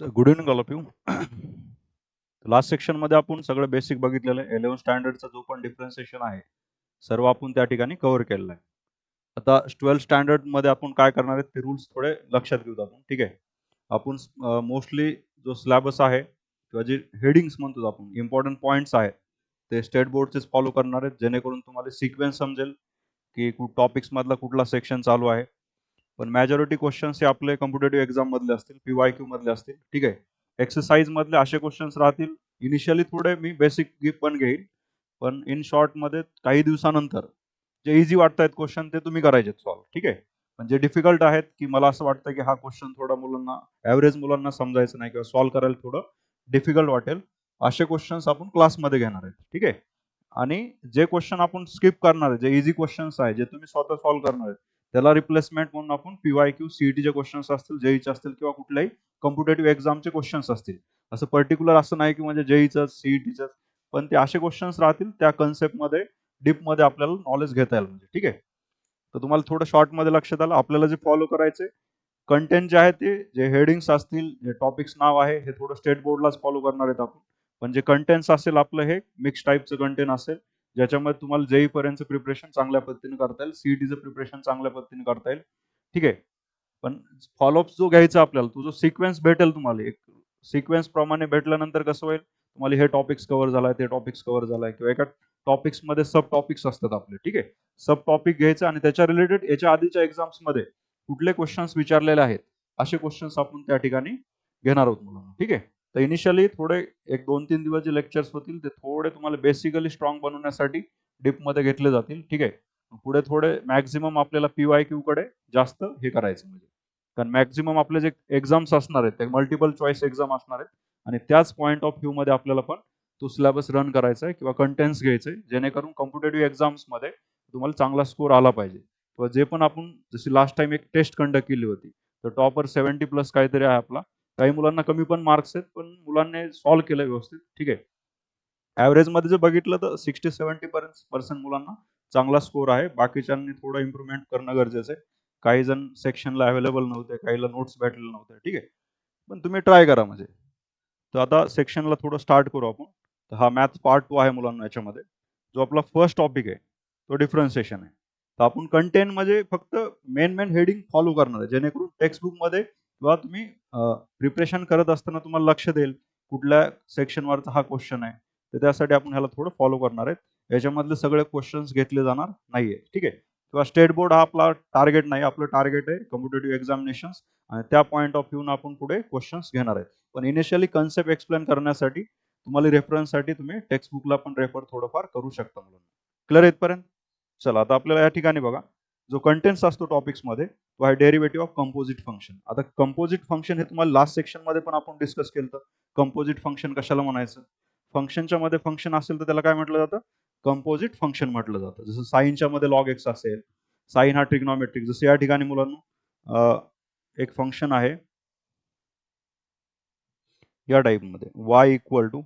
Good evening all of you. Last section मध्ये आपण सगळं बेसिक बघितलेलं आहे. 11 स्टँडर्डचा जो पण डिफरन्सिएशन आहे सर्व आपण त्या ठिकाणी कव्हर केलेलं आहे. आता 12 स्टँडर्ड मध्ये आपण काय करणार आहे ते रूल्स थोडे लक्षात घेऊ आपण. ठीक आहे. आपण मोस्टली जो सिलेबस आहे किंवा जे हेडिंग्स म्हणतो आपण इम्पॉर्टंट पॉईंट्स आहेत ते स्टेट बोर्डचेच फॉलो करणार आहेत, जेणेकरून तुम्हाला सिक्वेन्स समजेल की टॉपिक्स मधला कुठला सेक्शन चालू आहे. पण मॅजॉरिटी क्वेश्चन्स हे आपले कॉम्पिटेटिव्ह एक्झाम मधले असतील, PYQ मधले असतील. ठीक आहे. एक्सरसाइज मधले असे क्वेश्चन्स राहतील. इनिशियली थोडे मी बेसिक पण घेईल, पण इन शॉर्ट मध्ये काही दिवसानंतर जे इझी वाटतायत क्वेश्चन ते तुम्ही करायचे सॉल्व्ह. ठीक आहे. पण जे डिफिकल्ट आहेत की मला असं वाटतं की हा क्वेश्चन थोडा मुलांना ॲव्हरेज मुलांना समजायचं नाही किंवा सॉल्व्ह करायला थोडं डिफिकल्ट वाटेल, असे क्वेश्चन्स आपण क्लासमध्ये घेणार आहेत. ठीक आहे. आणि जे क्वेश्चन आपण स्किप करणार आहे, जे इझी क्वेश्चन्स आहे, जे तुम्ही स्वतः सॉल्व्ह करणार आहेत, त्याला रिप्लेसमेंट म्हणून आपण PYQ CETचे क्वेश्चन्स असतील, जेईचे असतील किंवा कुठल्याही कॉम्पिटेटिव्ह एक्झामचे क्वेश्चन्स असतील. असं पर्टिक्युलर असं नाही की म्हणजे जेईचं CETचं, पण ते असे क्वेश्चन्स राहतील त्या कन्सेप्टमध्ये डीपमध्ये आपल्याला नॉलेज घेता येईल म्हणजे. ठीक आहे. तर तुम्हाला थोडं शॉर्टमध्ये लक्षात आलं. आपल्याला जे फॉलो करायचे कंटेंट जे आहे ते जे हेडिंग्स असतील, जे टॉपिक्स नाव आहे हे थोडं स्टेट बोर्डलाच फॉलो करणार आहेत आपण. पण जे कंटेंट्स असेल आपलं हे मिक्स टाईपचं कंटेंट असेल, ज्याच्यामध्ये तुम्हाला जेई पर्यंतचं प्रिपरेशन चांगल्या पद्धतीने करता येईल, CETचं प्रिपरेशन चांगल्या पद्धतीने करता येईल. ठीक आहे. पण फॉलोअप जो घ्यायचा आपल्याला, तो जो सिक्वेन्स भेटेल तुम्हाला, एक सिक्वेन्स प्रमाणे भेटल्यानंतर कसं होईल, तुम्हाला हे टॉपिक्स कव्हर झालाय, ते टॉपिक्स कव्हर झालाय, किंवा एका टॉपिक्स मध्ये सब टॉपिक्स असतात आपले. ठीक आहे. सब टॉपिक घ्यायचं आणि त्याच्या रिलेटेड याच्या आधीच्या एक्झाम्स मध्ये कुठले क्वेश्चन्स विचारलेले आहेत असे क्वेश्चन्स आपण त्या ठिकाणी घेणार आहोत मुलांना. ठीक आहे. तर इनिशियली थोडे एक 2-3 दिवस जे लेक्चर्स होतील ते थोडे तुम्हाला बेसिकली स्ट्रॉंग बनवण्यासाठी डीपमध्ये घेतले जातील. ठीक आहे. पुढे थोडे मॅक्झिमम आपल्याला PYQ कडे जास्त हे करायचं, म्हणजे कारण मॅक्झिमम आपले जे एक्झाम्स असणार आहेत ते मल्टिपल चॉईस एक्झाम असणार आहेत आणि त्याच पॉईंट ऑफ व्ह्यू मध्ये आपल्याला पण तो सिलेबस रन करायचा आहे किंवा कंटेंट्स घ्यायचे, जेणेकरून कॉम्पिटेटिव्ह एक्झाम्स मध्ये तुम्हाला चांगला स्कोर आला पाहिजे. किंवा जे पण आपण जशी लास्ट टाइम एक टेस्ट कंडक्ट केली होती, तर टॉपर 70+ काहीतरी आहे आपला. काही मुलांना कमी पण मार्क्स आहेत, पण मुलांनी सॉल्व्ह केलं व्यवस्थित. ठीक आहे. ॲव्हरेज मध्ये जर बघितलं तर 60-70% मुलांना चांगला स्कोर आहे. बाकीच्यांनी थोडं इम्प्रूव्हमेंट करणं गरजेचं आहे. काही जण सेक्शनला अवेलेबल नव्हते, काहीला नोट्स भेटलेले नव्हते. ठीक आहे. पण तुम्ही ट्राय करा म्हणजे. तर आता सेक्शनला थोडं स्टार्ट करू आपण. तर हा मॅथ्स पार्ट 2 आहे मुलांना याच्यामध्ये. जो आपला फर्स्ट टॉपिक आहे तो डिफरन्सिएशन आहे. तर आपण कंटेंट म्हणजे फक्त मेन हेडिंग फॉलो करणार आहे, जेणेकरून टेक्स्ट बुक मध्ये किंवा तुम्ही प्रिपरेशन करत असताना तुम्हाला लक्ष देईल कुठल्या सेक्शनवरचा हा क्वेश्चन आहे. तर त्यासाठी आपण ह्याला थोडं फॉलो करणार आहेत. याच्यामधले सगळे क्वेश्चन्स घेतले जाणार नाहीये. ठीक आहे. किंवा स्टेट बोर्ड हा आपला टार्गेट नाही, आपलं टार्गेट आहे कॉम्पिटेटिव्ह एक्झामिनेशन्स आणि त्या पॉईंट ऑफ व्ह्यून आपण पुढे क्वेश्चन्स घेणार आहेत. पण इनिशियली कन्सेप्ट एक्सप्लेन करण्यासाठी तुम्हाला रेफरन्ससाठी तुम्ही टेक्स्ट बुकला पण रेफर थोडंफार करू शकता मुलांना. क्लिअर इथपर्यंत? चला आता आपल्याला या ठिकाणी बघा, जो कंटेंट्स असतो टॉपिक्समध्ये तो आहे डेरिव्हेटिव्ह ऑफ कंपोजिट फंक्शन. आता कंपोजिट फंक्शन हे तुम्हाला लास्ट सेक्शन मध्ये पण आपण डिस्कस केलं होतं. कंपोजिट फंक्शन कशाला म्हणायचं? फंक्शनच्या मध्ये फंक्शन असेल तर त्याला काय म्हटलं जातं? कंपोजिट फंक्शन म्हटलं जातं. जसं साईनच्या मध्ये लॉग एक्स असेल, साईन हा ट्रिग्नॉमेट्रिक, जसं या ठिकाणी मुलांना एक फंक्शन आहे या टाईपमध्ये y equal to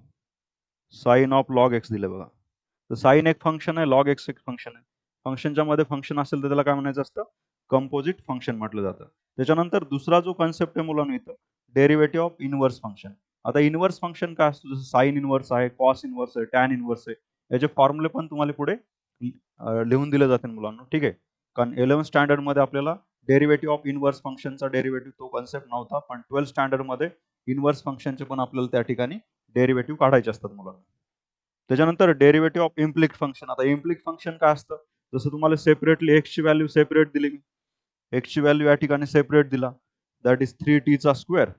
sine of log x दिलं बघा. तर साईन एक फंक्शन आहे, लॉग एक्स एक फंक्शन आहे. फंक्शनच्या मध्ये फंक्शन असेल तर त्याला काय म्हणायचं असतं? कंपोजिट फंक्शन म्हटलं जातं. त्याच्यानंतर दुसरा जो कन्सेप्ट आहे मुलांना इथं, डेरिव्हेटिव्ह ऑफ इनव्हर्स फंक्शन. आता इनव्हर्स फंक्शन काय असतं? जसं साईन इनव्हर्स आहे, कॉस इनव्हर्स आहे, टॅन इनव्हर्स आहे. याचे फॉर्म्युले पण तुम्हाला पुढे लिहून दिले जातील मुलांना. ठीक आहे. कारण 11 स्टँडर्ड मध्ये आपल्याला डेरिव्हेटिव्ह ऑफ इनव्हर्स फंक्शनचा डेरिव्हेटिव्ह तो कन्सेप्ट नव्हता, पण 12 स्टँडर्ड मध्ये इनव्हर्स फंक्शनचे पण आपल्याला त्या ठिकाणी डेरिव्हेटिव्ह काढायचे असतात मुलांना. त्याच्यानंतर डेरिव्हेटिव्ह ऑफ इम्प्लिक फंक्शन. आता इम्प्लिक फंक्शन काय असतं? जसं तुम्हाला सेपरेटली एक्सची व्हॅल्यू सेपरेट दिली, एक्सची व्हॅल्यू या ठिकाणी सेपरेट दिला, दॅट इज 3t चा स्क्वेअर,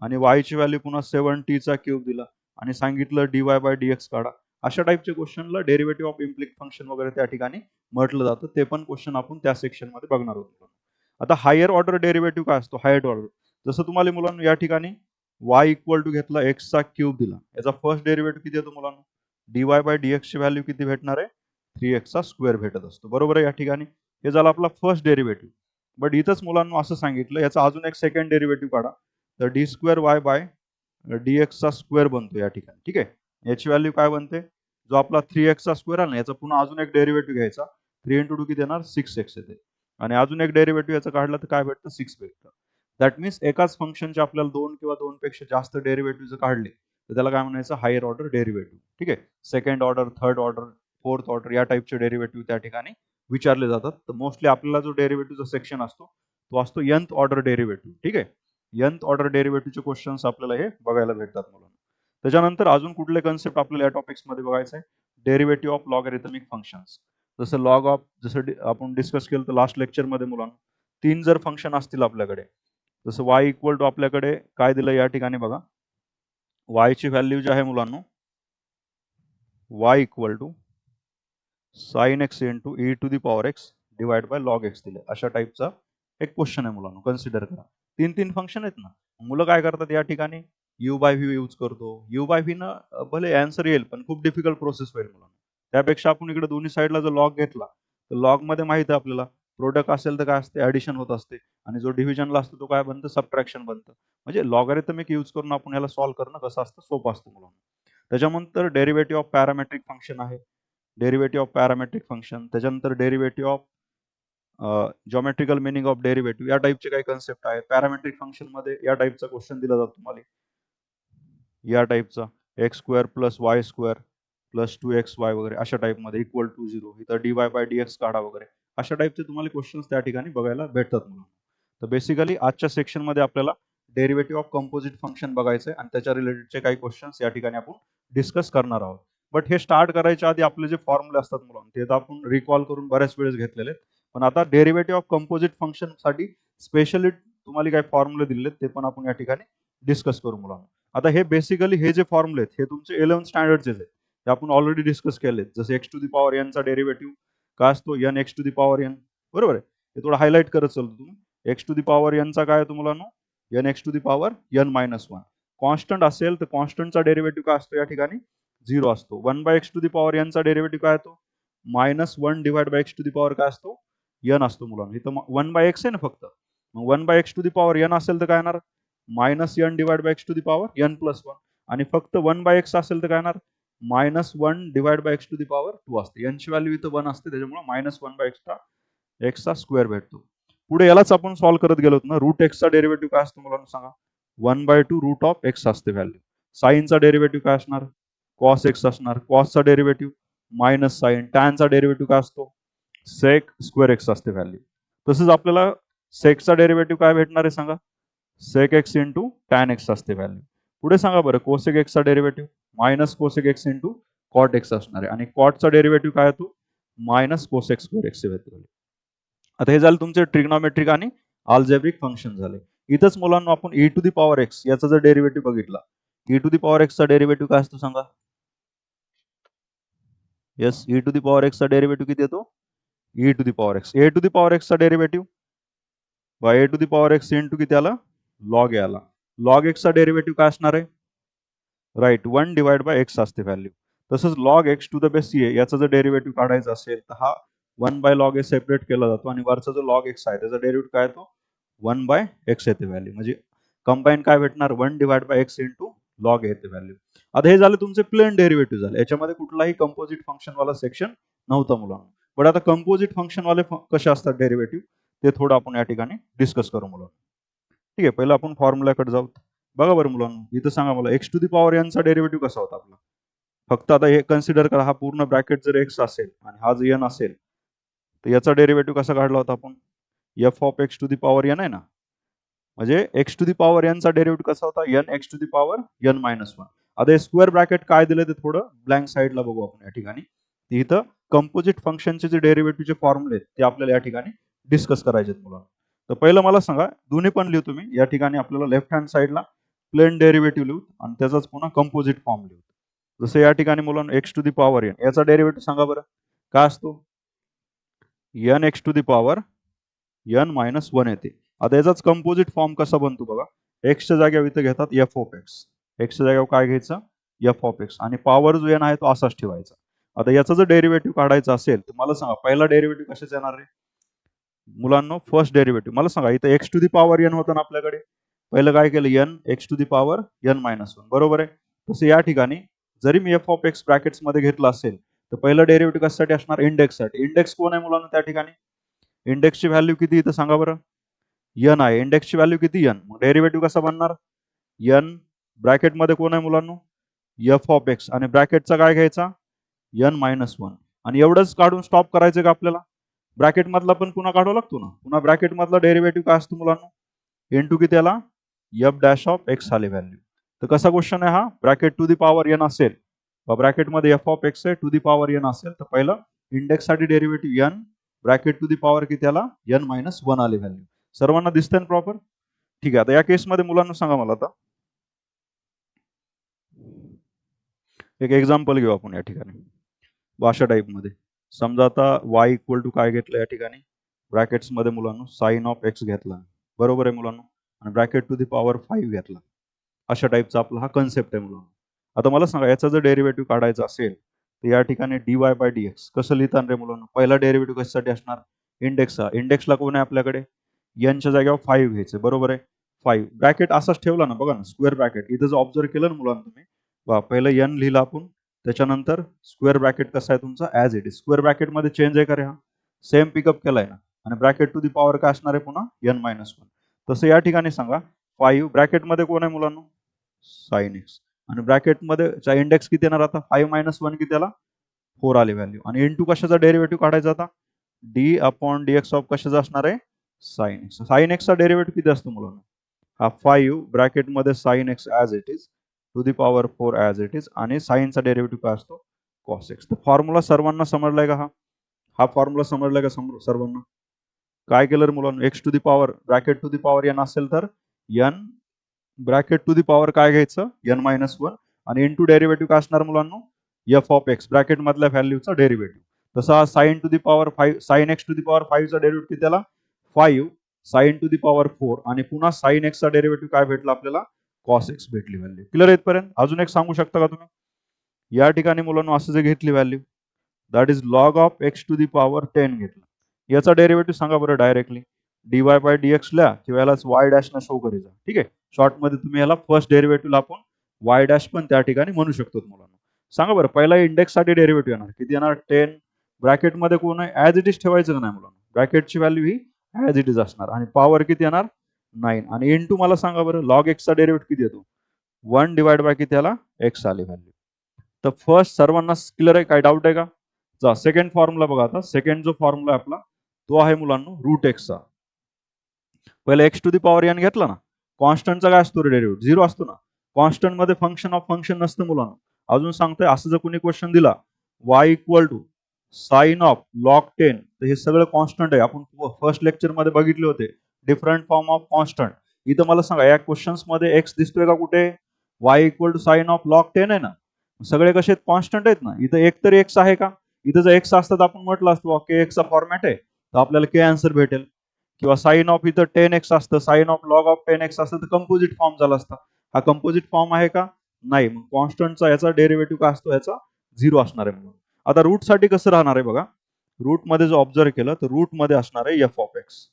आणि वायची व्हॅल्यू पुन्हा 7t चा क्यूब दिला आणि सांगितलं dy/dx काढा. अशा टाईपच्या क्वेश्चनला डेरिव्हेटिव्ह ऑफ इम्प्लिक फंक्शन वगैरे त्या ठिकाणी म्हटलं जातं. ते पण क्वेश्चन आपण त्या सेक्शन मध्ये बघणार आहोत. आता हायर ऑर्डर डेरिव्हेटिव्ह काय असतो? हायर ऑर्डर, जसं तुम्हाला मुलांना या ठिकाणी y इक्वल टू घेतला, एक्सचा क्यूब दिला, याचा फर्स्ट डेरिव्हेटिव्ह किती येतो मुलांना? dy/dx ची व्हॅल्यू किती भेटणार आहे? 3x चा स्क्वेअर भेटत असतो. बरोबर आहे या ठिकाणी. हे झालं आपला फर्स्ट डेरिव्हेटिव्ह. बट इथंच मुलांना असं सांगितलं याचा अजून एक सेकंड डेरिव्हेटिव्ह काढा, तर d²y/dx चा स्क्वेअर बनतो या ठिकाणी. ठीक आहे. याची व्हॅल्यू काय बनते? जो आपला 3x चा स्क्वेअर आला ना, याचा पुन्हा अजून एक डेरिव्हेटिव्ह घ्यायचा, 3 × 2 किती येणार? 6x येते. आणि अजून एक डेरिव्हेटिव्ह याचा काढला तर काय भेटतं? 6 भेटतं. दॅट मीन्स एकाच फंक्शनचे आपल्याला 2 किंवा 2 पेक्षा जास्त डेरिव्हेटिव्ह जर काढले तर त्याला काय म्हणायचं, हायर ऑर्डर डेरिव्हेटिव्ह. ठीक आहे. Second order, third order, fourth order या टाईपचे डेरिव्हेटिव्ह त्या ठिकाणी विचारले जातात. तर मोस्टली आपल्याला जो डेरिव्हेटिव्हचा सेक्शन असतो तो असतो nth ऑर्डर डेरिव्हेटिव्ह. ठीक आहे. nth ऑर्डर डेरिव्हेटिव्हचे क्वेश्चन्स आपल्याला हे बघायला भेटतात मुलांना. त्याच्यानंतर अजून कुठले कन्सेप्ट आपल्याला या टॉपिक्स मध्ये बघायचं आहे, डेरिव्हेटिव्ह ऑफ लॉगॅरिथमिक फंक्शन्स. जसं लॉग ऑफ, आपण डिस्कस केलं तर लास्ट लेक्चर मध्ये मुलांना, 3 जर फंक्शन असतील आपल्याकडे, जसं y इक्वल टू आपल्याकडे काय दिलं या ठिकाणी बघा, y ची व्हॅल्यू जी आहे मुलांना y equal to sine x into e to the power x divide by log x दिले. अशा टाईपचा एक क्वेश्चन आहे मुलांना, कन्सिडर करा. 3 फंक्शन आहेत ना, मुलं काय करतात या ठिकाणी u बाय व्ही यूज करतो. u बाय व्ही न भले आन्सर येईल पण खूप डिफिकल्ट प्रोसेस होईल मुलांना. त्यापेक्षा आपण इकडे दोन्ही साईडला जर लॉग घेतला तर लॉग मध्ये माहिती आहे आपल्याला प्रोडक्ट असेल तर काय असते, ऍडिशन होत असते, आणि जो डिव्हिजनला असतो तो काय बनतं, सबट्रॅक्शन बनतं. म्हणजे लॉगॅरिथमिक यूज करून आपण याला सॉल्व्ह करणं कसं असतं, सोपं असतं मुलांना. त्याच्यानंतर डेरिव्हेटिव्ह ऑफ पॅरामेट्रिक फंक्शन आहे, डेरिव्हेटिव्ह ऑफ पॅरामेट्रिक फंक्शन. त्याच्यानंतर derivative of geometrical meaning of derivative या टाईपचे काही कन्सेप्ट आहेत. पॅरामेट्रिक फंक्शन मध्ये या टाईपचा क्वेश्चन दिला जातो तुम्हाला, या टाईपचा x square plus y square plus 2xy वगैरे अशा टाईपमध्ये इक्वल टू 0, इथं dy बाय dx काढा वगैरे, अशा टाईपचे तुम्हाला क्वेश्चन्स त्या ठिकाणी बघायला भेटतात म्हणून. तर बेसिकली आजच्या सेक्शनमध्ये आपल्याला डेरिव्हेटिव्ह ऑफ कंपोजिट फंक्शन बघायचं आहे आणि त्याच्या रिलेटेडचे काही क्वेश्चन्स या ठिकाणी आपण डिस्कस करणार आहोत. बट हे स्टार्ट करायच्या आधी आपले जे फॉर्म्युले असतात मुलांना ते तर आपण रिकॉल करून बऱ्याच वेळेस घेतलेले आहेत, पण आता डेरिव्हेटिव्ह ऑफ कंपोजिट फंक्शन साठी स्पेशली तुम्हाला काही फॉर्म्युले दिलेले ते पण आपण या ठिकाणी डिस्कस करू मुलांना. आता हे बेसिकली हे जे फॉर्म्युले आहेत हे तुमचे 11th स्टँडर्डचे आहेत, ते आपण ऑलरेडी डिस्कस केले. जसं x to the power n चा डेरिव्हेटिव्ह काय असतो, n x to the power n, बरोबर आहे. हे थोडं हायलाइट करत चालतो तुम्ही. X to the power n चा काय येतो मुलांना, n x to the power n minus 1. Constant असेल तर कॉन्स्टंटचा डेरिव्हेटिव्ह काय असतो या ठिकाणी, 0 असतो. 1 by x to the power n चा डेरिव्हेटिव्ह काय येतो, -1 divide by x to the power काय असतो, एन असतो मुलांना. इथं 1 बाय एक्स आहे ना फक्त, मग 1 by x to the power n असेल तर काय येणार, -n divide by x to the power n plus 1. आणि फक्त 1 बाय एक्स असेल तर काय येणार, -1 divide by x to the power 2 असते. यांची व्हॅल्यू इथं 1 असते, त्याच्यामुळे -1 बाय एक्स चा स्क्वेअर भेटतो. पुढे यालाच आपण सॉल्व्ह करत गेलो ना, रूट एक्स चा डेरिव्हेटिव्ह काय असतो मुलांना सांगा, 1/2 रूट ऑफ एक्स असते व्हॅल्यू. साईनचा डेरिव्हेटिव्ह काय असणार, कॉस एक्स असणार. कॉसचा डेरिव्हेटिव्ह मायनस साईन. टॅनचा डेरिव्हेटिव्ह काय असतो, सेक स्क्वेअर एक्स असते व्हॅल्यू. तसंच आपल्याला सेकचा डेरिव्हेटिव्ह काय भेटणार आहे सांगा, sec x into tan x असते व्हॅल्यू. पुढे सांगा बरं, कोसेक एक्सचा derivative minus cosec x into cot x असणार आहे, आणि कॉटचा डेरिव्हेटिव्ह काय येतो, minus cosec square x value. आता हे झालं तुमचे ट्रिग्नॉमेट्रिक आणि अल्जेब्रिक फंक्शन झाले. इथंच मुलांना आपण e to the power x याचा जर डेरिव्हेटिव्ह बघितला, ई टू दी पॉवर एक्सचा डेरिव्हेटिव्ह काय असतो सांगा, yes, e to the power एक्सचा डेरिव्हेटिव्ह किती येतो, e to the power x. A to the power एक्सचा derivative by a to the power x into किती आला, लॉग ए आला. लॉग एक्सचा डेरिव्हेटिव्ह काय असणार आहे, राईट 1 डिवाइड बाय एक्स असते व्हॅल्यू. तसंच log x to the base a याचा जर डेरिव्हेटिव्ह काढायचा असेल तर हा 1 बाय लॉग ए सेपरेट केला जातो, आणि वरचा जो लॉग एक्स आहे त्याचा डेरिव्हेटिव्ह काय येतो, 1 बाय एक्स येते व्हॅल्यू. म्हणजे कंबाईन काय भेटणार, 1 divide by x into log a येते व्हॅल्यू. आता हे झाले तुमचे प्लेन डेरिव्हेटिव्ह झाले, याच्यामध्ये कुठलाही कंपोजिट फंक्शन वाला सेक्शन नव्हता मुलांना. पण आता कंपोजिट फंक्शन वाले कसे असतात डेरिव्हेटिव्ह ते थोडं आपण या ठिकाणी डिस्कस करू मुलांना. ठीक आहे, पहिलं आपण फॉर्म्युलाकडे जाऊ. बघा बरं मुलांना, इथं सांगा मला एक्स टू दी पॉवर एनचा डेरिव्हेटिव्ह कसा होता आपला. फक्त आता हे कन्सिडर करा, हा पूर्ण ब्रॅकेट जर एक्स असेल आणि हा जर एन असेल तर याचा डेरिव्हेटिव्ह कसा काढला होता आपण, f of x to the power n आहे ना, म्हणजे एक्स टू दी पॉवर एनचा डेरिव्हेटिव्ह कसा होता, n x to the power n minus 1. आता हे स्क्वेअर ब्रॅकेट काय दिलं ते थोडं ब्लँक साईडला बघू आपण या ठिकाणी. इथं कंपोजिट फंक्शनचे जे डेरिव्हेटिव्हचे फॉर्म्युले आहेत ते आपल्याला या ठिकाणी डिस्कस करायचे आहेत मुलांना. तर पहिलं मला सांगा, दोन्ही पण लिहू तुम्ही या ठिकाणी. आपल्याला लेफ्ट हँड साईडला प्लेन डेरिव्हेटिव्ह लिहू आणि त्याचाच पुन्हा कंपोजिट फॉर्म लिहू. जसं या ठिकाणी मुलांना x to the power n याचा डेरिव्हेटिव्ह सांगा बरं काय असतो, n x to the power n minus 1 येते. आता याचाच कंपोजिट फॉर्म कसा बनतो बघा, एक्सच्या जागेवर इथं घेतात एफ ऑफ एक्स, एक्सच्या जागेवर काय घ्यायचं, एफ ऑफ एक्स, आणि पॉवर जो एन आहे तो असाच ठेवायचा. आता याचा जर डेरिव्हेटिव्ह काढायचा असेल तर मला सांगा पहिला डेरिव्हेटिव्ह कशाचा येणार आहे मुलांना, फर्स्ट डेरिव्हेटिव्ह. मला सांगा इथं x to the power n होता ना आपल्याकडे, पहिलं काय केलं, n x to the power n minus 1, बरोबर आहे. तसं या ठिकाणी जरी मी एफ ऑफ एक्स ब्रॅकेट्स मध्ये घेतला असेल तर पहिलं डेरिव्हेटिव्ह कशासाठी असणार, इंडेक्स साठी. इंडेक्स कोण आहे मुलांना त्या ठिकाणी, इंडेक्सची व्हॅल्यू किती इथं सांगा बरं, एन आहे, इंडेक्सची व्हॅल्यू किती एन, मग डेरिव्हेटिव्ह कसा बनणार, एन ब्रॅकेटमध्ये कोण आहे मुलांनो, एफ ऑफ एक्स, आणि ब्रॅकेटचा काय घ्यायचा, एन मायनस वन, आणि एवढंच काढून स्टॉप करायचं का आपल्याला, ब्रॅकेट मधला पण पुन्हा काढावा लागतो ना, पुन्हा ब्रॅकेट मधला डेरिव्हेटिव्ह काय असतो मुलांनो, इंटू किती आला, एफ डॅश ऑफ एक्स आली व्हॅल्यू. तर कसा क्वेश्चन आहे हा, bracket to the power n असेल, ब्रॅकेटमध्ये एफ ऑफ एक्स आहे टू दी पॉवर एन असेल, तर पहिलं इंडेक्स साठी derivative n, bracket to the power किती आला, एन मायनस वन आली व्हॅल्यू. सर्वांना दिसतंय ना प्रॉपर. ठीक आहे, आता या केसमध्ये मुलांना सांगा मला, आता एक एक्झाम्पल घेऊ आपण या ठिकाणी अशा टाईपमध्ये. समजा आता वाय इक्वल टू काय घेतलं या ठिकाणी, ब्रॅकेट्समध्ये मुलांनो साइन ऑफ एक्स घेतला, बरोबर आहे मुलांनो, आणि ब्रॅकेट टू दी पॉवर 5 घेतला. अशा टाईपचा आपला हा कन्सेप्ट आहे मुलांनो. आता मला सांगा, याचा जर डेरिव्हेटिव्ह काढायचा असेल तर या ठिकाणी dy बाय dx कसं लिहिता रे मुलांनो, पहिला डेरिव्हेटिव्ह कशासाठी असणार, इंडेक्सचा, इंडेक्सला कोण आहे आपल्याकडे, एनच्या जागेवर 5 घ्यायचं, बरोबर आहे, 5 ब्रॅकेट असाच ठेवला ना, बघा ना स्क्वेअर ब्रॅकेट, इथं जर ऑब्झर्व केलं ना मुलांना तुम्ही, पहिलं एन लिहिलं आपण, त्याच्यानंतर स्क्वेअर ब्रॅकेट कसा आहे तुमचा, ॲज इट इज, स्क्वेअर ब्रॅकेटमध्ये चेंज आहे का रे, हा सेम पिकअप केलाय ना, आणि ब्रॅकेट टू दी पॉवर काय असणार आहे पुन्हा एन मायनस वन. तसं या ठिकाणी सांगा, 5 ब्रॅकेटमध्ये कोण आहे मुलांनो, साइन एक्स, आणि ब्रॅकेटमध्ये इंडेक्स किती येणार आता, 5 मायनस वन किती आला, 4 आली व्हॅल्यू, आणि इंटू कशाचा डेरिव्हेटिव्ह काढायचा आता, डी अपॉन डीएक्स ऑफ कशाचा असणार आहे, साइन एक्स. साइन एक्सचा डेरिव्हेटिव्ह किती असतो मुलांनो, हा 5 ब्रॅकेटमध्ये sine x as it is to the power 4 as it is, आणि साइनचा डेरिव्हेटिव्ह काय असतो, कॉस एक्स. तर फॉर्म्युला सर्वांना समजलाय का, हा फॉर्म्युला समजलाय का सर्वांना. काय केलं रे मुलांनो, x to the power bracket to the power n असेल तर n bracket to the power काय घ्यायचं, एन मायनस वन, आणि इंटू डेरिव्हेटिव्ह काय असणार मुलांनो, एफ ऑफ एक्स ब्रॅकेट मधल्या व्हॅल्यूचा डेरिव्हेटिव्ह. तसा sine to the power 5, sine x to the power 5 चा डेरिव्हेटिव्ह किती आला, 5 साइन टू दी पॉवर 4, आणि पुन्हा साइन एक्स चा डेरिव्हेटिव्ह काय भेटला आपल्याला, कॉस एक्स भेटली व्हॅल्यू. क्लिअर इथपर्यंत. अजून एक सांगू शकता का तुम्ही, या ठिकाणी मुलांनो असं जे घेतली value, that is log of x to the power 10 घेतलं, याचा डेरिव्हेटिव्ह सांगा बरं डायरेक्टली, dy बाय dx ल्या किंवा यालाच y डॅश न शो करीचा. ठीक आहे, शॉर्ट मध्ये तुम्ही याला फर्स्ट डेरिव्हेटिव्ह आपण y डॅश पण त्या ठिकाणी म्हणू शकतो मुलांना. सांगा बरं, पहिला इंडेक्स साठी डेरिव्हेटिव्ह येणार किती, येणार 10, ब्रॅकेट मध्ये कोण आहे, ॲज इट इज ठेवायचं का नाही मुलांना, ब्रॅकेटची व्हॅल्यू ही ॲज इट इज असणार, आणि पॉवर किती येणार 9, आणि इंटू मला सांगा बरं लॉग एक्सचा डेरिव्हेटिव्ह किती येतो, 1 डिवाइड बाय किती आला, एक्स आली व्हॅल्यू. तर फर्स्ट सर्वांना क्लिअर आहे, काय डाऊट आहे का. जा सेकंड फॉर्म्युला बघा, आता सेकंड जो फॉर्म्युला आपला तो आहे मुलांनो रूट एक्सचा. पहिले x to the power n घेतला ना, कॉन्स्टंटचा काय असतो डेरिव्हेटिव्ह, 0 असतो ना, कॉन्स्टंट मध्ये फंक्शन ऑफ फंक्शन नसतं मुलांना. अजून सांगतोय, असं जर कोणी क्वेश्चन दिला y equal to sine of log 10, तर हे सगळं कॉन्स्टंट आहे, आपण फर्स्ट लेक्चर मध्ये बघितले होते डिफरंट फॉर्म ऑफ कॉन्स्टंट. इथं मला सांगा, या क्वेश्चन्स मध्ये एक्स दिसतोय का कुठे, y equal to sine of log 10 आहे ना, सगळे कसे कॉन्स्टंट आहेत ना, इथं एक तरी एक्स आहे का, इथं जर एक्स असतं तर आपण म्हटलं असतं के एक्सचा फॉर्मॅट आहे, तर आपल्याला के आन्सर भेटेल. किंवा साइन ऑफ इथं 10x असतं, sign of log of 10x असतं, तर कंपोजिट फॉर्म झाला असता. हा कंपोजिट फॉर्म आहे का, नाही, मग कॉन्स्टंटचा याचा डेरिव्हेटिव्ह काय असतो, याचा 0 असणार आहे. म्हणून आता रूट साठी कसं राहणार आहे बघा, रूट मध्ये जो ऑब्झर्व केलं तर रूट मध्ये असणार आहे एफ ऑफ एक्स.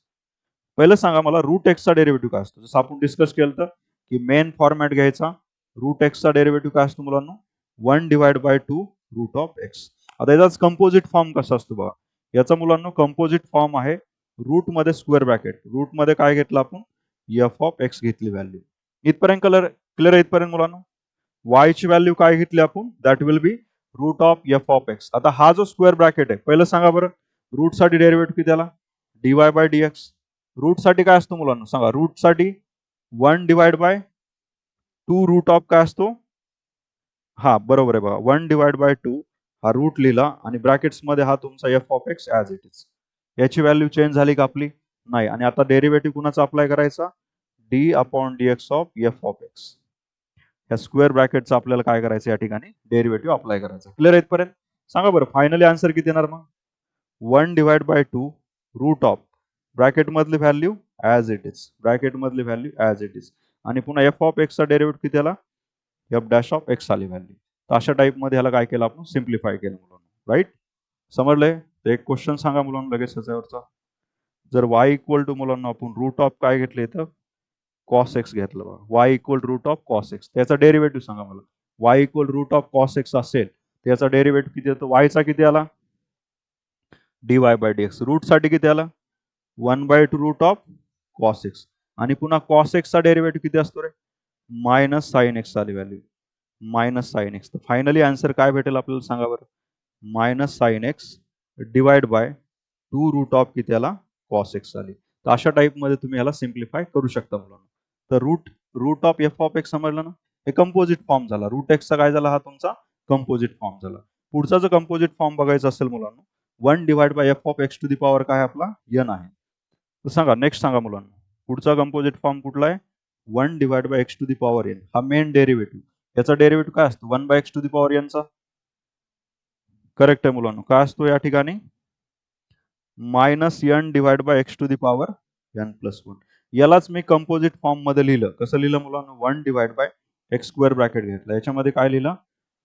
पहिलं सांगा मला रूट एक्सचा डेरिव्हेटिव्ह काय असतो, जसं आपण डिस्कस केलं तर की मेन फॉर्मॅट घ्यायचा, रूट एक्सचा डेरिव्हेटिव्ह काय असतो मुलांनो, 1 divide by 2 root of x. आता याचाच कंपोजिट फॉर्म कसा असतो बघा, याचा मुलांनो कंपोजिट फॉर्म आहे रूट मध्ये स्क्वेअर ब्रॅकेट, रूट मध्ये काय घेतलं आपण, एफ ऑफ एक्स घेतली व्हॅल्यू. इथपर्यंत क्लिअर आहे इथपर्यंत मुलांनो. वाय ची व्हॅल्यू काय घेतली आपण, that will be root of f of x. आता हा जो स्क्वेअर ब्रॅकेट आहे, पहिलं सांगा बरं रूट साठी डेरिव्हेटिव्ह किती आला, डीवाय बाय डीएक्स. रूट साठी काय असतो मुलांना सांगा, रूट साठी 1 डिवाइड बाय 2 रूट ऑफ काय असतो, हा बरोबर आहे बघा, 1 डिवाइड बाय 2 हा रूट लिहिला, आणि ब्रॅकेट्स मध्ये हा तुमचा F of x as it is. याची व्हॅल्यू चेंज झाली का आपली, नाही, आणि आता डेरिव्हेटिव्ह कुणाचा अप्लाय करायचा, d upon dx of f of x. या स्क्वेअर ब्रॅकेटचा आपल्याला काय करायचं, या ठिकाणी डेरिव्हेटिव्ह अप्लाय करायचा. क्लिअर आहे इथपर्यंत. सांगा बरं फायनली आन्सर किती येणार मग, 1 divide by 2 root of bracket मधली value as it is, bracket मधली व्हॅल्यू ॲज इट इज, आणि पुन्हा एफ ऑफ एक्सचा डेरिव्हेटिव्ह किती आला, एफ डॅश ऑफ एक्स आली व्हॅल्यू. तर अशा टाईप मध्ये ह्याला काय केलं आपण, सिम्प्लिफाय केलं मुलांना. राईट, समजलंय. तर एक क्वेश्चन सांगा मुलांना लगेच त्याच्यावरचा. जर वाय इक्वल टू मुलांना आपण रूट ऑफ काय घेतलं इथं, कॉस एक्स घेतलं बघा, y equal root of cos x, त्याचा डेरिव्हेटिव्ह सांगा मला. Y equal root of cos x असेल त्याचा डेरिव्हेटिव्ह किती येतो, वायचा किती आला, d y by d x. Root साठी किती आला, 1 by 2 root of cos x आणि पुन्हा कॉस एक्सचा डेरिव्हेटिव्ह किती असतो रे मायनस साइन एक्स आली व्हॅल्यू मायनस साइन एक्स. तर फायनली आन्सर काय भेटेल आपल्याला सांगा बरं minus sine x divide by 2 root of किती याला कॉस एक्स आली. तर अशा टाईपमध्ये तुम्ही याला सिम्प्लिफाय करू शकता मुलांना. तर root root of f of x समजलं ना हे कंपोजिट फॉर्म झाला. रूट एक्सचा काय झाला हा तुमचा कंपोजिट फॉर्म झाला. पुढचा जो कंपोजिट फॉर्म बघायचा असेल मुलांना 1 divide by f of x to the power काय आपला एन आहे. तर सांगा नेक्स्ट सांगा मुलांना पुढचा कंपोजिट फॉर्म कुठला आहे 1 divide by x to the power n हा मेन डेरिव्हेटिव्ह. याचा डेरिव्हेटिव्ह काय असतो 1 by x to the power एनचा. करेक्ट आहे मुलांना काय असतो या ठिकाणी minus n divide by x to the power n plus 1. यालाच मी कंपोजिट फॉर्म मध्ये लिहिलं. कसं लिहिलं मुलांना 1 divide by x square bracket घेतला याच्यामध्ये काय लिहिलं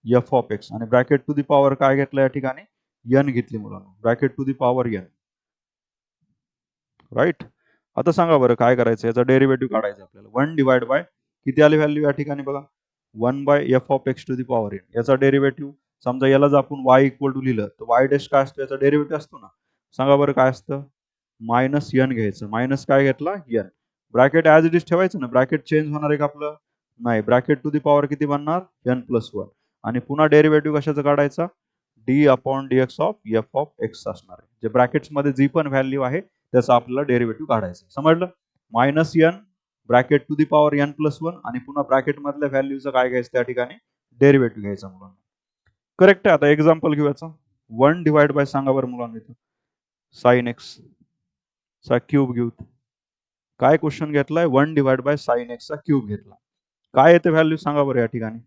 एफ ऑफ एक्स आणि ब्रॅकेट टू दी पॉवर काय घेतलं या ठिकाणी एन घेतली मुलांना bracket to the power n right. आता सांगा बरं काय करायचं याचा डेरिव्हेटिव्ह काढायचा आपल्याला 1 डिवाइड बाय किती आली व्हॅल्यू या ठिकाणी बघा 1 by f of x to the power n. याचा डेरिव्हेटिव्ह समजा याला जर आपण वाय इक्वल टू लिहिलं तर वाय डॅश काय असतो याचा डेरिव्हेटिव्ह असतो ना. सांगा बरं काय असतं मायनस एन घ्यायचं मायनस काय घेतला n bracket as it is ठेवायचं ना ब्रॅकेट चेंज होणार आहे का आपलं नाही ब्रॅकेट टू दी पॉवर किती बनणार एन प्लस 1 आणि पुन्हा डेरिव्हेटिव्ह कशाचा काढायचा D upon d x of f of x असणार आहे. जे ब्रॅकेट्समध्ये जी पण व्हॅल्यू आहे त्याचा आपल्याला डेरिव्हेटिव्ह काढायचं समजलं. Minus n bracket to the power n plus 1 आणि पुन्हा ब्रॅकेट मधल्या व्हॅल्यूचं काय घ्यायचं त्या ठिकाणी डेरिव्हेटिव्ह घ्यायचा मुलांना. करेक्ट आहे. आता एक्झाम्पल घेऊ याचा 1 डिवाइड बाय सांगा बरं मुलांना इथं साइन एक्स चा क्यूब घेऊ. काय क्वेश्चन घेतलाय 1 डिवाइड बाय साइन एक्स चा क्यूब घेतला. काय येते व्हॅल्यू सांगा बरं या ठिकाणी.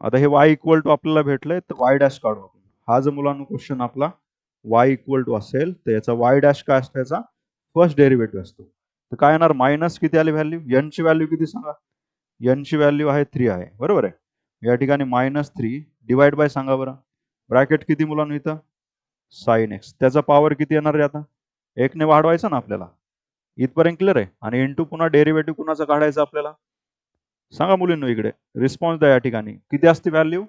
आता हे वाय इक्वल टू आपल्याला भेटलंय तर वाय डॅश काढू आपण. हा जर मुलांना क्वेश्चन आपला वाय इक्वल टू असेल तर याचा वाय डॅश काय असतो याचा फर्स्ट डेरिव्हेटिव्ह असतो. तर काय येणार मायनस किती आली व्हॅल्यू एन ची व्हॅल्यू किती सांगा एन ची व्हॅल्यू आहे 3 आहे बरोबर आहे. या ठिकाणी -3 डिवाइड बाय सांगा बरं ब्रॅकेट किती मुलांना इथं साइन एक्स त्याचा पॉवर किती येणार आहे आता 1 ने वाढवायचा ना आपल्याला इथपर्यंत क्लिअर आहे. आणि इंटू पुन्हा डेरिव्हेटिव्ह कुणाचा काढायचा आपल्याला सांगा मुलींनो इकडे रिस्पॉन्स द्या या ठिकाणी किती असते व्हॅल्यू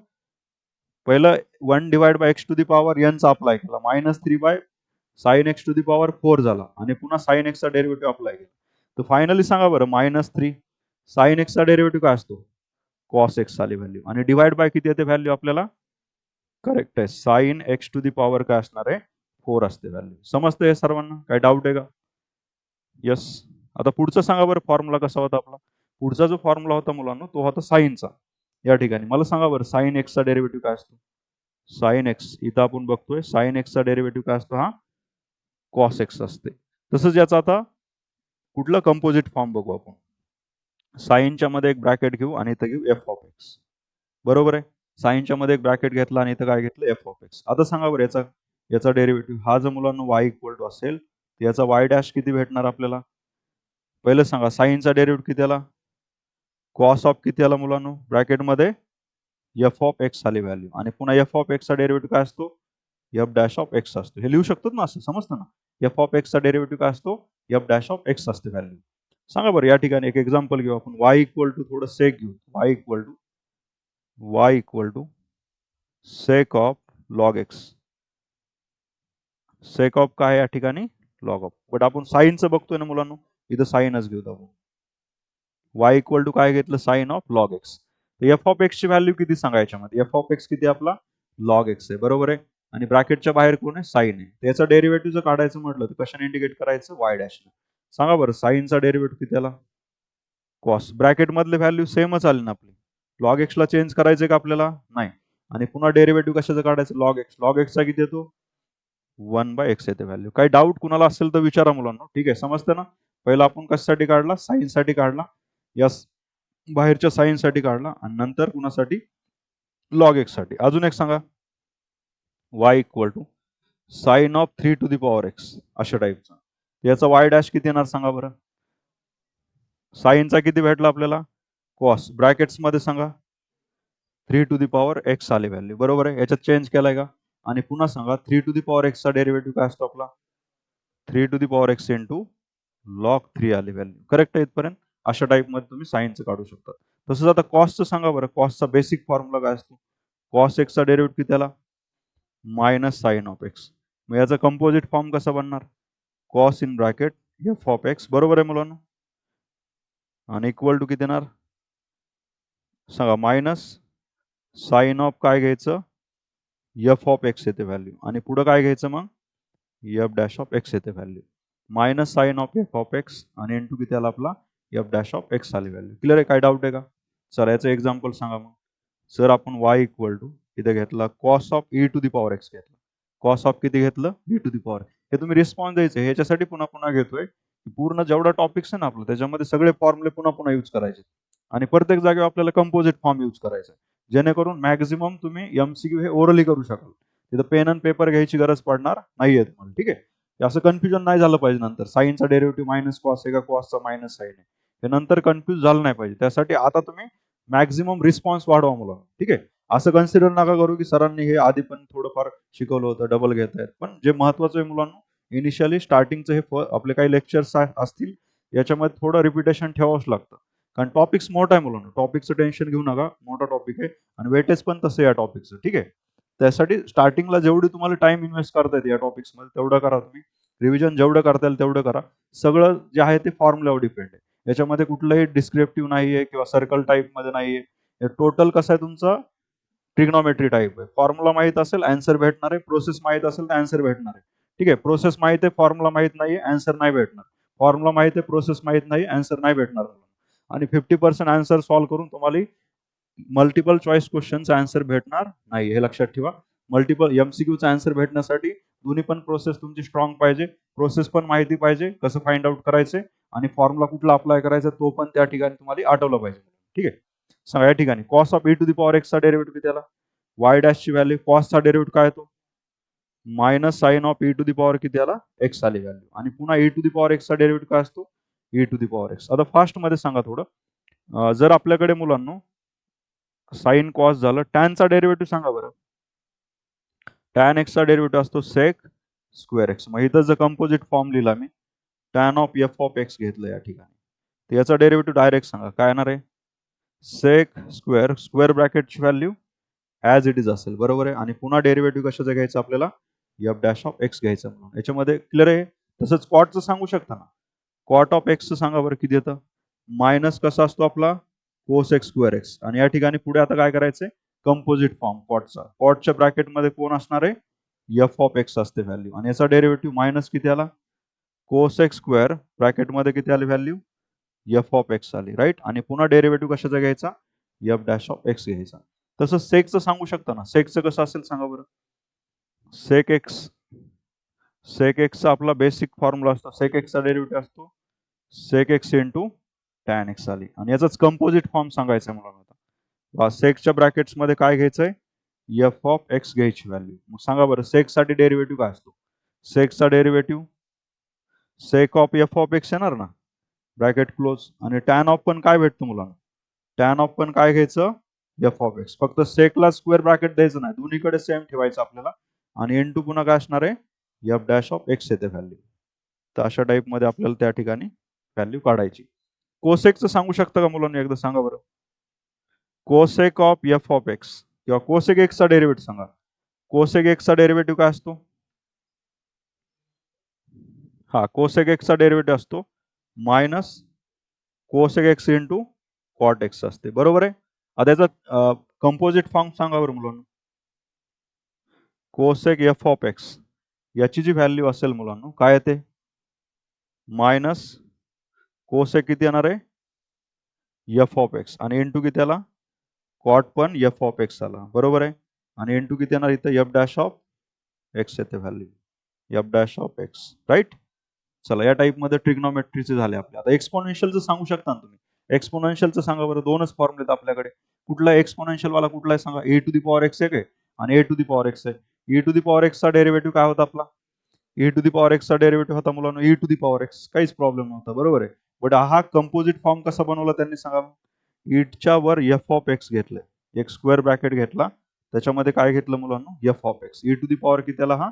पहिलं 1 divide by x to the power एनचा अप्लाय केला -3 by sine x to the power 4 झाला आणि पुन्हा साइन एक्सचा डेरिव्हेटिव्ह अप्लाय केला. तर फायनली सांगा बरं -3 साइन एक्सचा डेरिव्हेटिव्ह काय असतो कॉस एक्स आली व्हॅल्यू आणि डिवाइड बाय किती येते व्हॅल्यू आपल्याला करेक्ट आहे sine x to the power काय असणार आहे 4 असते व्हॅल्यू. समजतं हे सर्वांना काय डाऊट आहे का यस. आता पुढचं सांगा बरं फॉर्म्युला कसा होता आपला पुढचा जो फॉर्म्युला होता मुलांना तो होता साइनचा. या ठिकाणी मला सांगा बरं साइन एक्सचा डेरिव्हेटिव्ह काय असतो साइन एक्स इथं आपण बघतोय साइन एक्सचा डेरिव्हेटिव्ह काय असतो हा कॉस एक्स असते. तसंच याचा आता कुठलं कंपोजिट फॉर्म बघू आपण साइनच्या मध्ये एक ब्रॅकेट घेऊ आणि इथं घेऊ एफ ऑफ एक्स बरोबर आहे. साइनच्या मध्ये एक ब्रॅकेट घेतला आणि इथं काय घेतलं एफ ऑफ एक्स. आता सांगा बरं याचा डेरिव्हेटिव्ह हा जर मुलांना वाय इक्वल टू असेल तर याचा वाय डॅश किती भेटणार आपल्याला पहिलं सांगा साइनचा डेरिव्हेटिव्ह किती आला कॉस ऑफ किती आला मुलांना ब्रॅकेटमध्ये एफ ऑफ एक्स आली व्हॅल्यू आणि पुन्हा एफ ऑफ एक्सचा डेरिव्हेटिव्ह काय असतो एफ डॅश ऑफ एक्स असतो. हे लिहू शकतो ना असं समजतं ना एफ ऑफ एक्सचा डेरिव्हेटिव्ह काय असतो एफ डॅश ऑफ एक्स असते व्हॅल्यू. सांगा बरं या ठिकाणी एक एक्झाम्पल घेऊ आपण वाय इक्वल टू थोडं सेक घेऊ y equal to sec of log x sec of काय या ठिकाणी लॉग ऑफ बट आपण साइनचं बघतोय ना मुलांना इथं साइनच घेऊ आपण वाय इक्वल टू काय घेतलं sine of log x. F of x ची व्हॅल्यू किती सांगा याच्यामध्ये एफ ऑफ एक्स किती आपला लॉग एक्स आहे बरोबर आहे आणि ब्रॅकेटच्या बाहेर कोण आहे साइन आहे. त्याचं डेरिव्हेटिव्ह जर काढायचं म्हटलं तर कशाने इंडिकेट करायचं वाय डॅश ने. सांगा बरं साइनचा डेरिव्हेटिव्ह किती आला कॉस ब्रॅकेट मधले व्हॅल्यू सेमच आली ना आपली लॉग एक्सला चेंज करायचे का आपल्याला नाही आणि पुन्हा डेरिव्हेटिव्ह कशाचं काढायचं लॉग एक्सचा किती येतो 1 बाय एक्स येते व्हॅल्यू. काही डाऊट कुणाला असेल तर विचारा मुलांना ठीक आहे समजतं ना. पहिला आपण कशासाठी काढला साइनसाठी काढला यस बाहेरच्या साइनसाठी काढला आणि नंतर कुणासाठी लॉग एक्स साठी. अजून एक सांगा y equal to sine of 3 to the power x अशा टाईपचा. याचा वाय डॅश किती येणार सांगा बरं साइनचा किती भेटला आपल्याला कॉस ब्रॅकेट्स मध्ये सांगा 3 टू दी पॉवर एक्स आली व्हॅल्यू बरोबर आहे. याच्यात चेंज केलाय का आणि पुन्हा सांगा 3 टू दी पॉवर एक्सचा डेरिव्हेटिव्ह काय असतो आपला 3 to the power x into log 3 आली व्हॅल्यू करेक्ट आहे इथपर्यंत. अशा टाईपमध्ये तुम्ही साइनचं काढू शकता. तसंच आता कॉसचं सांगा बरं कॉसचा बेसिक फॉर्म्युला काय असतो कॉस एक्सचा डेरिव्हेटिव्ह किती आला मायनस साइन ऑफ एक्स. मग याचा कंपोजिट फॉर्म कसा बनणार cos in bracket F of x बरोबर आहे मुलांना. आणि इक्वल टू किती येणार सांगा मायनस साइन ऑफ काय घ्यायचं एफ ऑफ एक्स येते व्हॅल्यू आणि पुढे काय घ्यायचं मग एफ डॅश ऑफ एक्स येते value minus sine of f of x आणि इंटू किती आला आपला एफ डॅश ऑफ एक्स आली व्हॅल्यू. क्लिअर आहे काय डाऊट आहे का. चला याचं एक्झाम्पल सांगा मग. सर आपण वाय इक्वल टू इथे घेतला cos of e to the power x घेतला. कॉस ऑफ किती घेतलं ई टू दी पॉवर. हे तुम्ही रिस्पॉन्स द्यायचे ह्याच्यासाठी पुन्हा पुन्हा घेतोय पूर्ण जेवढा टॉपिक्स आहे ना आपलं त्याच्यामध्ये सगळे फॉर्म्युले पुन्हा पुन्हा यूज करायचे आणि प्रत्येक जागेवर आपल्याला कंपोजिट फॉर्म यूज करायचा जेणेकरून मॅक्झिमम तुम्ही एमसीक्यू हे ओरली करू शकाल. तिथं पेन आणि पेपर घ्यायची गरज पडणार नाहीये तुम्हाला. ठीक आहे असं कन्फ्युजन नाही झालं पाहिजे नंतर साईनचा डेरिव्हेटिव्ह मायनस कॉस आहे का कॉसचा मायनस साईन आहे हे नंतर कन्फ्युज झालं नाही पाहिजे. त्यासाठी आता तुम्ही मॅक्झिमम रिस्पॉन्स वाढवा मुलांना. ठीक आहे असं कन्सिडर नका करू की सरांनी हे आधी पण थोडंफार शिकवलं होतं डबल घेत आहेत. पण जे महत्वाचं आहे मुलांना इनिशियली स्टार्टिंगचं हे आपले काही लेक्चर्स असतील याच्यामध्ये थोडं रिपिटेशन ठेवावंच लागतं कारण टॉपिक्स मोठा आहे मुलांना. टॉपिकचं टेन्शन घेऊ नका मोठा टॉपिक आहे आणि वेटेज पण तसं या टॉपिकचं. ठीक आहे त्यासाठी स्टार्टिंगला जेवढी तुम्हाला टाइम इन्व्हेस्ट करता येते या टॉपिक्समध्ये तेवढं करा तुम्ही. रिव्हिजन जेवढं करता येईल तेवढं करा. सगळं जे आहे ते फॉर्म्युल्यावर डिपेंड आहे. याच्यामध्ये कुठलंही डिस्क्रिप्टिव्ह नाहीये किंवा सर्कल टाईपमध्ये नाहीये. टोटल कसं आहे तुमचं ट्रिग्नोमेट्री टाईप आहे. फॉर्म्युला माहित असेल आन्सर भेटणार आहे. प्रोसेस माहित असेल तर आन्सर भेटणार आहे. ठीक आहे प्रोसेस माहित आहे फॉर्म्युला माहित नाही आन्सर नाही भेटणार. फॉर्म्युला माहित आहे प्रोसेस माहित नाही आन्सर नाही भेटणार. आणि 50% आन्सर सॉल्व्ह करून तुम्हाला मल्टिपल चॉईस क्वेश्चनचा आन्सर भेटणार नाही हे लक्षात ठेवा. मल्टिपल एमसीक्यूचा आन्सर भेटण्यासाठी दोन्ही पण प्रोसेस तुमची स्ट्रॉंग पाहिजे. प्रोसेस पण माहिती पाहिजे कसं फाइंड आउट करायचे आणि फॉर्म्युला कुठला अप्लाय करायचा तो पण त्या ठिकाणी तुम्हाला आठवलं पाहिजे. ठीक आहे सांगा या ठिकाणी cos of e to the power एक्सचा डेरिव्हेटिव्ह किती आला वाय डॅशची व्हॅल्यू कॉसचा डेरिव्हेटिव्ह काय येतो minus sine of e to the power किती आला एक्स आली व्हॅल्यू आणि पुन्हा ई टू दी पॉवर एक्सचा डेरिव्हेटिव्ह काय असतो e to the power x. आता फास्ट मध्ये सांगा थोडं जर आपल्याकडे मुलांना साइन कॉस झालं टॅनचा डेरिव्हेटिव्ह सांगा बरं. टॅन एक्सचा डेरिव्हेटिव्ह असतो सेक स्क्वेअर एक्स. मग इथं जर कंपोजिट फॉर्म लिहिला मी tan of f of x घेतलं या ठिकाणी तर याचा डेरिव्हेटिव्ह डायरेक्ट सांगा काय येणार आहे सेक स्क्वेअर स्क्वेअर ब्रॅकेटची व्हॅल्यू ॲज इट इज असेल बरोबर आहे आणि पुन्हा डेरिव्हेटिव्ह कशाचं घ्यायचं आपल्याला एफ डॅश ऑफ एक्स घ्यायचं म्हणून याच्यामध्ये क्लिअर आहे. तसंच कॉटचं सांगू शकता ना कॉट ऑफ एक्सचं सांगा बरं किती येतं मायनस कसा असतो आपला कोस एक्स स्क्वेअर एक्स आणि या ठिकाणी पुढे आता काय करायचंय कंपोजिट फॉर्म कॉटचा कॉटच्या ब्रॅकेटमध्ये कोण असणार आहे एफ ऑफ एक्स असते व्हॅल्यू आणि याचा डेरिव्हेटिव्ह मायनस किती आला कोस एक्स स्क्वेअर ब्रॅकेटमध्ये किती आली व्हॅल्यू एफ ऑफ एक्स आली राईट आणि पुन्हा डेरिव्हेटिव्ह कशाचा घ्यायचा एफ डॅश ऑफ एक्स घ्यायचा. तसं सेकचं सांगू शकता ना सेकचं कसं असेल सांगा बरं सेक एक्सचा आपला बेसिक फॉर्म्युला असतो सेक एक्सचा डेरिव्हेटिव्ह असतो sec x into tan x आली आणि याचाच कंपोजिट फॉर्म सांगायचा मला आता सेक्सच्या ब्रॅकेट्स मध्ये काय घ्यायचंय एफ ऑफ एक्स घ्यायची व्हॅल्यू. मग सांगा बरं सेक्स साठी डेरिव्हेटिव्ह काय असतो सेक्सचा derivative sec of f of x येणार ना ब्रॅकेट क्लोज आणि टॅन ऑफ पण काय भेटतो मुलांना टॅन ऑफ पण काय घ्यायचं एफ ऑफ एक्स. फक्त सेकला स्क्वेअर ब्रॅकेट द्यायचं नाही दोन्हीकडे सेम ठेवायचं आपल्याला आणि इंटू पुन्हा काय असणार आहे एफ डॅश ऑफ एक्स येते व्हॅल्यू. तर अशा टाईप मध्ये आपल्याला त्या ठिकाणी व्हॅल्यू काढायची. कोसेकचं सांगू शकता का मुलांनी एकदा सांगा बरं cosec of f of x किंवा कोसेक एक्सचा डेरिव्हेटिव्ह सांगा कोसेक एक्सचा डेरिव्हेटिव्ह काय असतो हा कोसेक एक्सचा डेरिव्हेटिव्ह असतो minus cosec x into cot x असते बरोबर आहे. आता याचा कंपोजिट फॉर्म सांगा बरं मुलांना कोसेक एफ ऑफ एक्स याची जी व्हॅल्यू असेल मुलांना काय येते मायनस कोसेक किती येणार आहे एफ ऑफ एक्स आणि इंटू किती आला कॉट पण एफ ऑफ एक्स आला बरोबर आहे आणि इंटू किती येणार इथं एफ डॅश ऑफ एक्स येते value f dash of x right. चला या टाईप मध्ये ट्रिग्नोमेट्रीचे झाले आपले. आता एक्सपोनेन्शियलचं सांगू शकता ना तुम्ही एक्सपोनेन्शियलचं सांगा बरं दोनच फॉर्म्युले आहेत आपल्याकडे कुठला एक्सपोनेन्शियल वाला कुठला आहे सांगा a to the power x आहे आणि a to the power x आहे. ई टू दी पॉवर एक्सचा डेरिव्हेटिव्ह काय होता आपला ई टू दी पॉवर एक्सचा डेरिव्हेटिव्ह होता मुलांना e to the power x काहीच प्रॉब्लेम नव्हता बरोबर आहे. बट हा कंपोजिट फॉर्म कसा बनवला त्यांनी सांगा ईटच्या वर एफ ऑफ एक्स घेतलंय एक स्क्वेअर ब्रॅकेट घेतला त्याच्यामध्ये काय घेतलं मुलांना f of x e to the power किती आला हा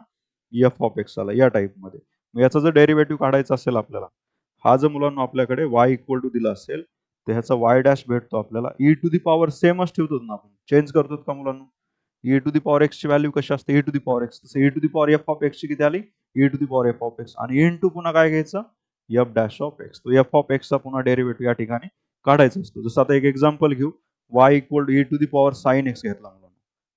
एफ ऑफ एक्स आला या टाईप मध्ये. मग याचा जर डेरिव्हेटिव्ह काढायचा असेल आपल्याला हा जर मुलांना आपल्याकडे वाय इक्वल टू दिला असेल तर ह्याचा वाय डॅश भेटतो आपल्याला ई टू दी पॉवर सेमच ठेवतो ना आपण चेंज करतो का मुलांना e to the power x ची व्हॅल्यू कशी असते e to the power x तसं e to the power f of x ची किती आली e to the power f of x आणि इन टू पुन्हा काय घ्यायचं एफ डॅश ऑफ एक्स. तो एफ ऑफ एक्सचा पुन्हा डेरिव्हेटिव्ह या ठिकाणी काढायचा असतो. जसं आता एक एक्झाम्पल घेऊ, y equal to e to the power sine x घेतला म्हणून,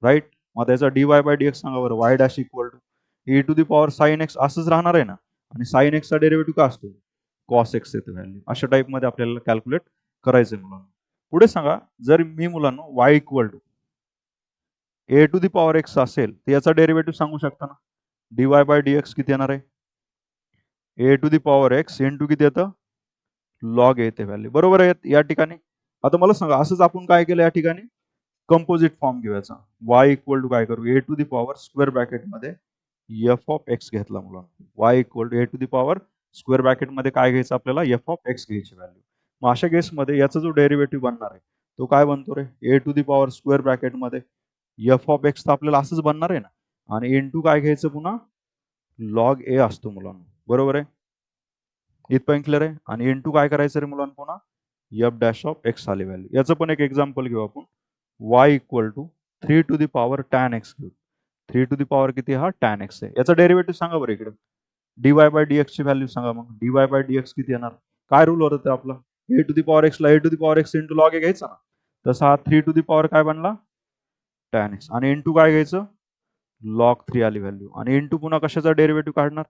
राईट. मग त्याचा dy बाय dx सांगा बरं. Y dash equal to e to the power sine x असंच राहणार आहे ना, आणि साइन एक्सचा डेरिव्हेटिव्ह का असतो, कॉस एक्स येते व्हॅल्यू. अशा टाईपमध्ये आपल्याला कॅल्क्युलेट करायचं आहे मुलांना. पुढे सांगा, जर मी मुलांना y equal to a to the power x असेल तर याचा डेरिव्हेटिव्ह सांगू शकता ना. dy बाय dx किती येणार आहे, a to the power x into किती येतं, लॉग येते व्हॅल्यू, बरोबर आहे या ठिकाणी. आता मला सांगा, असंच आपण काय केलं या ठिकाणी, कंपोजिट फॉर्म घेऊयाचा. वाय इक्वल टू काय करू, a to the power square ब्रॅकेटमध्ये एफ ऑफ एक्स घेतला मुलांना. Y equal to a to the power square ब्रॅकेटमध्ये काय घ्यायचं आपल्याला, एफ ऑफ एक्स घ्यायची व्हॅल्यू. मग अशा केसमध्ये याचा जो डेरिव्हेटिव्ह बनणार आहे तो काय बनतो रे, a to the power square ब्रॅकेटमध्ये एफ ऑफ एक्स तर आपल्याला असंच बनणार आहे ना, आणि इंटू काय घ्यायचं पुन्हा, लॉग ए असतो मुलांना, बरोबर आहे. इथपर्यंत क्लिअर आहे. आणि इंटू काय करायचं रे मुलांना पुन्हा, एफ डॅश ऑफ एक्स आली व्हॅल्यू. याचं पण एक एक्झाम्पल घेऊ आपण. Y equal to 3 to the power tan x घेऊ. 3 टू दी पॉवर किती, हा टॅन एक्स आहे. याचा डेरिव्हेटिव्ह सांगा बरं इकडे. dy बाय dx ची व्हॅल्यू सांगा. मग dy बाय dx किती येणार, काय रूल होतं आपला, a to the power x ला a to the power x into log a घ्यायचा ना. तसा हा 3 टू दी पॉवर काय बनला, टॅन एक्स, आणि इंटू काय घ्यायचं, लॉग 3 आली व्हॅल्यू. आणि इंटू पुन्हा कशाचा डेरिव्हेटिव्ह काढणार,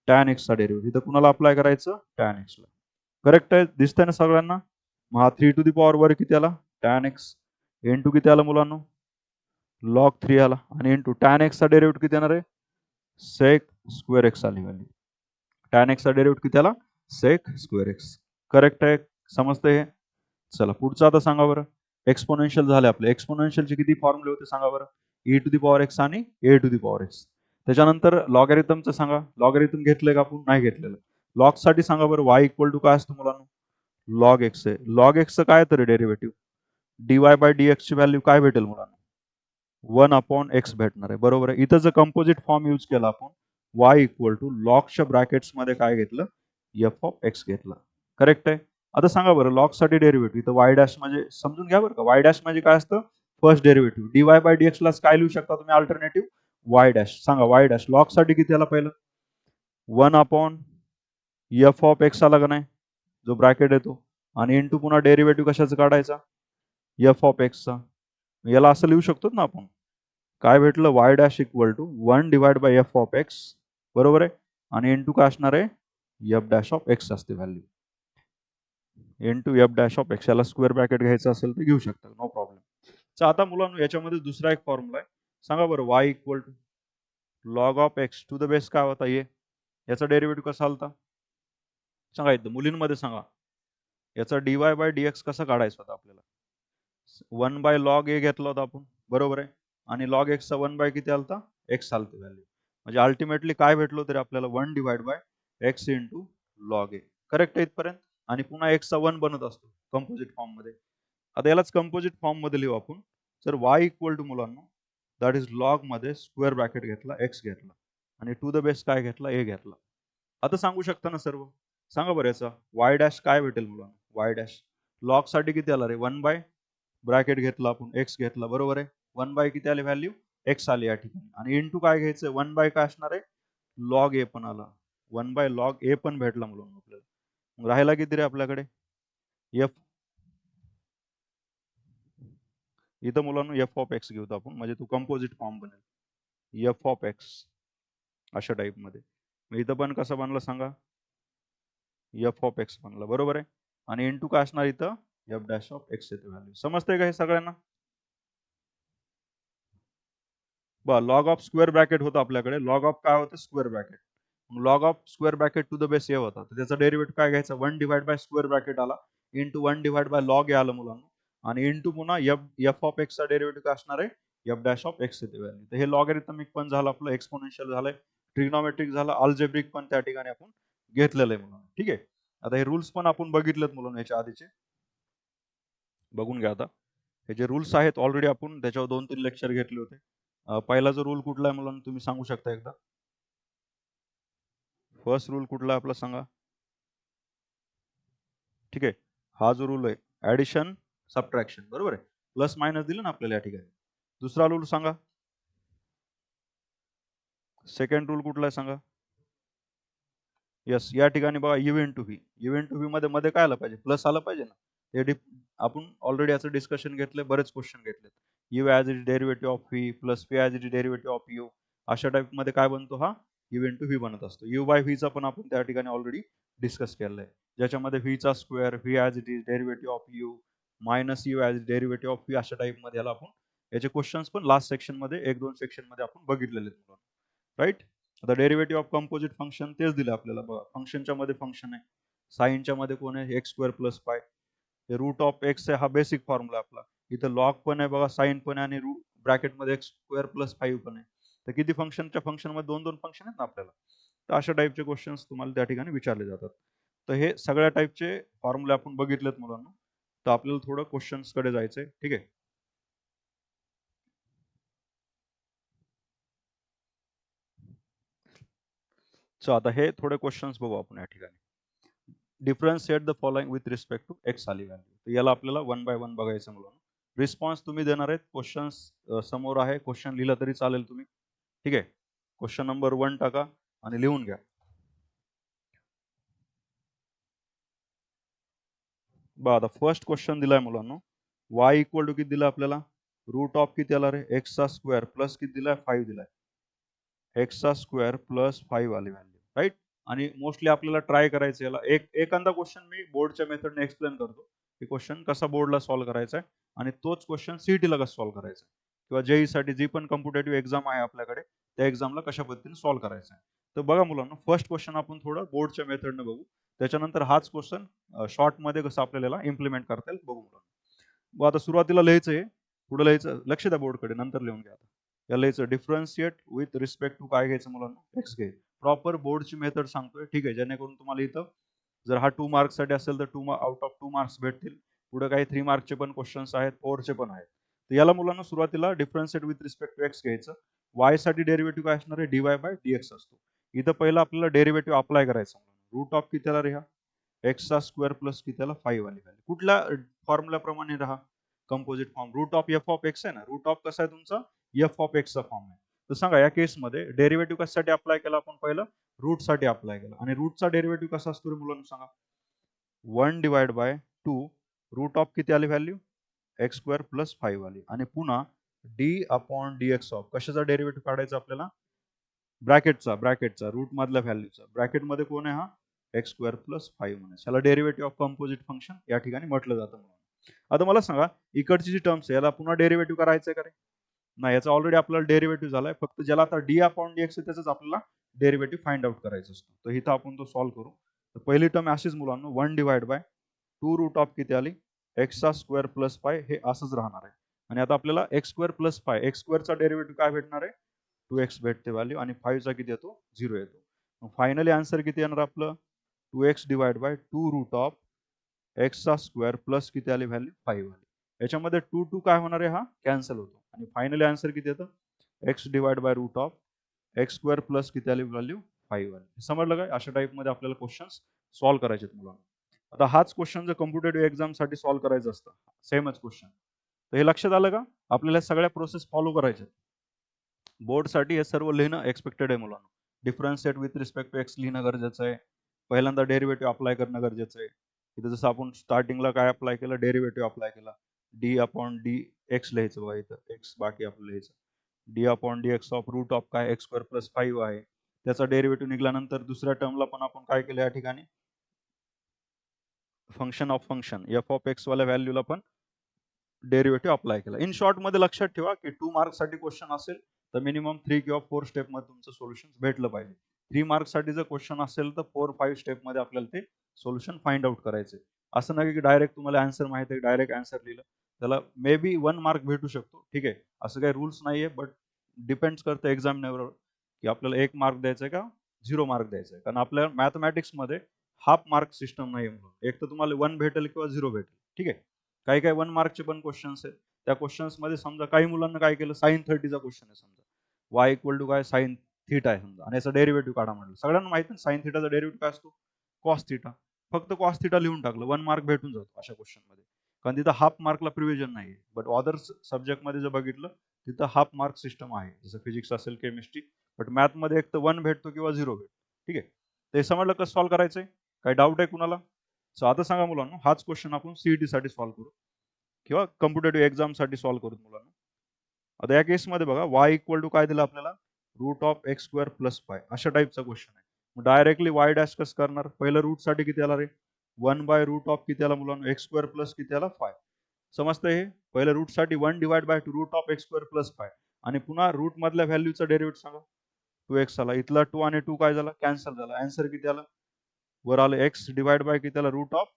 टॅन एक्सचा डेरिव्हेटिव्ह. इथं कुणाला अप्लाय करायचं, टॅन एक्सला. करेक्ट आहे, दिसतंय ना सगळ्यांना. मग हा 3 टू दी पॉवर वर किती आला, टॅन एक्स, इंटू किती आला मुलांनो, लॉग 3 आला, आणि इंटू टॅन एक्सचा डेरिव्हेटिव्ह किती येणार आहे, सेक स्क्वेअर एक्स आली व्हॅल्यू. टॅन एक्सचा डेरिव्हेटिव्ह किती आला, सेक स्क्वेअर एक्स. करेक्ट आहे, समजतंय हे. चला पुढचं आता सांगा बरं. एक्सपोनेन्शियल झाले आपले. एक्सपोनेन्शियलचे किती फॉर्म्युले होते सांगा बरं, e to the power x आणि a to the power x. त्याच्यानंतर लॉगॅरिथमचं सांगा. लॉगॅरिथम घेतलंय का आपण, नाही घेतलेलं. लॉग साठी सांगा बरं, वाय इक्वल टू काय असतं मुलांना, लॉग एक्स आहे. लॉग एक्सचं काय तरी डेरिव्हेटिव्ह, dy बाय dx ची व्हॅल्यू काय भेटेल मुलांना, 1 अपॉन एक्स भेटणार आहे, बरोबर आहे. इथं जर कंपोजिट फॉर्म यूज केला आपण, वाय इक्वल टू लॉगच्या ब्रॅकेट्समध्ये काय घेतलं, एफ ऑफ एक्स घेतला. करेक्ट आहे. आता सांगा बरं, लॉग साठी डेरिव्हेटिव्ह, इथं वाय डॅश म्हणजे समजून घ्या बरं का, वाय डॅश म्हणजे काय असतं, first derivative. dy by dx ला काय लिहू शकता तुम्ही अल्टरनेटिव्ह, वाय डॅश. सांगा वाय डॅश लॉग साठी किती आला पहिलं, 1 अपॉन एफ ऑफ एक्स आला का नाही, जो ब्रॅकेट येतो, आणि इंटू पुन्हा डेरिव्हेटिव्ह कशाचा काढायचा, एफ ऑफ एक्सचा. याला असं लिहू शकतो ना आपण, काय भेटलं, y dash equal to 1 divide by f of x, बरोबर आहे. आणि इंटू काय असणार आहे, एफ डॅश ऑफ एक्स असते value, into f dash of x. याला स्क्वेअर ब्रॅकेट घ्यायचं असेल तर घेऊ शकता, नो प्रॉब्लेम. तर आता मुलांनो याच्यामध्ये दुसरा एक फॉर्म्युला आहे. सांगा बरं, y equal to log of x to the base काय होता, ये याचा डेरिव्हेटिव्ह कसा आलता सांगा, इथं मुलींमध्ये सांगा. याचा dy बाय dx कसा काढायचा होता आपल्याला, 1 बाय लॉग ए घेतला होता आपण, बरोबर आहे. आणि लॉग एक्सचा 1 बाय किती आलता, एक्स आलती व्हॅल्यू. म्हणजे अल्टिमेटली काय भेटलो तरी आपल्याला 1 divide by x into log A. Correct आहे इथपर्यंत. आणि पुन्हा एक्सचा 1 बनत असतो कंपोजिट फॉर्म मध्ये. आता यालाच कंपोजिट फॉर्म मध्ये लिहू आपण. जर वाय इक्वल टू मुलांना दॅट इज लॉग मध्ये स्क्वेअर ब्रॅकेट घेतला, एक्स घेतला, आणि टू द बेस काय घेतला, ए घेतला. आता सांगू शकता ना सर्व. सांगा बरं याचा वाय डॅश काय भेटेल मुलांना, वाय डॅश लॉग साठी किती आला रे, 1 बाय ब्रॅकेट घेतला आपण, एक्स घेतला, बरोबर आहे. 1 बाय किती आली व्हॅल्यू, एक्स आली या ठिकाणी. आणि इंटू काय घ्यायचं, 1 बाय काय असणार आहे, लॉग ए पण आला, 1 बाय लॉग ए पण भेटला मुलांना आपल्याला. मग राहिला किती रे आपल्याकडे, एफ. इथं मुलांना एफ ऑफ एक्स घेऊ आपण, म्हणजे तो कंपोजिट फॉर्म बनेल, एफ ऑफ एक्स अशा टाईप मध्ये. इथं पण कसं बनलं सांगा, एफ ऑफ एक्स बनला, बरोबर आहे. आणि इंटू काय असणार इथं, एफ डॅश ऑफ एक्स येते व्हॅल्यू. समजतंय का हे सगळ्यांना. लॉग ऑफ स्क्वेअर ब्रॅकेट होतं आपल्याकडे, लॉग ऑफ काय होतं, square bracket. Log of square bracket to the base a होता, तर त्याचा डेरिव्हेटिव्ह काय घ्यायचा, 1 डिवाइड बाय स्क्वेअर ब्रॅकेट आला, into 1 divide by log a आलं मुलांना. आणि इंटू पुन्हा एफ ऑफ एक्सचा डेरिव्हेटिव्ह काय असणार आहे, एफ डॅश ऑफ एक्स येते व्हॅल्यू. तर हे लॉगॅरिथमिक पण झालं आपलं, एक्सपोनेन्शियल झालंय, ट्रिग्नॉमेट्रिक झालं, अल्जेब्रिक पण त्या ठिकाणी आपण घेतलेलं आहे मुलांना. ठीक आहे. आता हे रूल्स पण आपण बघितलेत मुलांना याच्या आधीचे, बघून घ्या आता. हे जे रूल्स आहेत ऑलरेडी आपण त्याच्यावर 2-3 लेक्चर घेतले होते. पहिला जो रूल कुठला आहे मुलांना तुम्ही सांगू शकता एकदा, फर्स्ट रूल कुठला आहे आपला सांगा. ठीक आहे, हा जो रूल आहे ऍडिशन सबट्रॅक्शन, बरोबर आहे. प्लस मायनस दिलं ना आपल्याला या ठिकाणी. दुसरा रूल सांगा, सेकंड रूल कुठला आहे सांगा. यस, या ठिकाणी बघा you into V. You into V मध्ये मध्ये काय आलं पाहिजे? प्लस आलं पाहिजे ना. आपण ऑलरेडी याचं डिस्कशन घेतलंय, बरेच क्वेश्चन घेतलेत. You as it derivative of V plus v as it derivative of you. अशा टाईपमध्ये काय बनतो हा? यू इंटू व्ही बनत असतो. यू बाय व्हीचा पण आपण त्या ठिकाणी ऑलरेडी डिस्कस केलेलं आहे. ज्याच्यामध्ये व्हीचा square, v as it is derivative of u minus u as derivative of v अशा टाईपमध्ये याला आपण याचे क्वेश्चन्स पण लास्ट सेक्शनमध्ये 1-2 सेक्शनमध्ये आपण बघितलेले आहेत. राईट? आता डेरिव्हेटिव्ह ऑफ कंपोजिट फंक्शन तेच दिलं आपल्याला बघा. फंक्शनच्या मध्ये फंक्शन आहे. साईनच्या मध्ये कोण आहे? एक्स स्क्वेअर प्लस पाय. रूट ऑफ एक्स आहे, हा बेसिक फॉर्म्युला आपला. इथं लॉग पण आहे बघा, साईन पण आहे आणि ब्रॅकेटमध्ये एक्स स्क्वेअर प्लस 5 पण आहे. तर किती फंक्शनच्या फंक्शनमध्ये 2-2 फंक्शन आहेत ना आपल्याला. तर अशा टाईपचे क्वेश्चन्स तुम्हाला त्या ठिकाणी विचारले जातात. तर हे सगळ्या टाईपचे फॉर्म्युले आपण बघितलेत मुलांना. तर आपल्याला थोडं क्वेश्चन्स कडे जायचंय. ठीक आहे. सो आता हे थोडे क्वेश्चन्स बघू आपण या ठिकाणी. Differentiate the following with respect to x आली व्हॅल्यू. तर याला आपल्याला 1 बाय 1 बघायचं मुलांना. रिस्पॉन्स तुम्ही देणार आहेत. क्वेश्चन्स समोर आहे. क्वेश्चन लिहिलं तरी चालेल तुम्ही. ठीक आहे. क्वेश्चन नंबर 1 टाका आणि लिहून घ्या. बघा आता फर्स्ट क्वेश्चन दिलाय मुलांना. y इक्वल टू किती दिला आपल्याला? रूट ऑफ किती आला रे? x चा स्क्वेअर प्लस किती दिलाय? 5 दिलाय. x चा स्क्वेअर प्लस 5 आली व्हॅल्यू. राईट? आणि मोस्टली आपल्याला ट्राय करायचं याला. एखादा क्वेश्चन मी बोर्डच्या मेथडने एक्सप्लेन करतो की क्वेश्चन कसा बोर्डला सॉल्व्ह करायचा आहे आणि तोच क्वेश्चन सीईटीला कसा सॉल्व्ह करायचा आहे किंवा जेई साठी जी पण कॉम्पिटेटिव्ह एक्झाम आहे आपल्याकडे त्या एक्झामला कशा पद्धतीने सॉल्व्ह करायचा आहे. तर बघा मुलांना, फर्स्ट क्वेश्चन आपण थोडं बोर्डच्या मेथडने बघू. त्याच्यानंतर हाच क्वेश्चन शॉर्टमध्ये कसं आपल्याला इम्प्लिमेंट करता येईल बघू मुलांना. मग आता सुरुवातीला लिहायचं आहे. पुढे लिहायचं, लक्ष द्या बोर्डकडे, नंतर लिहून घ्या. आता याला लिहायचं डिफरन्शिएट विथ रिस्पेक्ट टू काय घ्यायचं मुलांना? एक्स घ्यायचं. प्रॉपर बोर्डची मेथड सांगतोय. ठीक आहे, जेणेकरून तुम्हाला इथं जर हा 2 मार्क्ससाठी असेल तर आउट ऑफ 2 मार्क्स भेटतील. पुढे काही 3 मार्कचे पण क्वेश्चन्स आहेत, 4चे पण आहेत. तर याला मुलांना सुरुवातीला differentiate with respect to x घ्यायचं. वाय साठी डेरिव्हेटिव्ह काय असणार आहे? डीवाय बाय डीएक्स असतो. इथं पहिलं आपल्याला डेरिव्हेटिव्ह अप्लाय करायचं. रूट ऑफ किती आला रे? हा एक्स चा स्क्वेअर प्लस किती आला? 5 आली व्हॅल्यू. कुठल्या फॉर्म्युल्याप्रमाणे राहा? Composite form. Root of f of x आहे ना. रूट ऑफ कसा आहे तुमचा? एफ ऑफ एक्सचा फॉर्म आहे. तर सांगा या केसमध्ये डेरिव्हेटिव्ह कशासाठी अप्लाय केला आपण? पहिलं रूट साठी अप्लाय केला. आणि रूटचा डेरिव्हेटिव्ह कसा असतो रे मुलांना सांगा? 1 डिवाइड बाय 2 रूट ऑफ किती आली व्हॅल्यू? एक्स स्क्वेअर प्लस 5 आली. आणि पुन्हा D upon d x of कशाचा डेरिव्हेटिव्ह काढायचा आपल्याला? ब्रॅकेटचा रूट मधल्या व्हॅल्यूचा. ब्रॅकेटमध्ये कोण आहे? हा एक्स स्क्वेअर प्लस 5 म्हणायचं. याला डेरिव्हेटिव्ह ऑफ कंपोजिट फंक्शन या ठिकाणी म्हटलं जातं. आता मला सांगा, इकडची जी टर्म्स आहे याला पुन्हा डेरिव्हेटिव्ह करायचं का रे? नाही, याचा ऑलरेडी आपल्याला डेरिव्हेटिव्ह झालाय. फक्त ज्याला आता डी अपॉन डी एक्स आहे त्याचाच आपल्याला डेरिव्हेटिव्ह फाइंड आउट करायचा असतो. तर इथं आपण तो सॉल्व्ह करू. तर पहिली टर्म अशीच मुलांना, 1 डिवाइड बाय 2 रूट ऑफ किती आली? एक्स चा स्क्वेअर प्लस 5 हे असंच राहणार आहे. आणि आता आपल्याला एक्स स्क्वेअर प्लस 5 एक्स स्क्वेअरचा डेरिव्हेटिव्ह काय भेटणार आहे? 2x भेटते व्हॅल्यू आणि 5 चा किती येतो? 0 येतो. मग फायनली आन्सर किती येणार आपलं? 2x divide by 2 root of x चा स्क्वेअर प्लस किती आली व्हॅल्यू? 5 आली. याच्यामध्ये 2 काय होणार आहे? हा कॅन्सल होतो आणि फायनली आन्सर किती येतं? x divide by root of x square plus किती आली व्हॅल्यू? 5 आली. समजलं काय? अशा टाईपमध्ये आपल्याला क्वेश्चन्स सॉल्व्ह करायचे आहेत मुलांना. आता हाच क्वेश्चन जर कॉम्पिटेटिव्ह एक्झामसाठी सॉल्व्ह करायचं असतं, सेमच क्वेश्चन, तर हे लक्षात आलं का? आपल्याला सगळ्या प्रोसेस फॉलो करायच्या. बोर्डसाठी हे सर्व लिहिणं एक्सपेक्टेड आहे मुलांना. Differentiate with respect to x लिहिणं गरजेचं आहे. पहिल्यांदा डेरिव्हेटिव्ह अप्लाय करणं गरजेचं आहे. इथं जसं आपण स्टार्टिंगला काय अप्लाय केलं? डेरिव्हेटिव्ह अप्लाय केला. डी अपॉन डी एक्स लिहायचं बघा इथं. एक्स बाकी आपलं लिहायचं. D upon d x of root of काय? एक्स स्क्वेअर प्लस 5 आहे. त्याचा डेरिव्हेटिव्ह निघाल्यानंतर दुसऱ्या टर्मला पण आपण काय केलं या ठिकाणी? Function of function F of x वाल्या व्हॅल्यूला पण डेरिव्हेटिव्ह अप्लाय केला. इन शॉर्ट मध्ये लक्षात ठेवा की 2 मार्क्ससाठी क्वेश्चन असेल तर मिनिमम 3 किंवा 4 स्टेपमध्ये तुमचं सोल्युशन भेटलं पाहिजे. 3 मार्क्ससाठी जर क्वेश्चन असेल तर 4-5 स्टेपमध्ये आपल्याला ते सोल्युशन फाइंड आउट करायचे. असं नाही की डायरेक्ट तुम्हाला आन्सर माहिती आहे, डायरेक्ट आन्सर लिहिलं. त्याला मे बी 1 मार्क भेटू शकतो. ठीक आहे, असं काही रूल्स नाहीये, बट डिपेंड्स करतं एक्झामिनरवर की आपल्याला 1 मार्क द्यायचा आहे का 0 मार्क द्यायचा आहे. कारण आपल्या मॅथमॅटिक्समध्ये हाफ मार्क सिस्टम नाही आहे. म्हणून एक तर तुम्हाला 1 भेटेल किंवा 0 भेटेल. ठीक आहे, काही काही 1 मार्कचे पण क्वेश्चन्स आहेत. त्या क्वेश्चन्स मध्ये समजा काही मुलांना काय केलं, साइन 30चा क्वेश्चन आहे समजा, y इक्वल टू काय? साइन थीटा आहे समजा आणि याचा डेरिव्हेटिव्ह काढा म्हटलं. सगळ्यांना माहिती आहे साइन थीटाचा डेरिव्हेटिव्ह काय असतो? Cos theta. फक्त कॉस थीटा लिहून टाकलं, 1 मार्क भेटून जातो अशा क्वेश्चन मध्ये. कारण तिथं हाफ मार्कला प्रिव्हिजन नाही. बट अदर सब्जेक्टमध्ये जर बघितलं तिथं हाफ मार्क सिस्टम आहे, जसं फिजिक्स असेल, केमिस्ट्री. बट मॅथमध्ये एक तर 1 भेटतो किंवा 0 भेटतो. ठीक आहे. ते समजलं कसं सॉल्व्ह करायचंय? काही डाऊट आहे कुणाला? सो आता सांगा मुलांनो, हाच क्वेश्चन आपण सीईटी साठी सॉल्व्ह करू किंवा कॉम्पिटेटिव्ह एक्झाम साठी सॉल्व्ह करू मुलांनो. आता या केसमध्ये बघा y इक्वल टू काय दिलं आपल्याला? Root of x square plus five अशा टाईपचा क्वेश्चन आहे. मग डायरेक्टली वाय डॅश कसं करणार? पहिलं रूट साठी किती आला रे? 1 बाय रूट ऑफ किती आला मुलांनो? एक्स स्क्वेअर प्लस किती आला? फाय. समजतंय हे? पहिलं रूट साठी 1 divide by 2 root of x square plus five आणि पुन्हा रूट मधल्या व्हॅल्यूचा डेरिव्हेटिव्ह सांगा. 2x आला. इथला 2 आणि 2 काय झाला? कॅन्सल झाला. आन्सर किती आला? वर आलं एक्स डिवाइड बाय किती आला? Root of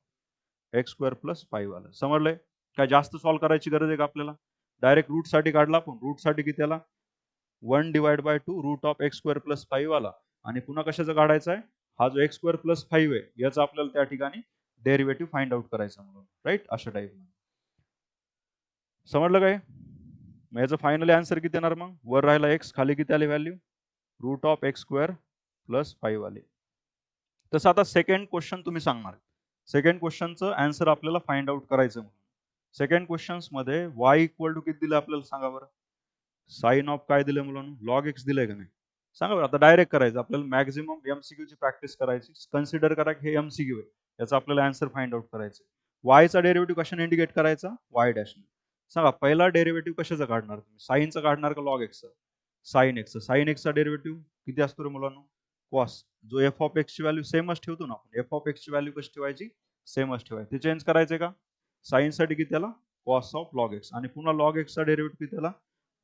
x square plus 5 आलं. समजलंय? काय जास्त सॉल्व्ह करायची गरज आहे का आपल्याला? डायरेक्ट रूट साठी काढला आपण. रूट साठी किती आला? 1 divide by 2 root of x square plus 5 आला आणि पुन्हा कशाचा काढायचा आहे? हा जो एक्स स्क्वेअर प्लस 5 आहे याचा आपल्याला त्या ठिकाणी डेरिव्हेटिव्ह फाइंड आउट करायचा म्हणून, राईट? अशा टाईप. समजलं काय? मग याचं फायनली आन्सर किती येणार मग? वर राहिला एक्स, खाली किती आली value? Root of x square plus 5 आले. तसं आता सेकंड क्वेश्चन तुम्ही सांगणार. सेकंड क्वेश्चनचं आन्सर आपल्याला फाइंड आउट करायचं म्हणून. सेकंड क्वेश्चन्स मध्ये y इक्वल टू किती दिलं आपल्याला सांगा बरं? साइन ऑफ काय दिलं मुलांनो? लॉग एक्स दिलंय का नाही? सांगा बरं. आता डायरेक्ट करायचं आपल्याला. मॅक्झिमम एमसीक्यू ची प्रॅक्टिस करायची. कन्सिडर करा की हे एमसीक्यू आहे. याचा आपल्याला आन्सर फाइंड आउट करायचं. y चा डेरिव्हेटिव्ह कशाने इंडिकेट करायचा? y डॅश ने. सांगा पहिला डेरिव्हेटिव्ह कशाचा काढणार तुम्ही? साइनचा काढणार का लॉग एक्सचा? साइन एक्सचा. साइन एक्सचा डेरिव्हेटिव्ह किती असतो रे मुलांनो? कॉस. जो एफ ऑफ एक्स ची व्हॅल्यू सेमच ठेवतो ना आपण. एफ ऑफ एक्स ची व्हॅल्यू कशी ठेवायची? सेमच ठेवायची. ते चेंज करायचे का? साइन साठी किती आला? कॉस ऑफ लॉग एक्स आणि पुन्हा लॉग एक्सचा डेरिव्हेटिव्ह किती आला?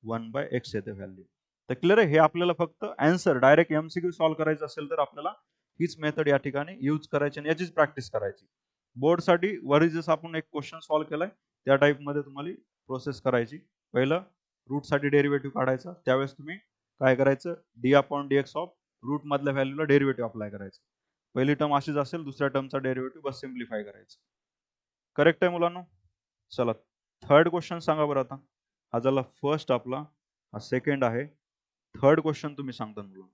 1 बाय एक्स येते व्हॅल्यू. तर क्लिअर आहे? हे आपल्याला फक्त आन्सर डायरेक्ट एमसीक्यू सॉल्व्ह करायचं असेल तर आपल्याला हीच मेथड या ठिकाणी यूज करायची आणि याचीच प्रॅक्टिस करायची. बोर्डसाठी वरी जसं आपण एक क्वेश्चन सॉल्व्ह केलाय त्या टाईप मध्ये तुम्हाला प्रोसेस करायची. पहिलं रूट साठी डेरिव्हेटिव्ह काढायचा. त्यावेळेस तुम्ही काय करायचं? D upon d x of root मधल्या व्हॅल्यूला डेरिव्हेटिव्ह अप्लाय करायचं. पहिली टर्म अशीच असेल, दुसऱ्या टर्मचा डेरिव्हेटिव्ह बस सिम्प्लिफाय करायचं. करेक्ट आहे मुलांनो? चला थर्ड क्वेश्चन सांगा बरं आता. हा झाला फर्स्ट आपला, हा सेकंड आहे. थर्ड क्वेश्चन तुम्ही सांगता मुलांनो.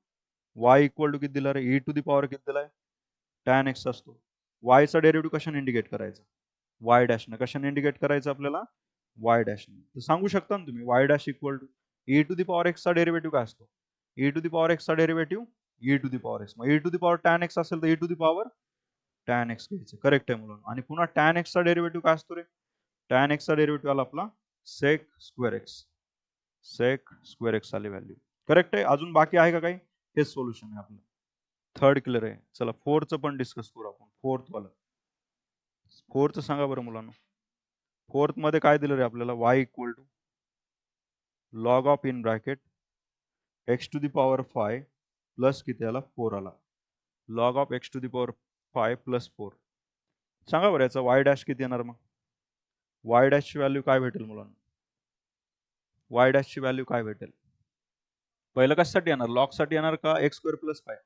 y इक्वल टू किती दिला रे? e टू दी पॉवर किती दिलाय? tan x असतो. y चा डेरिव्हेटिव्ह कशाने इंडिकेट करायचा? y डॅश ने. कशाने इंडिकेट करायचं आपल्याला? y डॅश ने. तर सांगू शकता ना तुम्ही y dash equal to e to the power x चा डेरिव्हेटिव्ह काय असतो? e to the power x चा derivative e to the power x. मग e to the power tan x असेल तर e to the power tan x घ्यायचं. Correct आहे मुलांनो. आणि पुन्हा tan x चा डेरिव्हेटिव्ह काय असतो रे? tan x चा डेरिव्हेटिव्ह आला आपला sec square x. sec square x आली व्हॅल्यू. करेक्ट आहे? अजून बाकी आहे का काही? हेच सोल्युशन आहे आपलं. थर्ड क्लिअर आहे. चला फोर्थचं पण डिस्कस करू आपण. फोर्थ वाला. फोर्थ सांगा बरं मुलांनो. फोर्थ मध्ये काय दिलं रे आपल्याला? y equal to log of in bracket x to the power 5 plus किती आला? 4 आला. Log of x to the power 5 plus 4. सांगा बरं याचा y डॅश किती येणार मग? y डॅश ची व्हॅल्यू काय भेटेल मुलांनो? y डॅश ची व्हॅल्यू काय भेटेल? पहिलं कशासाठी येणार? लॉग साठी येणार का x square plus 5?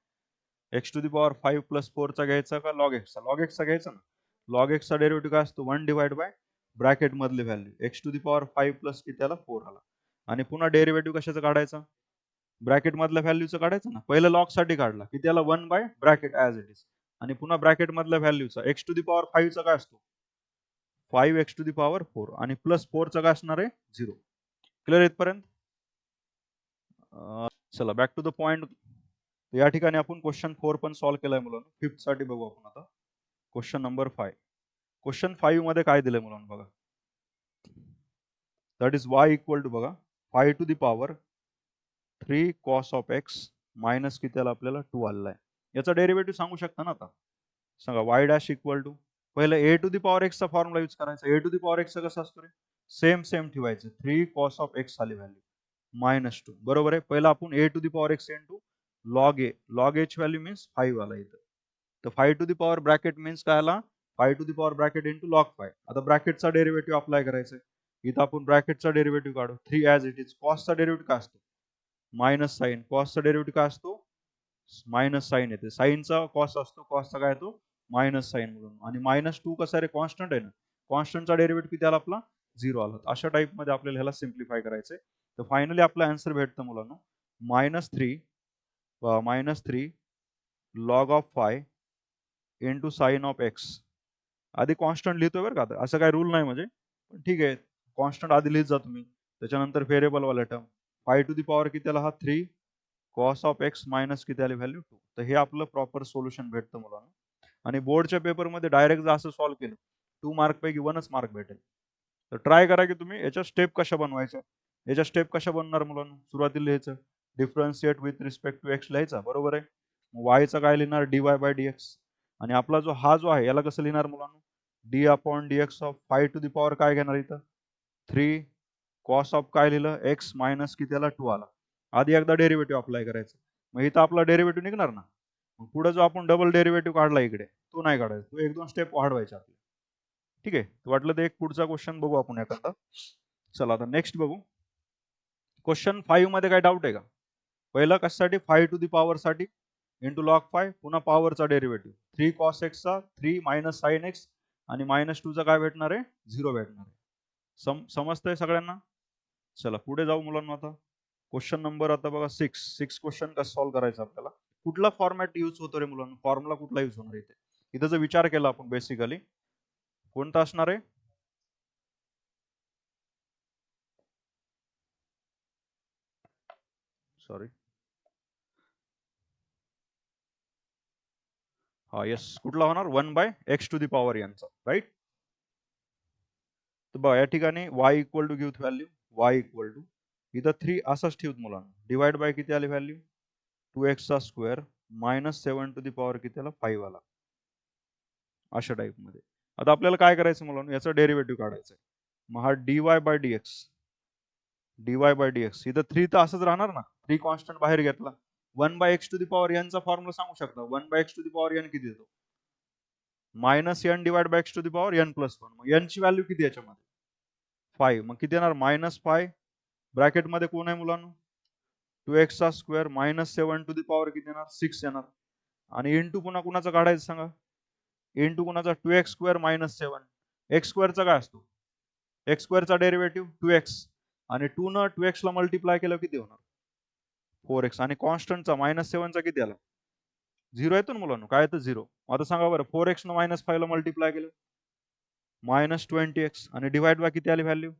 X to the power 5 plus 4 चा घ्यायचा का लॉग एक्सचा? लॉग एक्सचा घ्यायचा ना. लॉग एक्सचा डेरिव्हेटिव्ह काय असतो? 1 डिवाइड बाय ब्रॅकेट मधली value x to the power 5 plus किती आला? 4 आला. आणि पुन्हा डेरिव्हेटिव्ह कशाचा काढायचा? ब्रॅकेट मधल्या व्हॅल्यूचा काढायचा ना. पहिलं लॉग साठी काढला किती आला? 1 by bracket as it is. आणि पुन्हा ब्रॅकेट मधल्या व्हॅल्यूचा एक्स टू दी पॉवर 5 चा काय असतो? 5 एक्स टू दी पॉवर 4 आणि प्लस 4 चा काय असणार आहे? 0. क्लिअर इथपर्यंत? चला बॅक टू द पॉइंट. या ठिकाणी आपण क्वेश्चन 4 पण सॉल्व्ह केलाय मुलांनो. फिफ्थ साठी बघू आपण आता. Question number 5. क्वेश्चन 5 मध्ये काय दिलंय मुलांनो बघा. That is y equal to बघा 5 to the power 3 cos of x minus किती आला आपल्याला? 2 आलेला आहे. याचा डेरिव्हेटिव्ह सांगू शकता ना आता. सांगा y डॅश इक्वल टू पहिलं a to the power x चा फॉर्म्युला यूज करायचा. a to the power x चा कसा असतो रे? सेम ठेवायचं. 3 cos ऑफ x आली व्हॅल्यू मायनस 2. बरोबर आहे? पहिला आपण a to the power x into log a. Log a ची व्हॅल्यू मीन्स 5 आला इथं. तर 5 to the power bracket means काय आला? 5 to the power bracket into log 5. आता ब्रॅकेटचा डेरिव्हेटिव्ह अप्लाय करायचा आहे. इथं आपण ब्रॅकेटचा डेरिव्हेटिव्ह काढू. 3 ॲज इट इज. कॉसचा डेरिव्हेटिव्ह काय असतो? Minus sign. कॉसचा डेरिव्हेटिव्ह काय असतो? मायनस साइन येते. साइनचा कॉस असतो, कॉसचा काय येतो? मायनस साइन म्हणून. आणि मायनस 2 कसा रे? कॉन्स्टंट आहे ना. कॉन्स्टंटचा डेरिव्हेटिव्ह किती आला आपला? 0 आला. अशा टाइप मध्ये आपल्याला ह्याला सिम्प्लिफाय करायचंय. तर फायनली आपला आन्सर भेटतं मुलांनो -3 log of 5 into sine of x. आधी कॉन्स्टंट लिहितोय बरं का. असं काही रूल नाही म्हणजे, पण ठीक आहे. कॉन्स्टंट आधी लिहित जा तुम्ही. त्याच्यानंतर व्हेरिएबल वाला टर्म 5 टू दी पॉवर किती आला हा? 3 कॉस ऑफ एक्स मायनस किती आली व्हॅल्यू 2. तर हे आपलं प्रॉपर सोल्युशन भेटतं मुलांना. आणि बोर्डच्या पेपरमध्ये डायरेक्ट जर असं सॉल्व्ह केलं 2 मार्क पैकी 1च मार्क भेटेल. तर ट्राय करा की तुम्ही याच्या स्टेप कशा बनवायच्या. याच्या स्टेप कशा बनणार मुलांना. सुरुवातीला लिहायचं differentiate with respect to x लिहायचा, बरोबर आहे. वायचा काय लिहिणार dy बाय dx. आणि आपला हा जो आहे याला कसं लिहिणार मुलांना d upon dx of 5 to the power काय घेणार इथं 3 कॉस ऑफ काय लिहिलं एक्स मायनस किती आला 2 आला. आधी एकदा डेरिव्हेटिव्ह अप्लाय करायचं. मग इथं आपला डेरिव्हेटिव्ह निघणार ना. मग पुढे जो आपण डबल डेरिव्हेटिव्ह काढला इकडे तो नाही काढायचा, तो 1-2 स्टेप वाढवायचा आपल्याला. ठीक आहे. वाटलं तर एक पुढचा क्वेश्चन बघू आपण एखादा. चला आता नेक्स्ट बघू. क्वेश्चन 5 मध्ये काय डाऊट आहे का. पहिला कशासाठी 5 टू द पॉवर साठी इंटू लॉग 5 पुन्हा पॉवरचा डेरिव्हेटिव्ह 3 कॉस एक्स चा 3 मायनस साइन एक्स आणि -2 चा काय भेटणार आहे 0 भेटणार आहे. समजतंय सगळ्यांना. चला पुढे जाऊ मुलांना. आता क्वेश्चन नंबर आता बघा 6 क्वेश्चन कसं सॉल्व्ह करायचं आपल्याला. कुठला फॉर्मॅट यूज होतो रे मुलांना. फॉर्म्युला कुठला यूज होणार इथे. इथं जर विचार केला आपण बेसिकली कोणता असणार आहे. सॉरी हा येस कुठला होणार 1/x टू द पॉवर यांचा राईट. तर बघा या ठिकाणी y इक्वल टू घेऊ व्हॅल्यू y इक्वल टू इथं 3 असाच ठेवत मुलांना डिवाइड बाय किती आली व्हॅल्यू 2x चा स्क्वेअर -7 टू द पॉवर किती आला 5 आला. अशा टाइप मध्ये. आता आपल्याला काय करायचं मुलांना याचा डेरिव्हेटिव्ह काढायचा आहे. मग हा dy बाय dx इथं 3 तर असंच राहणार ना. 3 कॉन्स्टंट बाहेर घेतला 1/x to the power n चा फॉर्म्युला सांगू शकता 1/x to the power n किती येतो -n divide by x to the power n plus 1. मग n ची व्हॅल्यू किती याच्यामध्ये 5. मग किती येणार -5 ब्रॅकेट मध्ये कोण आहे मुलांना 2x चा स्क्वेअर -7 टू द पॉवर किती येणार 6 येणार. आणि इंटू पुन्हा कुणाचा काढायचं सांगा इंटू कुणाचा 2x स्क्वेअर -7 x स्क्वेअरचा काय असतो एक्स स्क्वेअरचा डेरिव्हेटिव्ह 2x आणि 2 न 2x ला मल्टिप्लाय केलं किती होणार 4x आणि कॉन्स्टंटचा -7 चा किती आला 0 येतो ना मुलांना काय येतं 0. आता सांगा बरं 4x न -5 ला मल्टिप्लाय केलं -20x आणि डिवाइड बाय किती आली व्हॅल्यू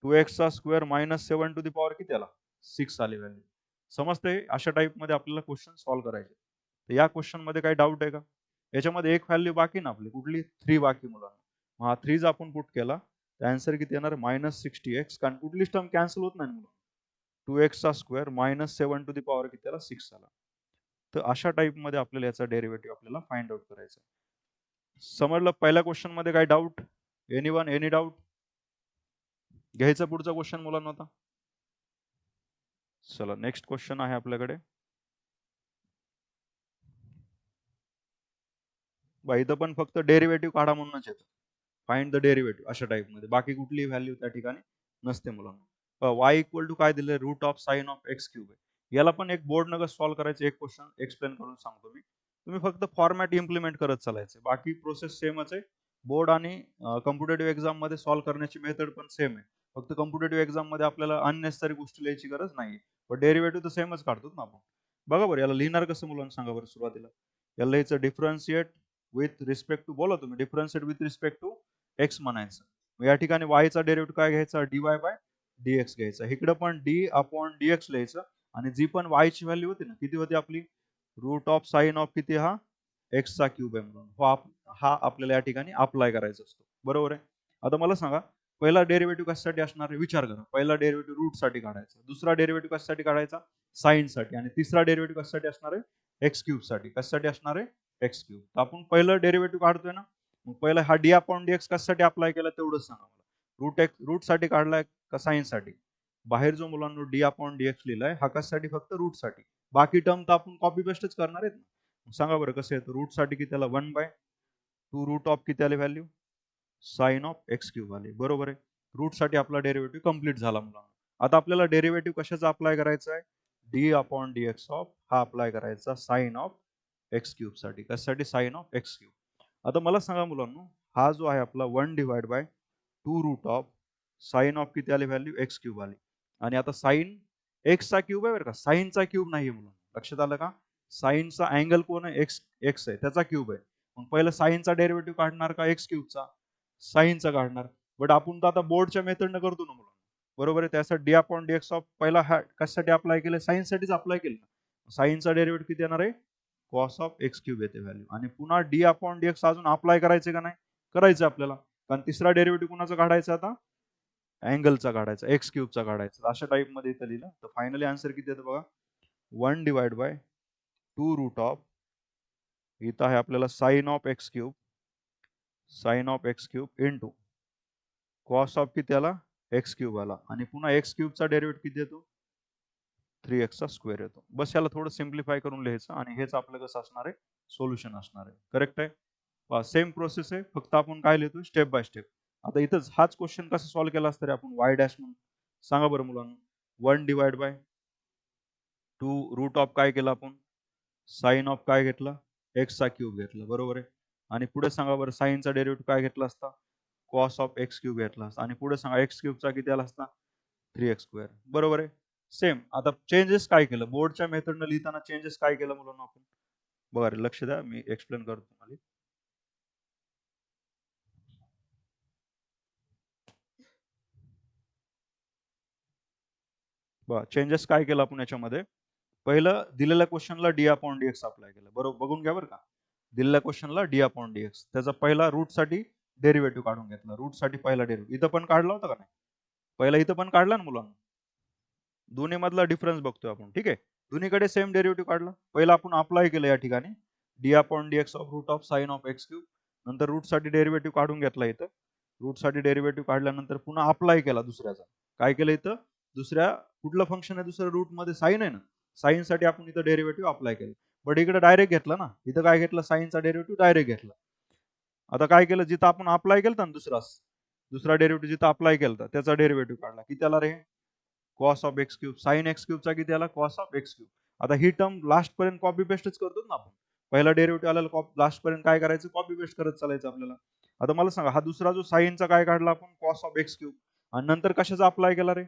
2x चा स्क्वेअर -7 टू द पॉवर किती आला 6 आली व्हॅल्यू. समजते. अशा टाइप मध्ये आपल्याला क्वेश्चन सॉल्व्ह करायचे. तर या क्वेश्चन मध्ये काही डाऊट आहे का. याच्यामध्ये एक व्हॅल्यू बाकी ना आपली कुठली 3 बाकी मुलांना. मग हा 3 आपण पुट केला तर आन्सर किती येणार -60x कारण कुठलीच टर्म कॅन्सल होत नाही मुलं 2x चा स्क्वेअर -7 टू द पॉवर किती आला 6 आला. तर अशा टाइप मध्ये आपल्याला याचा डेरिव्हेटिव्ह आपल्याला फाइंड आउट करायचा. समजलं. पहिल्या क्वेश्चन मध्ये काय डाऊट एनीवन एनी डाऊट. घ्यायचा पुढचा क्वेश्चन मुलांना आता. चला नेक्स्ट क्वेश्चन आहे आपल्याकडे. इथं पण फक्त डेरिव्हेटिव्ह काढा म्हणूनच येतं फाइंड द डेरिव्हेटिव्ह अशा टाइप मध्ये बाकी कुठली व्हॅल्यू त्या ठिकाणी नसते मुलांना. y इक्वल टू काय दिलंय root of sine of x cube आहे. याला पण एक बोर्ड नगर सॉल्व्ह करायचं एक क्वेश्चन एक्सप्लेन करून सांगतो मी. तुम्ही फक्त फॉर्मॅट इम्प्लिमेंट करत चालायचं बाकी प्रोसेस सेमच आहे. बोर्ड आणि कॉम्पिटेटिव्ह एक्झाम मध्ये सॉल्व्ह करण्याची मेथड पण सेम आहे. फक्त कॉम्पिटेटिव्ह एक्झाम मध्ये आपल्याला अननेसेसरी गोष्टी लिहायची गरज नाही. पण डेरिव्हेटिव्ह तर सेमच काढतो ना आपण. बघा बरं याला लिहिणार कसं मुलांना सांगा बरं सुरुवातीला. याला लिहायचं डिफरन्शिएट विथ रिस्पेक्ट टू बोला तुम्ही differentiate with respect to x म्हणायचं. या ठिकाणी y चा डेरिव्हेटिव्ह काय घ्यायचा dy बाय dx घ्यायचा. इकडे पण d अपॉन dx लिहायचं आणि जी पण y ची व्हॅल्यू होती ना किती होती आपली रूट ऑफ साइन ऑफ किती हा x चा क्यूब आहे म्हणून हा आपल्याला या ठिकाणी अप्लाय करायचा असतो. बरोबर आहे. आता मला सांगा पहिला डेरिव्हेटिव्ह कशासाठी असणार आहे विचार करा. पहिला डेरिव्हेटिव्ह रूट साठी काढायचा दुसरा डेरिव्हेटिव्ह कशासाठी काढायचा साइन साठी आणि तिसरा डेरिव्हेटिव्ह कशासाठी असणार आहे एक्स क्यूब साठी. कशासाठी असणार आहे एक्स क्यूब. तर आपण पहिलं डेरिव्हेटिव्ह काढतोय ना मग पहिला हा डी अपॉन dx कशासाठी अप्लाय केला तेवढंच सांगा मला. रूट साठी काढलाय का साइन साठी. बाहेर जो मुलांना डी अपॉन dx लिहिलाय हा कशासाठी फक्त रूट साठी. बाकी टर्म तर आपण कॉपी पेस्टच करणार आहेत ना. सांगा बरं कसं येतं रूट साठी किती त्याला 1/2 रूट ऑफ किती आले value sine of x cube आले. बरोबर आहे. रूट साठी आपला डेरिव्हेटिव्ह कम्प्लीट झाला मुलांना. आता आपल्याला डेरिव्हेटिव्ह कशाचा अप्लाय करायचा आहे डी अपॉन dx ऑफ हा अप्लाय करायचा साइन ऑफ एक्स क्यूब साठी. कशासाठी साइन ऑफ एक्स क्यूब. आता मला सांगा मुलांना हा जो आहे आपला 1 divide by 2 root of sine of किती आली व्हॅल्यू एक्स क्यूब आली. आणि आता साइन एक्स चा क्यूब आहे बरं का साइनचा क्यूब नाहीये मुलांना. लक्षात आलं का. साइनचा अँगल कोण आहे एक्स आहे त्याचा क्यूब आहे. मग पहिलं साइनचा डेरिव्हेटिव्ह काढणार का एक्स क्यूबचा साइनचा काढणार. बट आपण तर आता बोर्डच्या मेथडनं करतो ना मुलांना. बरोबर आहे. त्यासाठी D upon d x of पहिला हा कशासाठी अप्लाय केलं, साईनसाठीच अप्लाय केलं. साईनचा डेरिव्हेटिव्ह किती येणार आहे, कॉस ऑफ एक्स क्यूब येते व्हॅल्यू. आणि पुन्हा डी अपॉन डी एक्स अजून अप्लाय करायचे का नाही, करायचं आपल्याला. कारण तिसरा डेरिव्हेटिव्ह कुणाचा काढायचा आता, अँगलचा काढायचा, एक्स क्यूबचा काढायचा. अशा टाइप मध्ये इथं लिहिलं तर फायनली आन्सर किती येतं बघा, 1/2 रूट ऑफ, इथं आहे आपल्याला sine of x cube, sine of x cube into cos of किती आला, एक्स क्यूब आला. आणि पुन्हा एक्स क्यूबचा डेरिव्हेटिव्ह किती येतो, 3x चा स्क्वेअर येतो. बस याला थोडं सिम्प्लिफाय करून लिहायचं आणि हेच आपलं कसं असणार आहे, सोल्युशन असणार आहे. करेक्ट आहे. सेम प्रोसेस आहे, फक्त आपण काय लिहितो स्टेप बाय स्टेप. आता इथंच हाच क्वेश्चन कसा सॉल्व्ह केला असता रे आपण, वाय डॅश म्हणून सांगा बरं मुलांना. 1/2 रूट ऑफ काय केलं आपण, साइन ऑफ काय घेतला, एक्स चा क्यूब घेतला, बरोबर आहे. आणि पुढे सांगा बरं साइनचा डेरिव्हेटिव्ह काय घेतला असता, कॉस ऑफ एक्स क्यूब घेतला असता. आणि पुढे सांगा एक्स क्यूबचा किती आला असता, 3x स्क्वेअर, बरोबर आहे. सेम आता चेंजेस काय केलं, बोर्डच्या मेथडनं लिहिताना चेंजेस काय केलं मुलांना आपण, बघा रे लक्ष द्या, मी एक्सप्लेन करतो तुम्हाला. बघा चेंजेस काय केलं आपण याच्यामध्ये, पहिलं दिलेल्या क्वेश्चनला d upon d x apply केलं, बरोबर, बघून घ्या बरं का. दिलेल्या क्वेश्चनला डी अपॉन डी एक्स, त्याचा पहिला रूट साठी डेरिव्हेटिव्ह काढून घेतला, रूट साठी पहिला डेरिव्हेटिव्ह इथं पण काढला होता का नाही, पहिला इथं पण काढला ना मुलांना. दोन्ही मधला डिफरन्स बघतोय आपण, ठीक आहे. दोन्हीकडे सेम डेरिव्हेटिव्ह काढला, पहिला आपण अप्लाय केलं या ठिकाणी d upon d x of root of sine of x cube. नंतर रूट साठी डेरिव्हेटिव्ह काढून घेतला इथं, रूट साठी डेरिव्हेटिव्ह काढल्यानंतर पुन्हा अप्लाय केला दुसऱ्याचा. काय केलं इथं, दुसऱ्या कुठलं फंक्शन आहे, दुसऱ्या रूट मध्ये साइन आहे ना, साइन साठी आपण इथं डेरिव्हेटिव्ह अप्लाय केलं. बट इकडे डायरेक्ट घेतला ना, इथं काय घेतलं, साइनचा डेरिव्हेटिव्ह डायरेक्ट घेतला. आता काय केलं, जिथं आपण अप्लाय केलं ना दुसरा डेरिव्हेटिव्ह जिथं अप्लाय केला त्याचा डेरिव्हेटिव्ह काढला, किती आला रे, cos of x cube, sine x क्यूबचा किती आला, कॉस ऑफ एक्स क्यूब. आता ही टर्म लास्ट पर्यंत कॉपी पेस्टच करतो ना आपण, पहिला डेरिव्हेटिव्ह आलेला लास्ट पर्यंत काय करायचं, कॉपी पेस्ट करत चालायचं आपल्याला. आता मला सांगा, हा दुसरा जो साइनचा काय काढला आपण, कॉस ऑफ एक्स क्यूब, आणि नंतर कशाचा अप्लाय केला रे,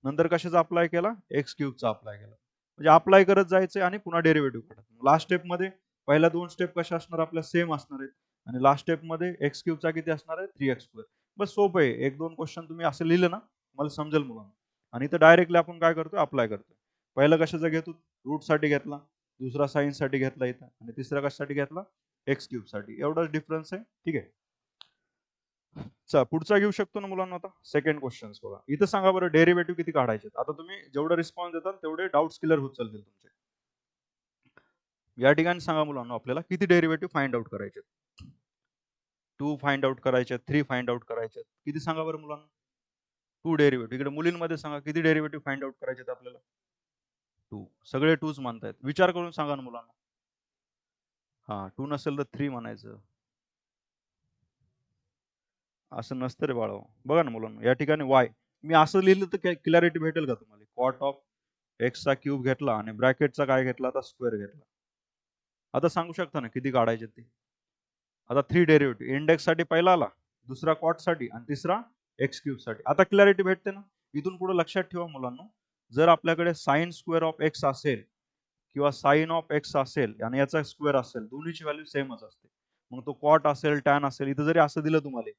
नंतर कशाचा अप्लाय केला, एक्स क्यूबचा अप्लाय केला. म्हणजे अप्लाय करत जायचं आणि पुन्हा डेरिव्हेटिव्ह काढायचं. लास्ट स्टेप मध्ये पहिल्या दोन स्टेप कशा असणार आपल्या, सेम असणार आहेत. आणि लास्ट स्टेप मध्ये एक्स क्यूबचा किती असणार आहे, 3x स्क्वेअर. बस सोपं आहे, एक दोन क्वेश्चन तुम्ही असं लिहिलं ना, मला समजेल मुलांना. आणि इथं डायरेक्टली आपण काय करतोय, अप्लाय करतोय. पहिलं कशाचा घेतो, रूट साठी घेतला, दुसरा साइन साठी घेतला इथं, आणि तिसरा कशासाठी घेतला, एक्स क्यूब साठी. एवढाच डिफरन्स आहे, ठीक आहे. चला पुढचा घेऊ शकतो ना मुलांना. आता सेकंड क्वेश्चन बघा, इथं सांगा बरं डेरिव्हेटिव्ह किती काढायचे. आता तुम्ही जेवढं रिस्पॉन्स देताल तेवढे डाऊट्स क्लिअर होत चालतील तुमचे. या ठिकाणी सांगा मुलांना आपल्याला किती डेरिव्हेटिव्ह फाइंड आउट करायचे, 2 फाइंड आउट करायचे, 3 फाइंड आउट करायचे, किती सांगा बरं मुलांना, 2 डेरिव्हेटिव्ह. इकडे मुलींमध्ये सांगा किती डेरिव्हेटिव्ह फाइंड आउट करायचे आपल्याला, 2. सगळे 2च म्हणतायत, विचार करून सांगा ना मुलांना. हा 2 नसेल तर 3 म्हणायचं, असं नसतं रे बाळा. बघा ना मुलांना या ठिकाणी वाय, मी असं लिहिलं तर क्लॅरिटी भेटेल का तुम्हाला, कॉट ऑफ एक्सचा क्यूब घेतला आणि ब्रॅकेटचा काय घेतला, आता स्क्वेअर घेतला. आता सांगू शकता ना किती काढायचे ते. आता 3 डेरिव्हेटिव्ह, इंडेक्स साठी पहिला आला, दुसरा कॉट साठी, आणि तिसरा एक्स क्यूब साठी. आता क्लॅरिटी भेटते ना. इथून पुढे लक्षात ठेवा मुलांना, जर आपल्याकडे साइन स्क्वेअर ऑफ एक्स असेल किंवा साइन ऑफ एक्स असेल आणि याचा स्क्वेअर असेल, दोन्हीची व्हॅल्यू सेमच असते. मग तो कॉट असेल, टॅन असेल, इथं जरी असं दिलं तुम्हाला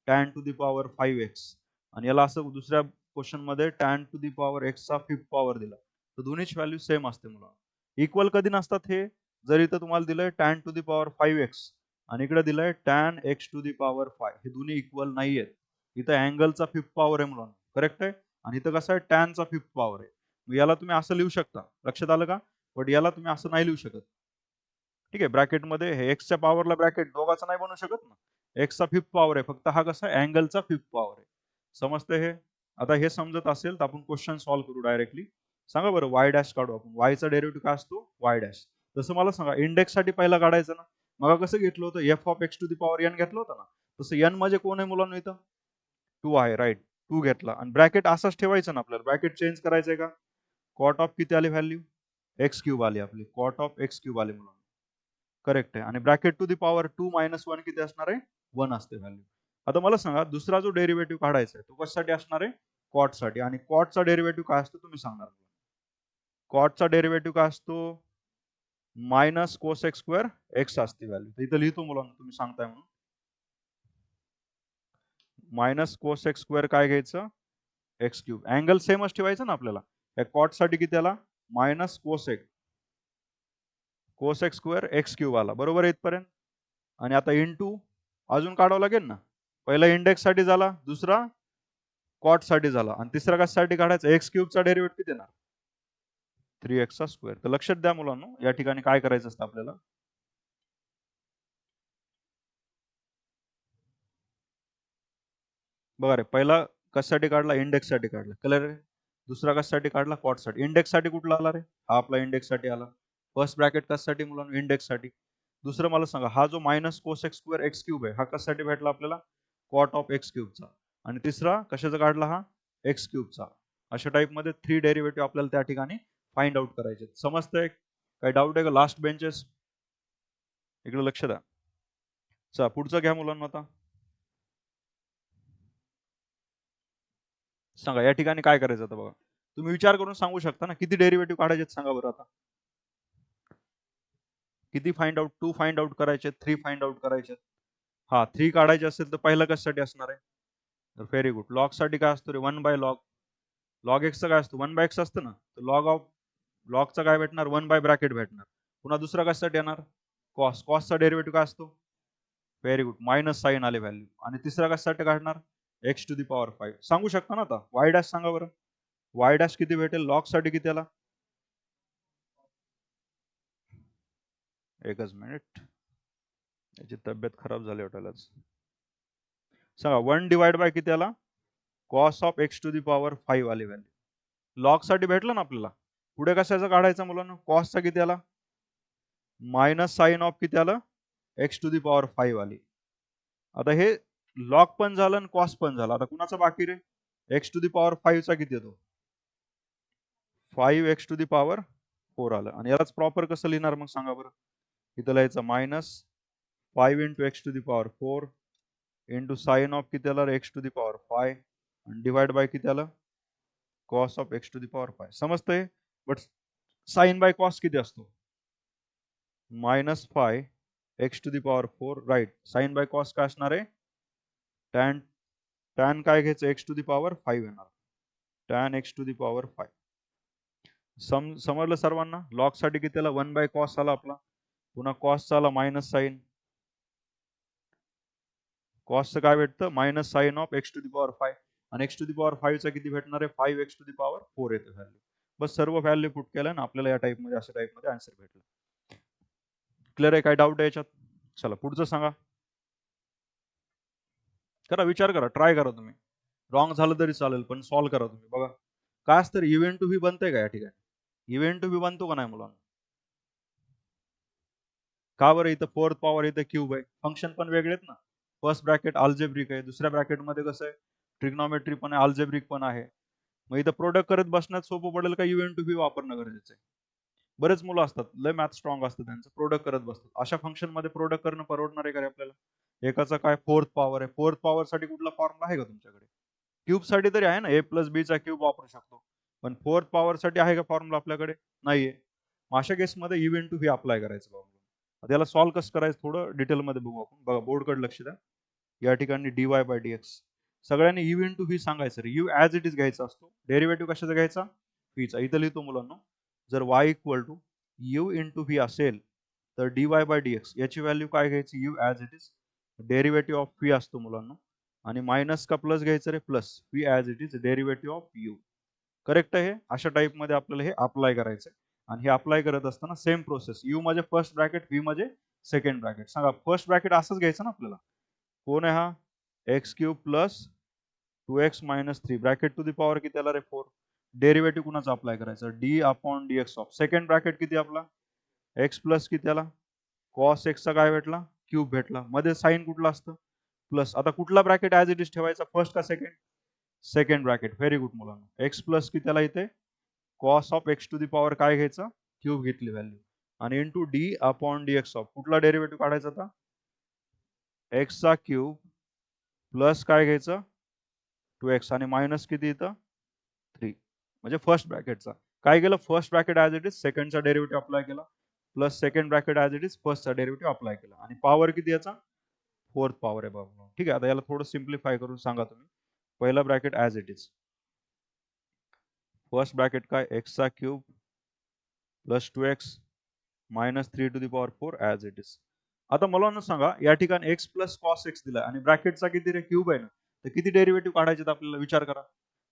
tan to the power 5x, आणि याला असं दुसऱ्या क्वेश्चन मध्ये tan to the power x चा 5th पॉवर दिला, तर दोन्हीची व्हॅल्यू सेम असते मुलांना. इक्वल कधी नसतात हे, जर इथं तुम्हाला दिलंय tan to the power 5x आणि इकडे दिलंय tan x to the power 5, हे दोन्ही इक्वल नाहीयेत. इथं अँगलचा 5th पॉवर आहे मुलांना, करेक्ट आहे. आणि इथं कसं आहे, टॅनचा 5th पॉवर आहे. मग याला तुम्ही असं लिहू शकता, लक्षात आलं का. बट याला तुम्ही असं नाही लिहू शकत, ठीक आहे. ब्रॅकेटमध्ये हे एक्सच्या पॉवरला ब्रॅकेट दोघांचा नाही बनवू शकत ना, एक्सचा 5th पॉवर आहे, फक्त हा कसा अँगलचा 5th पॉवर आहे. समजते हे. आता हे समजत असेल तर आपण क्वेश्चन सॉल्व्ह करू डायरेक्टली. सांगा बरं, वाय डॅश काढू आपण, वायचा डेरिव्हेटिव्ह काय असतो, वाय डॅश. तसं मला सांगा इंडेक्स साठी पहिला काढायचं ना, मग कसं घेतलं होतं, f of x to the power n घेतलं होतं ना, तसं एन म्हणजे कोण आहे मुलांना, इथं 2 आहे, राईट. 2 घेतला आणि ब्रॅकेट असाच ठेवायचं ना आपल्याला, ब्रॅकेट चेंज करायचंय का, कॉट ऑफ किती आली व्हॅल्यू, एक्स क्यूब आली आपली, कॉट ऑफ एक्स क्यूब आली मुलांना, करेक्ट आहे. आणि ब्रॅकेट टू दी पॉवर 2 - 1 किती असणार आहे, 1 असते व्हॅल्यू. आता मला सांगा दुसरा जो डेरिव्हेटिव्ह काढायचा आहे तो कशासाठी असणार आहे, कॉट साठी. आणि कॉटचा डेरिव्हेटिव्ह काय असतो तुम्ही सांगणार, कॉटचा डेरिव्हेटिव्ह काय असतो, minus cos x square x असते व्हॅल्यू. इथं लिहितो मुलांना, तुम्ही सांगताय म्हणून. मायनस कोस एक्स स्क्वेअर काय घ्यायचं, एक्स क्यूब. अँगल सेमच ठेवायचा ना आपल्याला. या कॉट साठी किती आला minus cosec square x cube आला. बरोबर आहे इथपर्यंत. आणि आता इंटू अजून काढावं लागेल ना. पहिला इंडेक्स साठी झाला, दुसरा कॉट साठी झाला आणि तिसरा कशासाठी काढायचा एक्स क्यूबचा डेरिव्हेटिव्ह किती येणार 3x चा स्क्वेअर. तर लक्षात द्या मुलांनो या ठिकाणी काय करायचं असतं आपल्याला. बघा रे पहिला कशासाठी काढला इंडेक्स साठी काढला कलर रे. दुसरा कशासाठी काढला कॉट साठी. इंडेक्स साठी कुठला आला रे हा आपला इंडेक्स साठी आला. फर्स्ट ब्रॅकेट कशासाठी मुलांनो इंडेक्स साठी. दुसरं मला सांगा हा जो minus cosec square x cube आहे हा कशासाठी भेटला आपल्याला कॉट ऑफ एक्स क्यूबचा. आणि तिसरा कशाचा काढला हा एक्स क्यूबचा. अशा टाइप मध्ये 3 डेरिव्हेटिव्ह आपल्याला त्या ठिकाणी फाइंड आउट करायचे. समजतंय काही डाऊट आहे का लास्ट बेंचेस इकडे लक्ष द्या. चला पुढचं घ्या मुलांना आता. सांगा या ठिकाणी काय करायचं आता बघा. तुम्ही विचार करून सांगू शकता ना किती डेरिव्हेटिव्ह काढायचे सांगा बरं आता. किती फाइंड आउट 2 फाइंड आउट करायचे 3 फाइंड आउट करायचे. हा 3 काढायचे असेल तर पहिलं कशासाठी असणार आहे तर व्हेरी गुड लॉग साठी काय असतो रे 1 बाय लॉग. लॉग एक्सचं काय असतं 1 बाय एक्स असतं ना. तर लॉग ऑफ लॉगचा काय भेटणार 1 बाय ब्रॅकेट भेटणार. पुन्हा दुसरा कशासाठी येणार कॉस. कॉसचा डेरिव्हेटिव्ह काय असतो व्हेरी गुड मायनस साइन आले व्हॅल्यू. आणि तिसरा कशासाठी काढणार एक्स टू दी पॉवर 5. सांगू शकता ना आता वाय डॅश सांगा बरं. वाय डॅश किती भेटेल लॉग साठी किती आला एकच मिनिट याची तब्येत खराब झाली वाटायलाच. सांगा 1 डिवाइड बाय किती आला cos of x to the power 5 आली व्हॅल्यू. लॉग साठी भेटलं ना आपल्याला. पुढे कशाचा काढायचा मुलांना कॉसचा किती आला मायनस साइन ऑफ किती आलं एक्स टू दी पॉवर 5 आली. आता हे लॉग पण झालं आणि कॉस पण झालं. आता कुणाचा बाकी रे एक्स टू दी पॉवर 5 चा किती येतो 5 एक्स टू दी पॉवर 4 आलं. आणि यालाच प्रॉपर कसं लिहिणार मग सांगा बरं. इथं लिहायचं minus 5 into x to the power 4 into sine of किती आलं एक्स टू दी पॉवर 5 आणि डिवाइड बाय किती आलं cos of x to the power 5. समजतंय. बट साइन बाय कॉस किती असतो -5 x to the power 4 right. Sine by cos काय असणार आहे टॅन. टॅन काय घ्यायचं एक्स टू दी पॉवर 5 येणार tan x to the power 5. समजलं सर्वांना. लॉग साठी किती आला 1 बाय कॉस आला आपला. पुन्हा कॉसचा आला मायनस साइन. कॉसचं काय भेटतं minus sine of x to the power 5 आणि एक्स टू दी पॉवर 5 चा किती भेटणार आहे 5 एक्स टू दी पॉवर 4 येते व्हॅल्यू. बस सर्व व्हॅल्यू पुट केल्या ना आपल्याला या टाइप मध्ये अशा टाइप मध्ये आन्सर भेटला. क्लिअर आहे काय डाऊट आहे याच्यात. चला पुढचं सांगा. करा विचार करा ट्राय करा तुम्ही. रॉंग झालं तरी चालेल पण सॉल्व्ह करा तुम्ही. बघा काय असतं इव्हेंट टू बी बनतंय का या ठिकाणी इव्हेंट टू बी बनतो का नाही मुलांना. का बरं इथं फोर्थ पॉवर इथं क्यूब आहे. फंक्शन पण वेगळे आहेत ना. फर्स्ट ब्रॅकेट अल्जेब्रिक आहे दुसऱ्या ब्रॅकेट मध्ये कसं आहे ट्रिग्नॉमेट्री पण आहे अल्जेब्रिक पण आहे. मग इथं प्रोडक्ट करत बसण्यात सोपं पडेल का इव्हेंट टू बी वापरणं गरजेचं आहे. बरेच मुलं असतात लय मॅथ स्ट्रॉंग असतं त्यांचं प्रोडक्ट करत बसतात. अशा फंक्शन मध्ये प्रोडक्ट करणं परवडणार आहे का रे आपल्याला. एकाचा काय फोर्थ पॉवर आहे. फोर्थ पॉवर साठी कुठला फॉर्म्युला आहे का तुमच्याकडे क्यूब साठी तरी आहे ना ए प्लस बी चा क्यूब वापरू शकतो. पण फोर्थ पॉवर साठी आहे का फॉर्म्युला आपल्याकडे नाहीये. अशा केसमध्ये इव्हेंट टू बी अप्लाय करायचं बाबा. त्याला सॉल्व्ह कसं करायचं थोडं डिटेलमध्ये बघू आपण. बघा बोर्डकडे लक्ष द्या. या ठिकाणी dy बाय dx सगळ्यांनी यू इंटू व्ही सांगायचं रे. यू ॲज इट इज घ्यायचा असतो. डेरिव्हेटिव्ह कशाचा घ्यायचा व्हीचा. इथं लिहितो मुलांना जर y equal to u into v असेल तर dy बाय dx याची व्हॅल्यू काय घ्यायची u as it is. Derivative of v असतो मुलांना आणि मायनस का प्लस घ्यायचं रे plus v as it is derivative of u. Correct आहे. अशा टाइप मध्ये आपल्याला हे अप्लाय करायचं आणि हे अप्लाय करत असताना सेम प्रोसेस यू म्हणजे फर्स्ट ब्रॅकेट व्ही म्हणजे सेकंड ब्रॅकेट. सांगा फर्स्ट ब्रॅकेट असंच घ्यायचं ना आपल्याला. कोण आहे हा x cube plus 2x minus 3 bracket to the power किती आला रे 4. डेरिव्हेटिव्ह कुणाचा अप्लाय करायचा d upon dx of second bracket किती आपला एक्स प्लस किती आला कॉस एक्सचा काय भेटला क्यूब भेटला. मध्ये साइन कुठला असतं प्लस. आता कुठला ब्रॅकेट ॲज इट इज ठेवायचा फर्स्ट का second second bracket. Very good मुलांना. एक्स प्लस किती आला इथे cos of x to the power काय घ्यायचं क्यूब घेतली व्हॅल्यू आणि into d upon dx of कुठला डेरिव्हेटिव्ह काढायचा आता एक्सचा क्यूब प्लस काय घ्यायचं 2x आणि मायनस किती इथं 3 म्हणजे फर्स्ट ब्रॅकेटचा. काय केलं first bracket as it is सेकंडचा डेरिव्हेटिव्ह अप्लाय केला plus second bracket as it is फर्स्टचा डेरिव्हेटिव्ह अप्लाय केला आणि पॉवर किती याचा फोर्थ पॉवर आहे बाबा. ठीक आहे आता याला थोडं सिम्प्लिफाय करून सांगा तुम्ही. पहिला bracket as it is first bracket काय एक्सचा cube plus 2x minus 3 to the power 4 as it is. आता मला ना सांगा, या ठिकाणी x प्लस कॉस एक्स दिलाय आणि ब्रॅकेटचा किती रे क्यूब आहे ना, तर किती डेरिव्हेटिव्ह काढायचे आपल्याला विचार करा.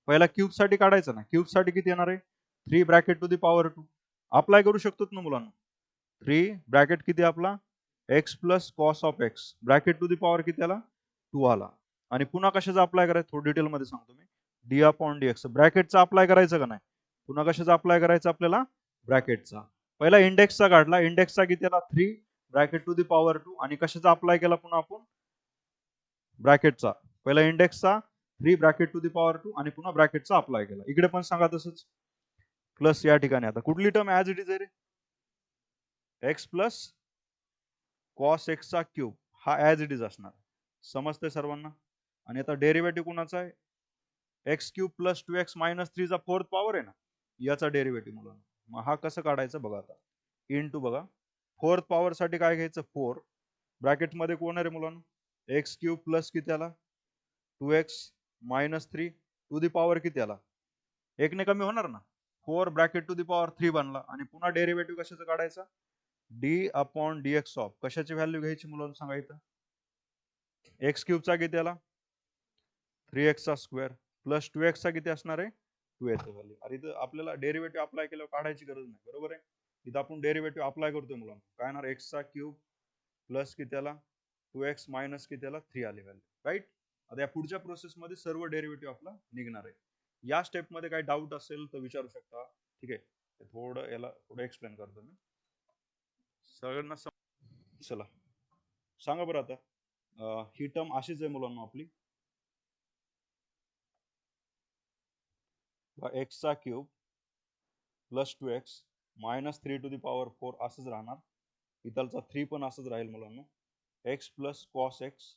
पहिला क्यूब साठी काढायचं ना, क्यूब साठी किती येणार आहे 3 bracket to the power 2. Apply करू शकतो ना मुलांना. 3 ब्रॅकेट किती आपला x plus cos of x bracket to the power किती आला 2 आला. आणि पुन्हा कशाचा अप्लाय करायचं थोडं डिटेल मध्ये सांगतो मी. डी अपॉन डी एक्स ब्रॅकेटचा अप्लाय करायचं का नाही, पुन्हा कशाचा अप्लाय करायचा आपल्याला ब्रॅकेटचा. पहिला इंडेक्सचा काढला, इंडेक्सचा किती आला 3 ब्रॅकेट टू दी पॉवर 2 आणि कशाचा अप्लाय केला पुन्हा आपण ब्रॅकेटचा. पहिला इंडेक्सचा 3 ब्रॅकेट टू दी पॉवर 2 आणि पुन्हा ब्रॅकेटचा अप्लाय केला. इकडे पण सांगा तसंच. प्लस या ठिकाणी आता कुठली टर्म ॲज इट इज आहे रे, एक्स प्लस कॉस एक्सचा क्यूब हा ॲज इट इज असणार. समजतंय सर्वांना. आणि आता डेरिव्हेटिव्ह कुणाचा आहे x cube plus 2x minus 3 चा फोर्थ पॉवर आहे ना, याचा डेरिव्हेटिव्ह मुलांना. मग हा कसं काढायचं बघा आता. इंटू बघा फोर्थ पॉवर साठी काय घ्यायचं 4 ब्रॅकेट मध्ये कोण आहे रे मुलांना एक्स क्यूब प्लस किती आला 2x minus 3 to the power किती आला एकने कमी होणार ना 4 ब्रॅकेट टू दी पॉवर 3 बनला. आणि पुन्हा डेरिव्हेटिव्ह कशाचा काढायचा D upon d x of कशाची व्हॅल्यू घ्यायची मुलांना सांगा इथं. एक्स क्यूबचा किती आला 3x चा स्क्वेअर प्लस 2x चा किती असणार आहे 2 व्हॅल्यू. अरे इथं आपल्याला डेरिव्हेटिव्ह अप्लाय केल्यावर काढायची गरज नाही, बरोबर आहे. इथं आपण डेरिव्हेटिव्ह अप्लाय करतोय मुलांना. काय येणार एक्स चा क्यूब प्लस किती आला 2x मायनस किती आला 3 आली व्हॅल्यू, राईट. आता या पुढच्या प्रोसेसमध्ये सर्व डेरिव्हेटिव्ह आपला निघणार आहे. या स्टेपमध्ये काही डाऊट असेल तर विचारू शकता, ठीक आहे. थोडं याला थोडं एक्सप्लेन करतो मी सगळ्यांना. चला सांगा बरं आता ही टर्म अशीच आहे मुलांना आपली एक्सचा cube plus 2x minus 3 to the power 4 असंच राहणार. इथलचा 3 पण असंच राहील मुलांना. एक्स प्लस कॉस एक्स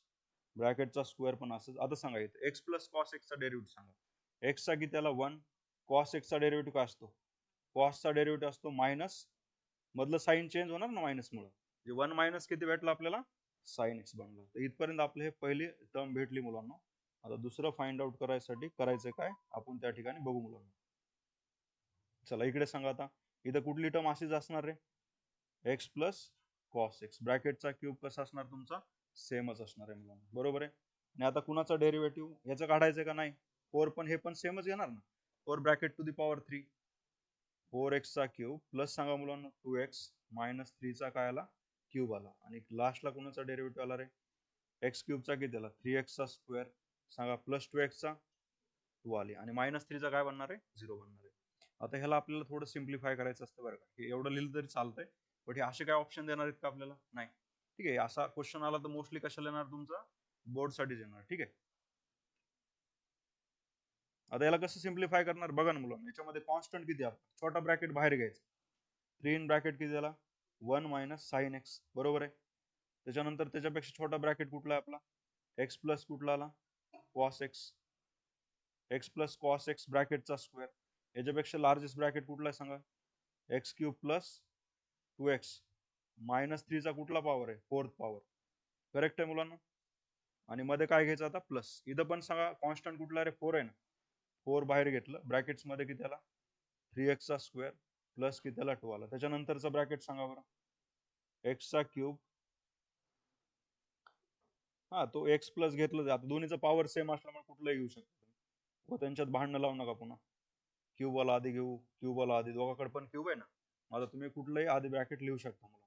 ब्रॅकेटचा स्क्वेअर पण असंच. आता सांगा इथे एक्स प्लस कॉस एक्सचा डेरिव्हेटिव्ह सांगा. एक्सचा किती त्याला 1 कॉस एक्सचा डेरिव्हेटिव्ह काय असतो कॉसचा डेरिव्हेटिव्ह असतो मायनस मधलं साईन चेंज होणार ना मायनस मुळे. जे 1 मायनस किती भेटलं आपल्याला साइन एक्स बनला. तर इथपर्यंत आपले हे पहिली टर्म भेटली मुलांना. आता दुसरं फाइंड आउट करायसाठी करायचं काय आपण त्या ठिकाणी बघू मुलांना. चला इकडे सांगा आता इथं कुठली टर्म अशीच असणार रे एक्स प्लस कॉस एक्स ब्रॅकेटचा क्यूब कसा असणार तुमचा सेमच असणार आहे मुलांना, बरोबर आहे. आणि आता कुणाचा डेरिव्हेटिव्ह याचं काढायचं का नाही 4 पण हे पण सेमच येणार ना 4 bracket to the power 3 4x चा क्यूब प्लस सांगा मुलांना 2x मायनस 3 चा काय आला क्यूब आला. आणि लास्टला कोणाचा डेरिव्हेटिव्ह आला रे एक्स क्यूबचा किती आला 3x चा स्क्वेअर सांगा प्लस 2x चा 2 आले आणि मायनस 3 चा काय बनणार आहे 0 बनणार आहे. आता ह्याला आपल्याला थोडं सिम्प्लिफाय करायचं असतं बरं का. हे एवढं लिहिलं तरी चालतंय बट हे असे काय ऑप्शन देणार आहेत का आपल्याला नाही. ठीक आहे असा क्वेश्चन आला तर मोस्टली कशाला येणार तुमचा बोर्डसाठीच येणार. ठीक आहे. आता याला कसं सिम्प्लिफाय करणार बघा ना मुलांना. याच्यामध्ये कॉन्स्टंट किती आहे छोटा ब्रॅकेट बाहेर घ्यायचा 3 इन ब्रॅकेट किती झाला 1 मायनस साइन एक्स बरोबर आहे. त्याच्यानंतर त्याच्यापेक्षा छोटा ब्रॅकेट कुठला आहे आपला एक्स प्लस कुठला आला cos x x plus cos x ब्रॅकेटचा स्क्वेअर. याच्यापेक्षा लार्जेस्ट ब्रॅकेट कुठला आहे सांगा x cube plus 2x minus 3 चा कुठला पॉवर आहे फोर्थ पॉवर. करेक्ट आहे मुलांना. आणि मध्ये काय घ्यायचं आता प्लस. इथं पण सांगा कॉन्स्टंट कुठला रे 4 आहे ना 4 बाहेर घेतलं ब्रॅकेट्स मध्ये किती आला 3x चा स्क्वेअर प्लस किती आला 2 आला. त्याच्यानंतरचा ब्रॅकेट सांगा बरं एक्स चा क्यूब हा तो एक्स प्लस घेतलं जातं दोन्हीचा पॉवर सेम असल्यामुळे कुठलाही घेऊ शकतो व त्यांच्यात भांडणं लावू नका पुन्हा. क्यूबवाला आधी घेऊ क्यूबवाला आधी दोघांकडे पण क्यूब आहे ना. आता तुम्ही कुठलंही आधी ब्रॅकेट लिहू शकता मला.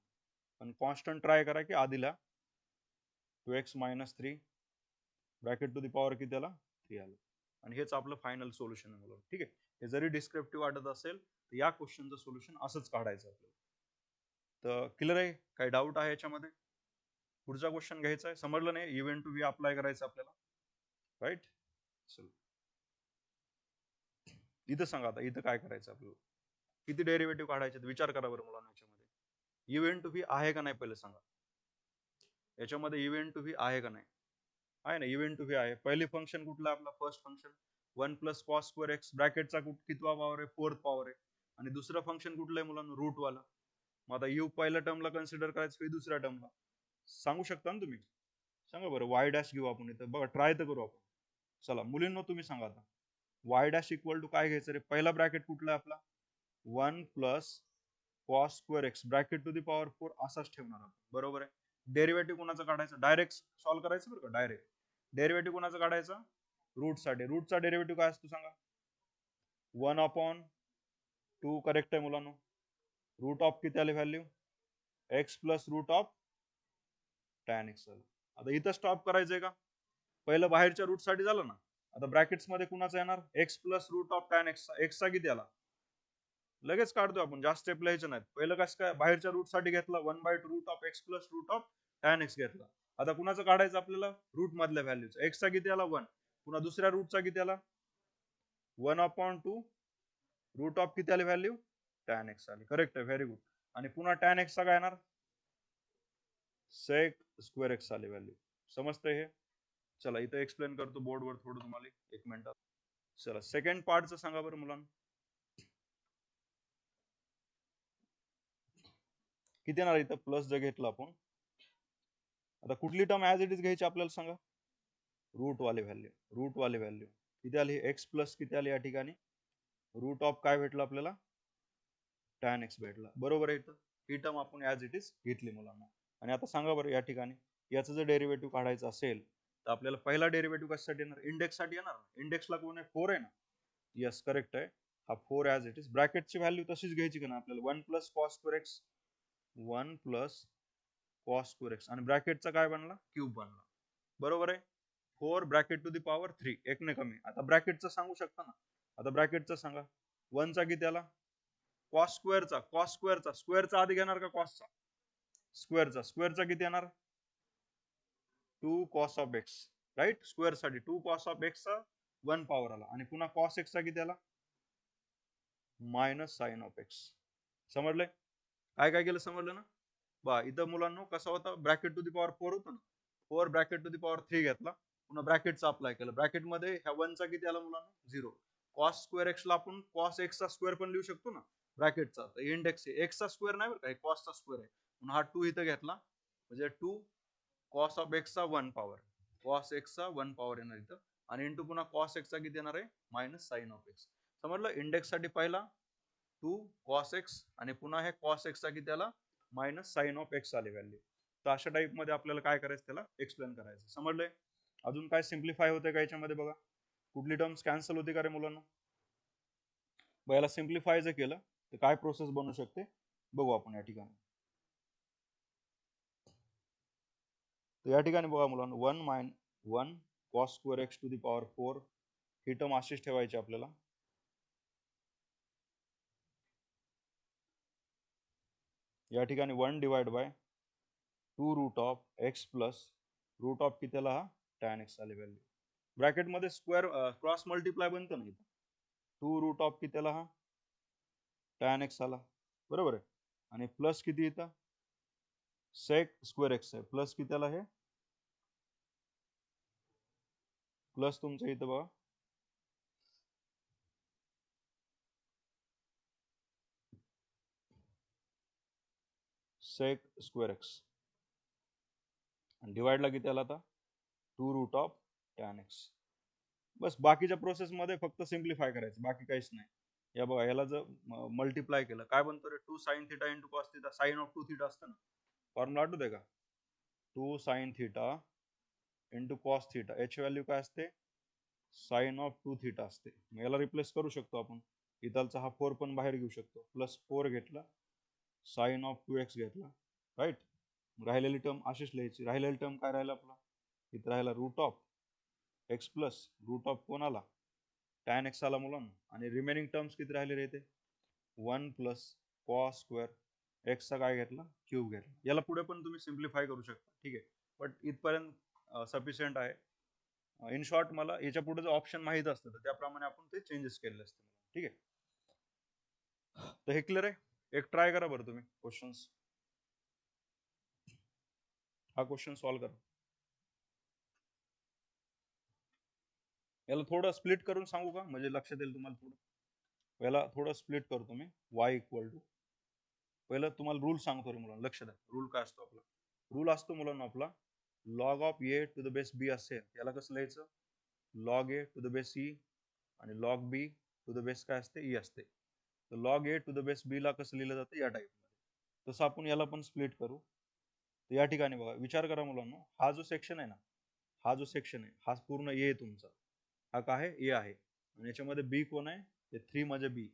पण कॉन्स्टंट ट्राय करा की आधीला 2x minus 3 bracket to the power किती आला 3 आलं. आणि हेच आपलं फायनल सोल्युशन आहे मुलं. ठीक आहे. हे जरी डिस्क्रिप्टिव्ह वाटत असेल तर या क्वेश्चनचं सोल्युशन असंच काढायचं आपल्याला. तर क्लिअर आहे काही डाऊट आहे याच्यामध्ये. पुढचा क्वेश्चन घ्यायचा आहे समजलं नाही इव्हेंट टू व्ही अप्लाय करायचं आपल्याला राईट. चल इथं सांगा आता इथं काय करायचं आपल्याला किती डेरिव्हेटिव्ह काढायचे विचार करा बरं मुलांना. याच्यामध्ये इव्हेंट टू व्ही आहे का नाही पहिले सांगा. याच्यामध्ये इव्हेंट टू व्ही आहे का नाही आहे ना इव्हेंट टू व्ही आहे. पहिली फंक्शन कुठलं आपला first function 1 plus cos square x ब्रॅकेटचा कितवा पॉवर आहे फोर्थ पॉवर आहे. आणि दुसरं फंक्शन कुठलं आहे मुलांना रूट वाला. मग आता यू पहिल्या टर्मला कन्सिडर करायचं दुसऱ्या टर्मला सांगू शकता ना तुम्ही. सांगा बरं वाय डॅश घेऊ आपण इथं बघा ट्राय तर करू आपण. चला मुलींना तुम्ही सांगा आता वाय डॅश इक्वल टू काय घ्यायचं रे, पहिला ब्रॅकेट कुठला आहे आपला 1 plus cos square x bracket to the power 4 असाच ठेवणार आपण, बरोबर आहे. डेरिव्हेटिव्ह कोणाचं काढायचं, डायरेक्ट सॉल्व्ह करायचं बरं का, डायरेक्ट डेरिव्हेटिव्ह कोणाचं काढायचं, रूटसाठी. रूटचा डेरिव्हेटिव्ह काय असतो सांगा, 1/2 करेक्ट आहे मुलांनो. रूट ऑफ किती आली value, x plus root of tan x. आता इथं स्टॉप करायचंय का, पहिलं बाहेरच्या रूट साठी झालं ना, आता ब्रॅकेट्स मध्ये कुणाचा येणार, x plus root of tan x. एक्सचा किती आला, लगेच काढतो आपण, जास्त स्टेप लिहायचं नाही. पहिलं कसं काय, बाहेरच्या रूट साठी घेतला 1/2 root of x plus root of tan x घेतला. आता कुणाचं काढायचं आपल्याला, रूट मधल्या व्हॅल्यूचा. एक्सचा किती आला 1, पुन्हा दुसऱ्या रूटचा किती आला 1/2 रूट ऑफ किती आली व्हॅल्यू, टॅन एक्स आली. करेक्ट आहे, व्हेरी गुड. आणि पुन्हा टॅन एक्सचा काय येणार, सेक स्क्वेअर एक्स आली व्हॅल्यू. समजतंय हे, चला इथं एक्सप्लेन करतो बोर्डवर थोडं तुम्हाला, एक मिनिटात. चला सेकंड पार्टचं सांगा बरं मुलांना, किती येणार इथं, प्लस जर घेतलं आपण, आता कुठली टर्म ऍज इट इज घ्यायची आपल्याला सांगा, रूट वाली व्हॅल्यू. रूट वाली व्हॅल्यू किती आली, एक्स प्लस किती आली या ठिकाणी, रूट ऑफ काय भेटलं आपल्याला, टॅन एक्स भेटला, बरोबर आहे. इथं ही टर्म आपण ऍज इट इज घेतली मुलांना. आणि आता सांगा बरं या ठिकाणी याचं जर डेरिव्हेटिव्ह काढायचं असेल तर आपल्याला पहिला डेरिव्हेटिव्ह कशासाठी येणार, इंडेक्स साठी येणार. इंडेक्सला कोण आहे, 4 आहे ना, यस करेक्ट आहे. हा 4 ऍज इट इज, ब्रॅकेटची व्हॅल्यू तशीच घ्यायची का ना आपल्याला, 1 plus cos square x, 1 plus cos square x, आणि ब्रॅकेटचा काय बनला, क्यूब बनला, बरोबर आहे. 4 ब्रॅकेट टू दी पॉवर 3, एक ने कमी. आता ब्रॅकेटचं सांगू शकता ना, आता ब्रॅकेटचं सांगा, 1 चा किती आला, कॉस स्क्वेअरचा. कॉस स्क्वेअरचा, स्क्वेअरचा आधी घेणार का कॉसचा, स्क्वेअरचा. स्क्वेअरचा किती येणार, 2 cos of x, right. Square साठी 2 कॉस ऑफ एक्स चा 1 पॉवर आला, आणि पुन्हा कॉस एक्स चा किती आला, मायनस साइन ऑफ एक्स. समजलंय, काय काय केलं समजलं ना. बा इथं मुलांना कसा होता, ब्रॅकेट टू दी पॉवर 4 होतं ना, 4 ब्रॅकेट टू दी पॉवर 3 घेतला, पुन्हा ब्रॅकेटचा अप्लाय केलं. ब्रॅकेट मध्ये ह्या 1 चा किती आला मुलांना, 0. कॉस स्क्वेअर एक्स ला आपण कॉस एक्स चा स्क्वेअर पण लिहू शकतो ना ब्रॅकेटचा, तर इंडेक्स एक्स चा स्क्वेअर नाही बरं का, कॉस चा स्क्वेअर आहे. पुन्हा हा 2 इथं घेतला, म्हणजे 2 कॉस ऑफ एक्स चा 1 पॉवर, कॉस एक्स चा 1 पॉवर येणार इथं, आणि इंटू पुन्हा कॉस एक्स चा किती येणार आहे, मायनस साइन ऑफ एक्स. समजलं, इंडेक्स साठी पहिला 2 कॉस एक्स, आणि पुन्हा हे कॉस एक्स चा किती आला, मायनस साइन ऑफ एक्स आली व्हॅल्यू. तर अशा टाइप मध्ये आपल्याला काय करायचं, त्याला एक्सप्लेन करायचं. समजलंय, अजून काय सिम्प्लिफाय होते का याच्यामध्ये, बघा कुठली टर्म्स कॅन्सल होती का रे मुलांना. याला सिम्प्लिफाय जर केलं तर काय प्रोसेस बनू शकते बघू आपण या ठिकाणी. तर या ठिकाणी बघा मुलांना, 1 cos square x to the power 4 ही टर्म अशीच ठेवायची आपल्याला. या ठिकाणी 1 divide by 2 root of x plus root of किती आला, हा टॅन एक्स आली व्हॅल्यू. ब्रॅकेट मध्ये स्क्वेअर क्रॉस मल्टिप्लाय बनतो ना इथं, 2 रूट ऑफ किती आला, हा टॅन एक्स आला, बरोबर आहे. आणि प्लस किती इथं, सेक स्क्वेअर एक्स आहे, प्लस किती आला, हे प्लस तुमचं इथं बघा सेक स्क्वेअर एक्स, आणि डिवाइडला किती आला आता, 2 रूट ऑफ टॅन एक्स. बस बाकीच्या प्रोसेस मध्ये फक्त सिम्प्लिफाय करायचं, बाकी काहीच नाही. या बघा, याला जर मल्टिप्लाय केलं काय बनतो रे, 2 sine theta into cos theta, sine of 2 theta असतं ना, फॉर्म्युला आठवत आहे का, 2 sine theta into cos theta, याची व्हॅल्यू काय असते, साइन ऑफ 2 थिटा असते. मग याला रिप्लेस करू शकतो आपण, इथलचा हा 4 पण बाहेर घेऊ शकतो, प्लस 4 घेतला, साइन ऑफ 2x घेतला, राईट. राहिलेली टर्म अशीच लिहायची. राहिलेली टर्म काय राहिला आपला, इथं राहिला root of x plus root of कोण आला, टॅन एक्स आला मुलांना, आणि रिमेनिंग टर्म्स किती राहिले रे, 1 प्लस कॉस स्क्वेअर एक्सचा काय घेतला, क्यूब घेतला. याला पुढे पण तुम्ही सिम्प्लिफाय करू शकता, ठीक आहे, बट इथपर्यंत सफिशियंट आहे. इन शॉर्ट मला याच्या पुढे जर ऑप्शन माहित असतं तर त्याप्रमाणे आपण ते चेंजेस केले असते, ठीक आहे. तर हे क्लिअर आहे, एक ट्राय करा बरं तुम्ही क्वेश्चन्स, हा क्वेश्चन सॉल्व्ह करा. याला थोडं स्प्लिट करून सांगू का, म्हणजे लक्षात येईल तुम्हाला थोडं. याला थोडं स्प्लिट करतो मी, y इक्वल टू, पहिलं तुम्हाला रूल सांगतो रे मुलांना, लक्ष द्या. रूल काय असतो आपला, रूल असतो मुलांना आपला, log of a to the base b असेल, याला कसं लिहायचं, log a to the base e आणि log b to the base काय असते, ई असते. तर log a to the base b ला कसं लिहिलं जातं, या टाईपमध्ये. तसं आपण याला पण स्प्लिट करू. तर या ठिकाणी बघा, विचार करा मुलांना, हा जो सेक्शन आहे ना, हा जो सेक्शन आहे हा पूर्ण ए तुमचा, हा काय आहे, ए आहे. आणि याच्यामध्ये बी कोण आहे, ते 3 म्हणजे बी,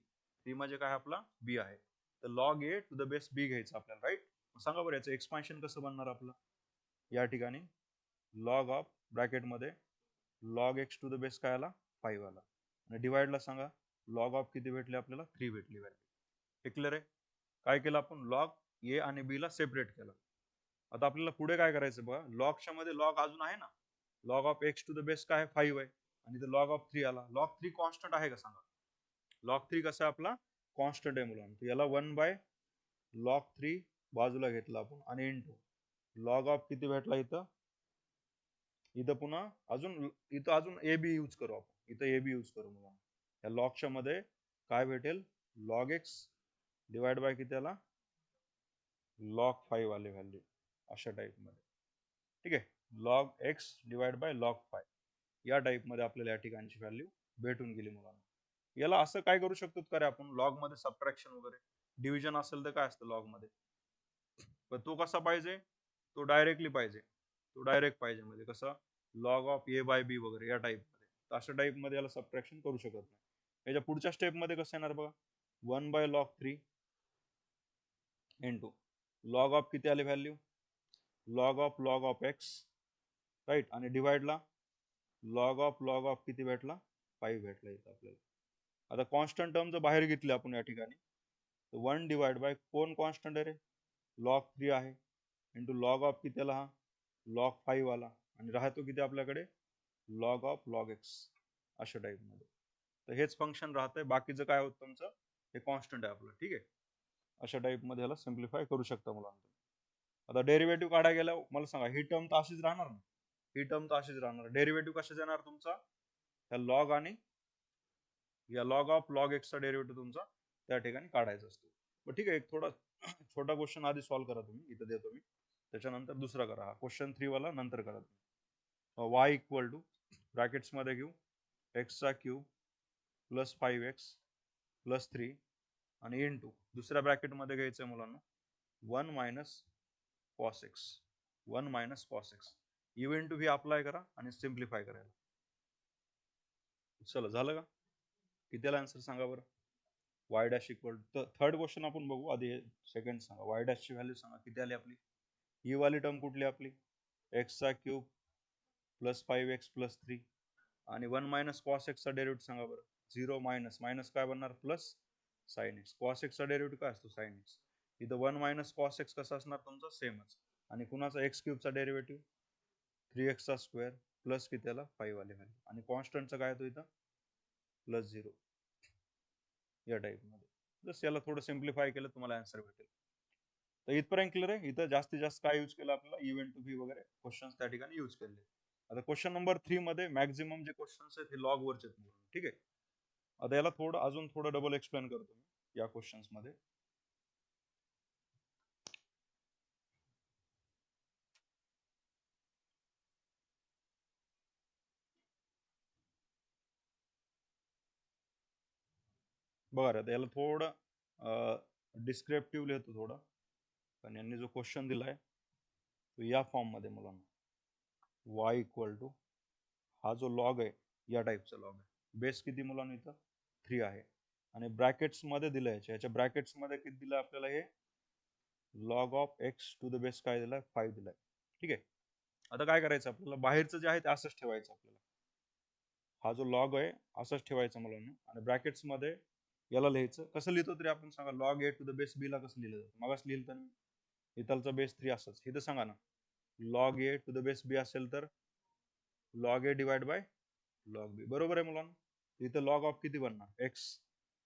3 म्हणजे काय आपला बी आहे. तर log a to the base b घ्यायचं आपल्याला, राईट. सांगा बरं याचं एक्सपान्शन कसं बनणार आपलं. या ठिकाणी लॉग ऑफ ब्रॅकेटमध्ये log x to the base काय आला, 5 आला. आणि डिवाइडला सांगा लॉग ऑफ किती भेटले आपल्याला, 3 भेटली व्हॅल्यू. हे क्लिअर आहे. काय केलं आपण, लॉग ए आणि बी ला सेपरेट केलं. आता आपल्याला पुढे काय करायचं बघा, लॉगच्या मध्ये लॉग अजून आहे ना, log of x to the base काय आहे, 5 आहे. आणि इथे लॉग ऑफ 3 आला. लॉग 3 कॉन्स्टंट आहे का सांगा. लॉग 3 कसा आहे आपला, कॉन्स्टंट आहे मुलांना. याला 1 बाय लॉग 3 बाजूला घेतला आपण, आणि इंटू लॉग ऑफ किती भेटला इथं, इथं पुन्हा अजून ए बी यूज करू आपण, इथं ए बी यूज करू मुलांना. या लॉगच्या मध्ये काय भेटेल, लॉग एक्स डिवाइड बाय किती आला, लॉग 5 आले व्हॅल्यू, अशा टाइप मध्ये. ठीक आहे, log x divide by log 5 या टाइप मध्ये आपल्याला या ठिकाणची व्हॅल्यू भेटून गेली मुलांना. याला असं काय करू शकतो का रे आपण, लॉग मध्ये सबट्रॅक्शन वगैरे, डिव्हिजन असेल तर काय असतं लॉग मध्ये, पण तो कसा पाहिजे, तो डायरेक्टली पाहिजे, तो डायरेक्ट पाहिजे. म्हणजे कसं, लॉग ऑफ ए बाय बी वगैरे या टाइप मध्ये. तर अशा टाइप मध्ये याला सबट्रॅक्शन करू शकत नाही. याच्या पुढच्या स्टेप मध्ये कसं येणार बघा, 1 by log 3 into log of किती आले value, log of x, right. आणि डिवाइडला लॉग ऑफ किती भेटला, 5 भेटला इथं आपल्याला. आता कॉन्स्टंट टर्म जर बाहेर घेतली आपण या ठिकाणी, तर 1 डिवाइड बाय कोण कॉन्स्टंट आहे रे, लॉग 3 आहे, इंटू लॉग ऑफ किती आला, हा लॉग 5 आला. आणि राहतो किती आपल्याकडे, लॉग ऑफ लॉग एक्स, अशा टाइप मध्ये. तर हेच फंक्शन राहतंय, बाकीचं काय होतं तुमचं, हे कॉन्स्टंट आहे आपलं. ठीक आहे, अशा टाइप मध्ये याला सिम्प्लिफाय करू शकता मुलांना. आता डेरिव्हेटिव्ह काढायला गेल्यावर मला सांगा, ही टर्म तर अशीच राहणार ना, ही टर्म तर अशीच राहणार. डेरिव्हेटिव्ह कशाच येणार तुमचा, या लॉग आणि या लॉग ऑफ लॉग एक्सचा डेरिव्हेटिव्ह तुमचा त्या ठिकाणी काढायचा असतो. मग ठीक आहे, एक थोडा छोटा क्वेश्चन आधी सॉल्व्ह करा तुम्ही, इथं देतो मी, त्याच्यानंतर दुसरा करा. क्वेश्चन 3 वाला नंतर करा तुम्ही. वाय इक्वल टू ब्रॅकेट्स मध्ये घेऊ एक्सचा क्यूब प्लस 5x प्लस 3 आणि इंटू दुसऱ्या ब्रॅकेट मध्ये घ्यायचं आहे मुलांना 1 minus cos x, 1 minus cos x. Event to v apply करा आणि सिम्प्लिफाय करायला. चला झालं का, कितीला आन्सर सांगा बरं. Y dash equal to, third question आपण बघू आधी, सेकंड सांगा. वाय डॅशची व्हॅल्यू सांगा किती आली आपली, ही वाली टर्म कुठली आपली, एक्सचा क्यूब प्लस 5x प्लस 3 आणि 1 मायनस कॉस एक्सचा डेरिव्हेटिव्ह सांगा बरं. 0 मायनस मायनस काय बनणार, प्लस साइन एक्स. कॉस एक्सचा डेरिव्हेटिव्ह काय असतो, साइन एक्स. इथं 1 मायनस कॉस एक्स कसा असणार तुमचा, सेमच. आणि कुणाचा एक्स क्यूबचा डेरिव्हेटिव्ह 3x चा स्क्वेअर प्लस किती आला 5 आले व्हॅल्यू. आणि कॉन्स्टंटचा काय येतो इथं, प्लस 0, या टाइप मध्ये. जस्ट याला थोडं सिम्प्लिफाय केलं तुम्हाला आन्सर भेटेल. तर इथपर्यंत क्लिअर आहे. इथं जास्तीत जास्त काय यूज केलं आपल्याला, इव्हेंट टू व्ही वगैरे क्वेश्चन त्या ठिकाणी यूज केले. आता क्वेश्चन नंबर 3 मध्ये मॅक्झिमम जे क्वेश्चन्स आहेत हे लॉग वरचे आहेत. ठीक आहे, आता याला अजून थोडं डबल एक्सप्लेन करतो मी या क्वेश्चन्स मध्ये. बघा आता याला थोडं डिस्क्रिप्टिव्ह लिहितो थोडं, कारण यांनी जो क्वेश्चन दिलाय तो या फॉर्म मध्ये मुलांना, वाय इक्वल टू हा जो लॉग आहे या टाईपचा लॉग आहे. बेस किती मुलांना इथं 3 आहे. आणि ब्रॅकेट्स मध्ये दिलंय, याच्या ब्रॅकेट्स मध्ये किती दिलं आपल्याला, हे log of x to the base काय दिलाय, 5 दिलाय. ठीक आहे, आता काय करायचं आपल्याला, बाहेरचं जे आहे ते असंच ठेवायचं आपल्याला. हा जो लॉग आहे असंच ठेवायचा मुलांना. आणि ब्रॅकेट्स मध्ये याला लिहायचं, कसं लिहितो तरी आपण सांगा, log a to the base b ला कसं लिहिलं जातं, मगच लिहिलं तर इथलचा बेस 3 असंच. इथं सांगा ना, log a to the base b असेल तर log a divide by log b. बरोबर आहे मुलांना. इथं लॉग ऑफ किती बनणार, एक्स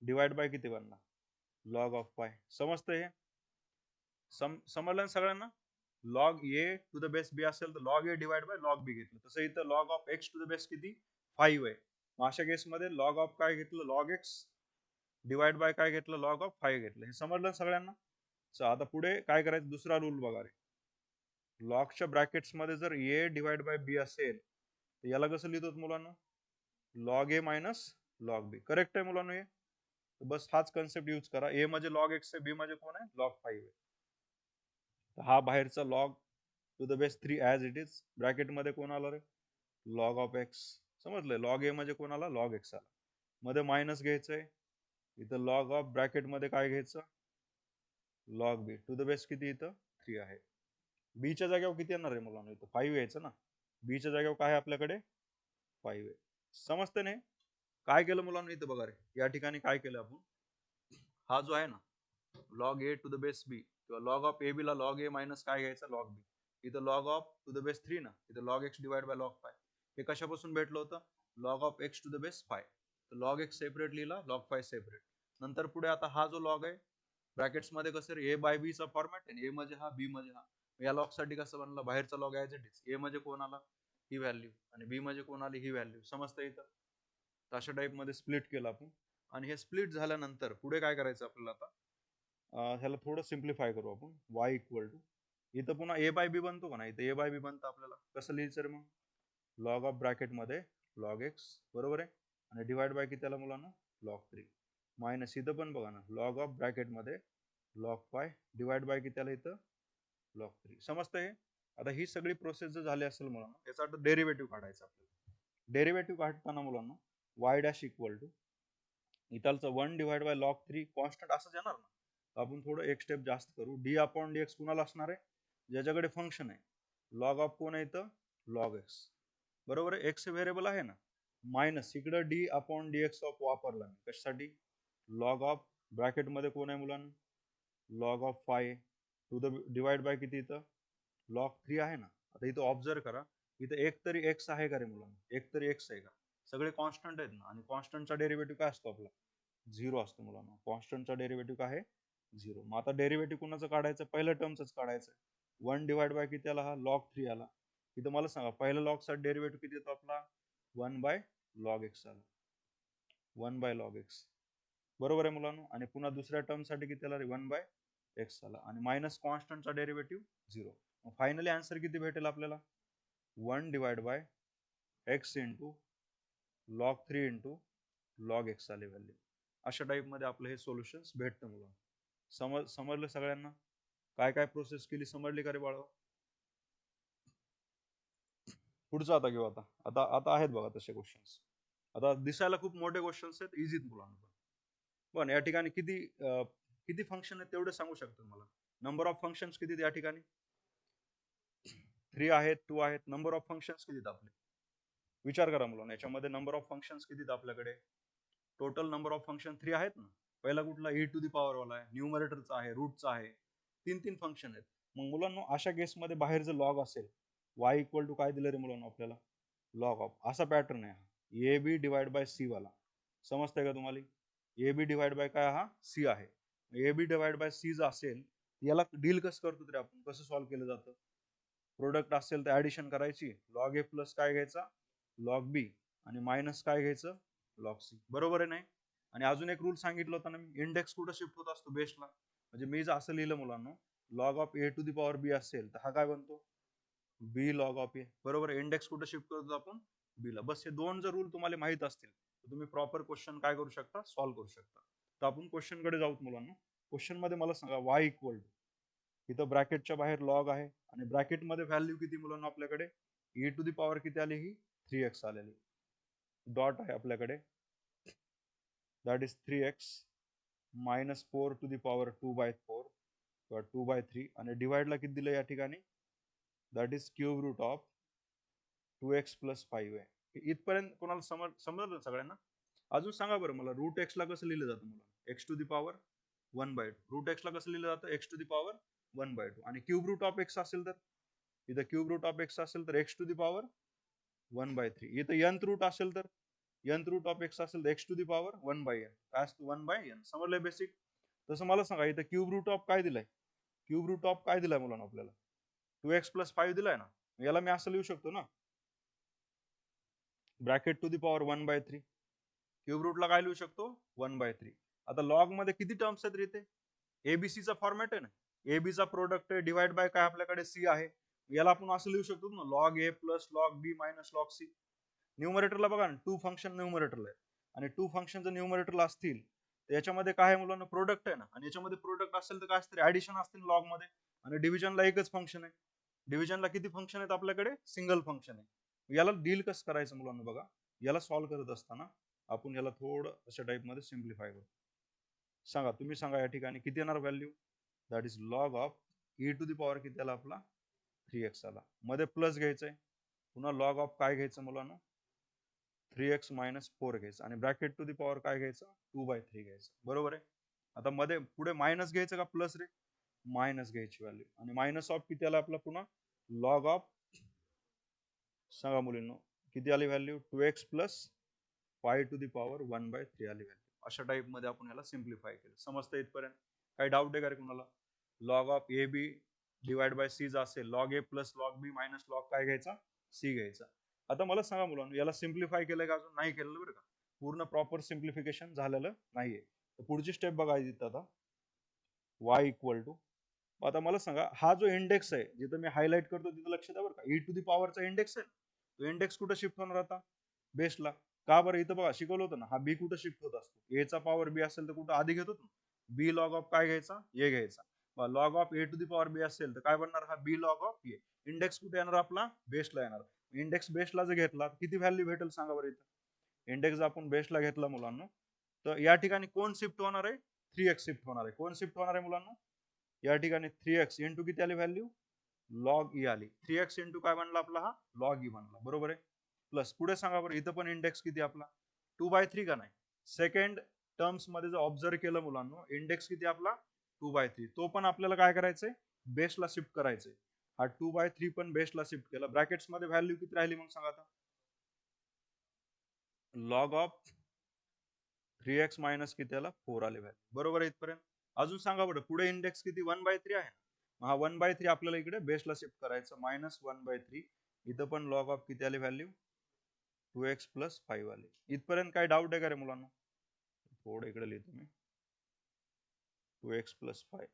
डिवाइड बाय किती बनणार, लॉग ऑफ पाय. समजतंय हे, समजलं सगळ्यांना. Log a to the base b असेल तर log a divide by log b घेतलं. तसं इथं log of x to the base किती 5 आहे. मग अशा केसमध्ये लॉग ऑफ काय घेतलं, लॉग एक्स डिवाइड बाय काय घेतलं, लॉग ऑफ 5 घेतलं. हे समजलं सगळ्यांना. आता पुढे काय करायचं, दुसरा रूल बघा रे. लॉगच्या ब्रॅकेट्स मध्ये जर ए डिवाइड बाय बी असेल तर याला कसं लिहितो मुलांना, लॉग ए मायनस लॉग बी. करेक्ट आहे मुलांनो हे. बस हाच कन्सेप्ट यूज करा. ए म्हणजे लॉग एक्स आहे, बी म्हणजे कोण आहे लॉग 5 आहे. हा बाहेरचा log to the base 3 as it is. Bracket मध्ये कोण आला रे लॉग ऑफ एक्स. समजलंय लॉग ए म्हणजे कोण आला लॉग एक्स आला. मध्ये मायनस घ्यायचंय. इथं लॉग ऑफ ब्रॅकेट मध्ये काय घ्यायचं log b to the base किती इथं 3 आहे. बीच्या जागेवर किती येणार आहे मुलांना इथं 5 यायचं ना. बीच्या जागेवर काय आहे आपल्याकडे 5 आहे. समजते नाही काय केलं मुलांना इथं बघा रे. या ठिकाणी काय केलं आपण हा जो आहे ना log a to the base b किंवा लॉग ऑफ ए बी ला लॉग ए मायनस काय घ्यायचं लॉग बी. इथं log of to the base 3 ना इथं log x divide by log 5. हे कशापासून भेटलं होतं log of x to the base 5. तर लॉग एक्स सेपरेट लिहिला लॉग 5 सेपरेट. नंतर पुढे आता हा जो लॉग आहे ब्रॅकेट्स मध्ये कसं रे ए बाय बी चा फॉर्मॅट आहे. ए म्हणजे हा बी म्हणजे हा. या लॉग साठी कसं बनला बाहेरचा लॉग ॲज इट इज. ए म्हणजे कोण आला ही व्हॅल्यू आणि बी म्हणजे कोण आली ही व्हॅल्यू. समजतं इथं. अशा टाइप मध्ये स्प्लिट केलं आपण. आणि हे स्प्लिट झाल्यानंतर पुढे काय करायचं आपल्याला आता ह्याला थोडं सिम्प्लिफाय करू आपण. वाय इक्वल टू इथं पुन्हा ए बाय बी बनतो का नाही इथं ए बाय बी बनतं आपल्याला. कसं लिहायचं रे मग लॉग ऑफ ब्रॅकेट मध्ये लॉग एक्स बरोबर आहे आणि डिवाइड बाय किती त्याला मुलांना लॉग 3 मायनस इथं पण बघा ना लॉग ऑफ ब्रॅकेट मध्ये लॉग 5 डिवाइड बाय किती त्याला इथं लॉग 3. समजतंय. आता ही सगळी प्रोसेस जर झाली असेल मुलांना याचा अर्थ डेरिव्हेटिव्ह काढायचा आपल्याला. डेरिव्हेटिव्ह काढताना मुलांना वाय डॅश इक्वल टू इथालचं 1 डिवाइड बाय लॉग 3 कॉन्स्टंट असंच येणार ना. आपण थोडं एक स्टेप जास्त करू. डी अपॉन डी एक्स कुणाला असणार आहे ज्याच्याकडे फंक्शन आहे लॉग ऑफ कोण आहे इथं लॉग एक्स बरोबर आहे. एक्स व्हेरिएबल आहे ना मायनस इकडं D upon d x of वापरला मी कशासाठी लॉग ऑफ ब्रॅकेट मध्ये कोण आहे मुलांना log of 5 to the divide by किती इथं लॉग 3 आहे ना. आता इथं ऑब्झर्व करा इथं एक तरी एक्स आहे का रे मुलांना एक तरी एक्स आहे का सगळे कॉन्स्टंट आहेत ना आणि कॉन्स्टंटचा डेरिव्हेटिव्ह काय असतो आपला 0 असतो मुलांना. कॉन्स्टंटचा डेरिव्हेटिव्ह काय आहे 0. मग आता डेरिव्हेटिव्ह कुणाचं काढायचं पहिल्या टर्मच काढायचं. 1 डिवाइड बाय किती आला हा लॉग 3 आला. इथं मला सांगा पहिल्या लॉग साठी डेरिव्हेटिव्ह किती येतो आपला 1 बाय लॉग एक्स आला 1 बाय लॉग एक्स बरोबर आहे मुलांना. आणि पुन्हा दुसऱ्या टर्म साठी किती आला रे 1 बाय एक्स आला आणि मायनस कॉन्स्टंटचा डेरिव्हेटिव्ह 0. मग फायनली आन्सर किती भेटेल आपल्याला 1 divide by x into log 3 into log x आले व्हॅल्यू. अशा टाइप मध्ये आपलं हे सोल्युशन्स भेटतं मुलांना. समजलं सगळ्यांना काय काय प्रोसेस केली समजली का रे बाळा. पुढचं आता घेऊ. आता आता आता आहेत बघा तसे क्वेश्चन्स. आता दिसायला खूप मोठे क्वेश्चन्स आहेत इझीत मुलांना पण या ठिकाणी किती फंक्शन आहेत तेवढे सांगू शकतो मला. नंबर ऑफ फंक्शन्स किती या ठिकाणी 3 आहेत 2 आहेत. नंबर ऑफ फंक्शन्स किती आपले विचार करा मुलांना याच्यामध्ये नंबर ऑफ फंक्शन्स किती आपल्याकडे टोटल नंबर ऑफ फंक्शन 3 आहेत ना. पहिला कुठला e टू दी पॉवर वाला आहे न्यूमरेटरचा आहे रूटचा आहे. 3 फंक्शन आहेत. मग मुलांना अशा केसमध्ये बाहेर जर लॉग असेल y इक्वल टू काय दिलं रे मुलांना आपल्याला लॉग ऑफ असा पॅटर्न आहे a b divide by c वाला. समजतंय का तुम्हाला ए बी डिवाइड बाय काय हा सी आहे. A b divide by c जर असेल याला डील कसं करतो तरी आपण कसं सॉल्व्ह केलं जातं प्रोडक्ट असेल तर ऍडिशन करायची लॉग ए प्लस काय घ्यायचा लॉग बी आणि मायनस काय घ्यायचं लॉग सी बरोबर आहे नाही. आणि अजून एक रूल सांगितलं होता ना मी इंडेक्स कुठं शिफ्ट होत असतो बेसला म्हणजे मी जर असं लिहिलं मुलांना log of a to the power b असेल तर हा काय बनतो बी लॉग ऑफ ए बरोबर. इंडेक्स कुठं शिफ्ट करतो आपण बी ला. बस हे दोन जर रूल तुम्हाला माहित असतील तर तुम्ही प्रॉपर क्वेश्चन काय करू शकता सॉल्व्ह करू शकता. तर आपण क्वेश्चन कडे जाऊत मुलांना. क्वेश्चन मध्ये मला सांगा वाय इक्वल टू इथं ब्रॅकेटच्या बाहेर लॉग आहे आणि ब्रॅकेट मध्ये व्हॅल्यू किती मुलांना आपल्याकडे e टू दी पॉवर किती आली ही 3x आलेली. डॉट आहे आपल्याकडे that is 3x minus 4 to the power 2/4 किंवा 2/3 आणि डिवाइडला किती दिलं या ठिकाणी that is cube root of 2x plus 5 आहे. इथपर्यंत कोणाला समजलं सगळ्यांना. अजून सांगा बरं मला रूट एक्स ला कसं लिहिलं जातं मला x to the power 1/2 root x ला कसं लिहिलं जातं एक्स टू दी पॉवर 1/2 आणि क्यूब रूट ऑफ एक्स असेल तर इथं क्यूब रूट ऑफ एक्स असेल तर एक्स टू दी पॉवर 1/3. इथं nth रूट असेल तर nth रूट ऑफ एक्स असेल तर x to the power 1/n काय असतं 1/n. समजलंय बेसिक. तसं मला सांगा इथं क्यूब रूट ऑफ काय दिलाय क्यूब रूट ऑफ काय दिलाय मुलांना आपल्याला 2x प्लस 5 दिलाय ना. याला मी असं लिहू शकतो ना bracket to the power 1/3 cube रूटला काय लिहू शकतो 1/3. आता लॉग मध्ये किती टर्म्स आहेत इथे एबीसी चा फॉर्मॅट आहे ना. एबी चा प्रोडक्ट आहे डिवाइड बाय काय आपल्याकडे सी आहे. याला आपण असं लिहू शकतो ना log a plus log b minus log c. न्यूमरेटरला बघा ना 2 फंक्शन न्यूमरेटरला आहे आणि टू फंक्शन जर न्यूमरेटरला असतील तर याच्यामध्ये काय आहे मुलांना, प्रोडक्ट आहे ना, आणि याच्यामध्ये प्रोडक्ट असेल तर काय असतं, ऍडिशन असतील लॉग मध्ये, आणि डिव्हिजनला एकच फंक्शन आहे. डिव्हिजनला किती फंक्शन आहेत आपल्याकडे, सिंगल फंक्शन आहे. याला डील कसं करायचं मुलांना बघा, याला सॉल्व्ह करत असताना आपण याला थोडं अशा टाइप मध्ये सिम्प्लिफाय करू. सांगा, तुम्ही सांगा या ठिकाणी किती येणार value, that is log of e to the power किती आला आपला, 3x आला. मध्ये प्लस घ्यायचंय, पुन्हा लॉग ऑफ काय घ्यायचं मुलांना, 3x मायनस 4 घ्यायचं, आणि ब्रॅकेट टू दी पॉवर काय घ्यायचं, 2/3 घ्यायचं. बरोबर आहे. आता मध्ये पुढे मायनस घ्यायचं का प्लस रे, मायनस घ्यायची व्हॅल्यू, आणि मायनस ऑफ किती आला आपला, पुन्हा लॉग ऑफ, सांगा मुलींनो किती आली value, 2x plus 5 to the power 1/3 आली व्हॅल्यू. अशा टाइप मध्ये आपण याला सिम्प्लिफाय केलं. समजतं इथपर्यंत, काही डाऊट आहे का रे कुणाला. Log of a b divide by c जर असेल, log a plus log b minus log काय घ्यायचा, सी घ्यायचा. आता मला सांगा मुलांना, याला सिम्प्लिफाय केलंय का अजून नाही केलेलं, बरं का, पूर्ण प्रॉपर सिम्प्लिफिकेशन झालेलं नाहीये. तर पुढची स्टेप बघायची आता, y इक्वल टू, आता मला सांगा हा जो इंडेक्स आहे जिथं मी हायलाइट करतो तिथं लक्ष द्या बरं का, ई टू दी पॉवरचा इंडेक्स आहे, तो इंडेक्स कुठं शिफ्ट होणार आता, बेसला. का बरं, इथं बघा शिकवलं होतं ना, हा बी कुठं शिफ्ट होत असतो, ए चा पॉवर बी असेल तर कुठं आधी घेतो, बी लॉग ऑफ काय घ्यायचा, ए घ्यायचा. Log of a to the power b असेल तर काय बनणार, हा b log of a. Index कुठे येणार आपला, बेसला येणार. इंडेक्स बेसला जर घेतला किती व्हॅल्यू भेटेल सांगा बरं इथं. इंडेक्स जर आपण बेसला घेतला मुलांना, तर या ठिकाणी कोण शिफ्ट होणार आहे, 3x शिफ्ट होणार आहे. कोण शिफ्ट होणार आहे मुलांना, या ठिकाणी 3x इंटू किती आली व्हॅल्यू, लॉग ई आली. 3x इंटू काय बनला आपला, हा लॉग ई बनला. बरोबर आहे. प्लस पुढे सांगा बरं, इथं पण इंडेक्स किती आपला, 2/3 का नाही. सेकंड टर्म्स मध्ये जर ऑब्झर्व केलं मुलांना, इंडेक्स किती आपला 2/3, तो पण आपल्याला काय करायचंय, बेसला शिफ्ट करायचंय. हा 2/3 पण बेसला शिफ्ट केला. ब्रॅकेट्स मध्ये व्हॅल्यू किती राहिली मग सांगा आता, लॉग ऑफ 3x मायनस किती आला, 4 आले व्हॅल्यू. बरोबर आहे इथपर्यंत. अजून सांगा बरं, पुढे इंडेक्स किती, 1/3 आहे. हा 1/3 आपल्याला इकडे बेसला शिफ्ट करायचं, मायनस 1/3. इथं पण लॉग ऑफ किती आले व्हॅल्यू, 2x प्लस 5 आले. इथपर्यंत काय डाऊट आहे का रे मुलांना, थोडं इकडे लिहितो मी, 2x प्लस 5.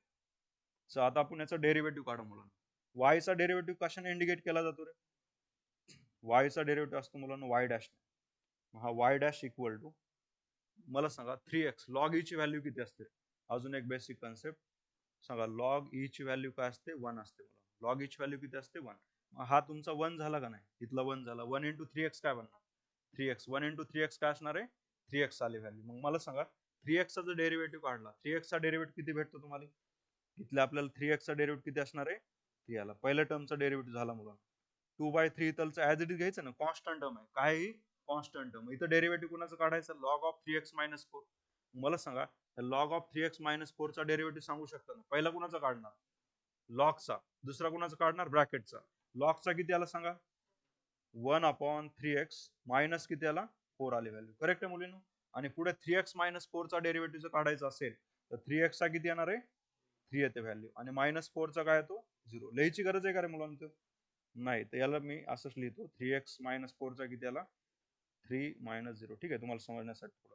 सो आता आपण याचा डेरिव्हेटिव्ह काढू मुलांना. y चा डेरिव्हेटिव्ह कशाने इंडिकेट केला जातो रे, y चा डेरिव्हेटिव्ह असतो मुलांना y डॅश. हा y डॅश इक्वल टू, मला सांगा 3x लॉग ई ची व्हॅल्यू किती असते, अजून एक बेसिक कन्सेप्ट सांगा, लॉग ई ची व्हॅल्यू काय असते, 1 असते. लॉग ई ची व्हॅल्यू किती असते, 1. हा तुमचा 1 झाला का नाही, इथला 1 झाला. 1 इंटू 3x काय बनणार, 3x. 1 इंटू 3x काय असणार आहे, 3x आली व्हॅल्यू. मग मला सांगा 3x चा जर डेरिव्हेटिव्ह काढला, 3x चा डेरिव्हेटिव्ह किती भेटतो तुम्हाला, इथल्या आपल्याला 3x चा डेरिव्हेटिव्ह किती असणार आहे, 3 आला. पहिल्या टर्मचा डेरिव्हेटिव्ह झाला मुलांना. 2/3 इथलचं ऍज इट इज घ्यायचं ना, कॉन्स्टंट टर्म आहे, काही कॉन्स्टंट टर्म. इथं डेरिव्हेटिव्ह कुणाचं काढायचं, लॉग ऑफ 3x मायनस 4. मला सांगा लॉग ऑफ 3x मायनस 4 चा डेरिव्हेटिव्ह सांगू शकता ना, पहिला कुणाचा काढणार, लॉगचा. दुसरा कुणाचा काढणार, ब्रॅकेटचा. लॉगचा किती आला सांगा, 1/3x मायनस किती आला, 4 आली व्हॅल्यू. करेक्ट आहे मुलींनो. आणि पुढे 3x मायनस 4 चा डेरिव्हेटिव्ह जर काढायचा असेल तर 3x चा किती येणार आहे, 3 येते व्हॅल्यू, आणि मायनस 4 चा काय येतो, 0. लिहायची गरज आहे का रे मुलांना, नाही. तर याला मी असंच लिहितो, 3x मायनस 4 चा किती आला, 3 मायनस 0. ठीक आहे, तुम्हाला समजण्यासाठी थोडं.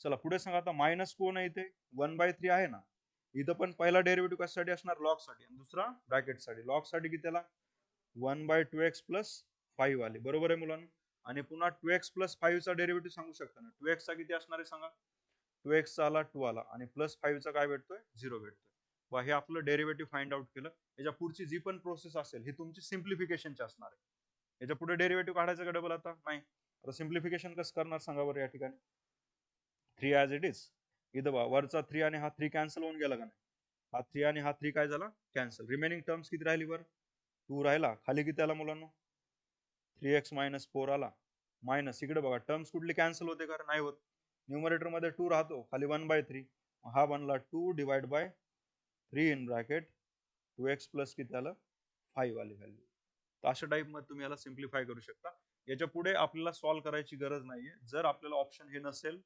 चला पुढे सांगा, आता मायनस कोण आहे इथे, 1/3 आहे ना. इथं पण पहिला डेरिव्हेटिव्ह कशासाठी असणार, लॉग साठी, आणि दुसरा ब्रॅकेट साठी. लॉग साठी किती आला, 1/2x प्लस 5 आले. बरोबर आहे मुलांना. आणि पुन्हा 2x प्लस 5 चा डेरिव्हेटिव्ह सांगू शकता ना, 2x चा किती असणार आहे सांगा, 2x चा आला 2 आला, आणि प्लस 5 चा काय भेटतोय, 0 भेटतोय. हे आपलं डेरिव्हेटिव्ह फाइंड आउट केलं. याच्या पुढची जी पण प्रोसेस असेल ही तुमची सिम्प्लिफिकेशनची असणार आहे. याच्या पुढे डेरिव्हेटिव्ह काढायचं का डबल आता, नाही. आता सिम्प्लिफिकेशन कसं करणार सांगा बरं, या ठिकाणी 3 ऍज इट इज. इथं बघा वरचा 3 आणि हा 3 कॅन्सल होऊन गेला का नाही, हा 3 आणि हा 3 काय झाला, कॅन्सल. रिमेनिंग टर्म्स किती राहिली वर, 2 राहिला. खाली किती आला मुलांना, 3x मायनस 4 आला. मायनस इकडे बघा टर्म्स कुठली कॅन्सल होते का, नाही होत. न्यूमरेटर मध्ये 2 राहतो, खाली 1/3. हा बनला 2 divide by 3 in bracket 2x plus किती आलं, 5 आली व्हॅल्यू. तर अशा टाइप मध्ये तुम्ही याला सिम्प्लिफाय करू शकता. याच्या पुढे आपल्याला सॉल्व्ह करायची गरज नाहीये. जर आपल्याला ऑप्शन हे नसेल,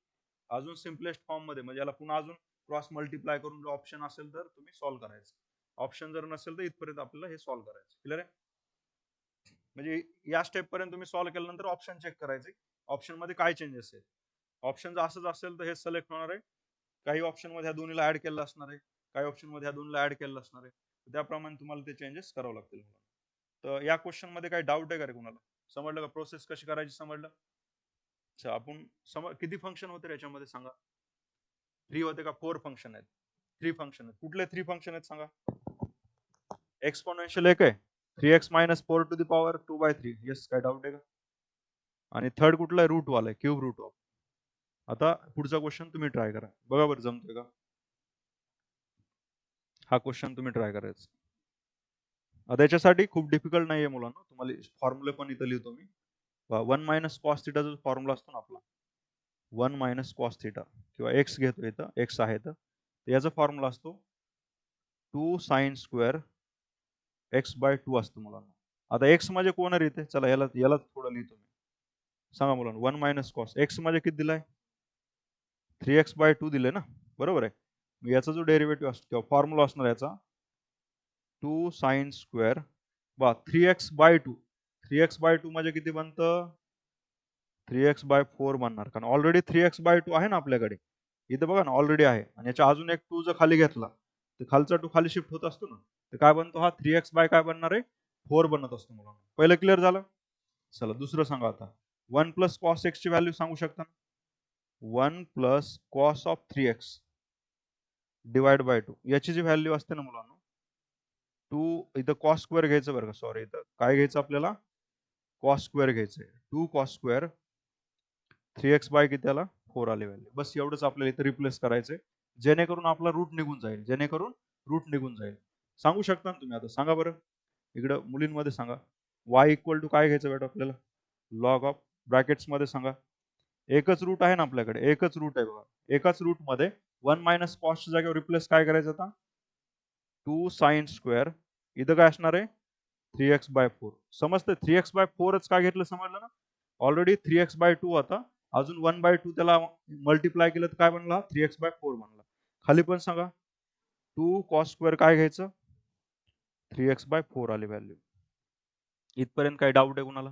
अजून सिम्पलेस्ट फॉर्म मध्ये, म्हणजे याला पुन्हा अजून क्रॉस मल्टिप्लाय करून जर ऑप्शन असेल तर तुम्ही सॉल्व्ह करायचं. ऑप्शन जर नसेल तर इथपर्यंत आपल्याला हे सॉल्व्ह करायचं. क्लिअर आहे. म्हणजे या स्टेप पर्यंत तुम्ही सॉल्व्ह केल्यानंतर ऑप्शन चेक करायचे, ऑप्शन मध्ये काय चेंजेस आहे. ऑप्शन जर असंच असेल तर हे सिलेक्ट होणार आहे. काही ऑप्शन मध्ये ह्या दोन्हीला ऍड केलं असणार आहे, काही ऑप्शन मध्ये ह्या दोन्हीला ऍड केलं असणार आहे. त्याप्रमाणे तुम्हाला ते चेंजेस करावं लागतील. तर या क्वेश्चन मध्ये काही डाऊट आहे का रे कुणाला, समजलं का, प्रोसेस कशी करायची समजलं. अच्छा, आपण किती फंक्शन होते याच्यामध्ये सांगा? 3 होते का 4 फंक्शन आहेत? 3 फंक्शन आहेत. कुठले 3 फंक्शन आहेत सांगा? एक्सपोनेन्शियल एक आहे, 3x minus 4 to the power 2/3. Yes, काय डाऊट आहे का? आणि थर्ड कुठला आहे? रूट वाला आहे, क्यूब रूट ऑफ. आता पुढचा क्वेश्चन तुम्ही ट्राय करा, बघा बरं जमतोय का? हा क्वेश्चन तुम्ही ट्राय करायचा. आता याच्यासाठी खूप डिफिकल्ट नाहीये मुलांना, तुम्हाला फॉर्म्युले पण इथं लिहितो मी. 1 मायनस कॉस थिटा जो फॉर्म्युला असतो ना आपला, 1 मायनस कॉस थिटा किंवा एक्स घेतो इथं, एक्स आहे तर याचा फॉर्म्युला असतो 2 साइन स्क्वेअर एक्स बाय 2 असतो मुलांना. आता एक्स म्हणजे कोण आहे इथे? चला याला याला थोडं लिहितो मी. सांगा मुलांना, 1 मायनस कॉस एक्स म्हणजे किती दिलाय? 3x/2 दिले ना, बरोबर आहे. मग याचा जो डेरिव्हेटिव्ह असतो किंवा फॉर्म्युला असणार याचा 2 साइन स्क्वेअर 3x/2. 3x/2 म्हणजे किती बनतं? 3x/4 बनणार, कारण ऑलरेडी 3x/2 आहे ना आपल्याकडे. इथं बघा ना, ऑलरेडी आहे आणि याच्या अजून एक 2 जर खाली घेतला तर खालचा 2 खाली शिफ्ट होत असतो ना, तर काय बनतो हा 3x बाय काय बनणार आहे? 4 बनत असतो मुलांना. पहिलं क्लिअर झालं? चला दुसरं सांगा आता. 1 प्लस कॉस एक्स ची व्हॅल्यू सांगू शकता? 1 plus cos of 3x divide by 2 याची जी व्हॅल्यू असते ना मुलांना, 2 इथं कॉस स्क्वेअर घ्यायचं बरं का, सॉरी इथं काय घ्यायचं आपल्याला? कॉस स्क्वेअर घ्यायचंय. 2 कॉस स्क्वेअर 3x बाय किती आला? 4 आली व्हॅल्यू. बस एवढंच आपल्याला इथं रिप्लेस करायचंय, जेणेकरून आपला रूट निघून जाईल. रूट निघून जाईल. सांगू शकता ना तुम्ही? आता सांगा बरं, इकडं मुलींमध्ये सांगा. y इक्वल टू काय घ्यायचं बेटा आपल्याला? लॉग ऑफ ब्रॅकेट्स मध्ये सांगा. एकच रूट आहे ना आपल्याकडे, एकच रूट आहे बघा. एकाच रूट मध्ये 1 मायनस कॉसच्या जागेवर रिप्लेस काय करायचं आता? 2 साइन स्क्वेअर. इथं काय असणार आहे? 3x/4. समजतं? 3x/4च का घेतलं समजलं ना? ऑलरेडी 3x/2 होता, अजून 1/2 त्याला मल्टिप्लाय केलं तर काय बनला? 3x/4 बनला. खाली पण सांगा, 2 कॉस स्क्वेअर काय घ्यायचं? 3x/4 आली व्हॅल्यू. इथपर्यंत काही डाऊट आहे कुणाला?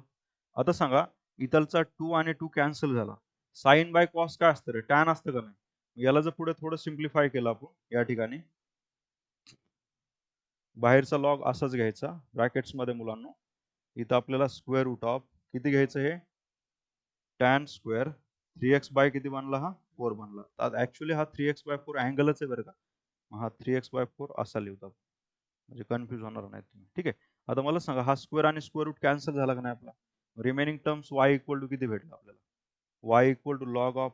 आता सांगा, इथलचा 2 आणि 2 कॅन्सल झाला. साइन बाय कॉस काय असतं रे? टॅन असतं का नाही? याला जर पुढे थोडं सिम्प्लिफाय केलं आपण या ठिकाणी, बाहेरचा लॉग असाच घ्यायचा ब्रॅकेट्स मध्ये मुलांना. इथं आपल्याला स्क्वेअर रूट ऑफ किती घ्यायचं? हे टॅन स्क्वेअर 3x बाय किती बनला? हा 4 बनला. तर ऍक्च्युली हा 3x/4 अँगलच आहे बरं का. हा 3x/4 असा लिहतात, म्हणजे कन्फ्युज होणार नाही तुम्ही. ठीक आहे. आता मला सांगा, हा स्क्वेअर आणि स्क्वेअर रूट कॅन्सल झाला का नाही आपला? Remaining terms y equal to किती भेटला आपल्याला? y equal to log of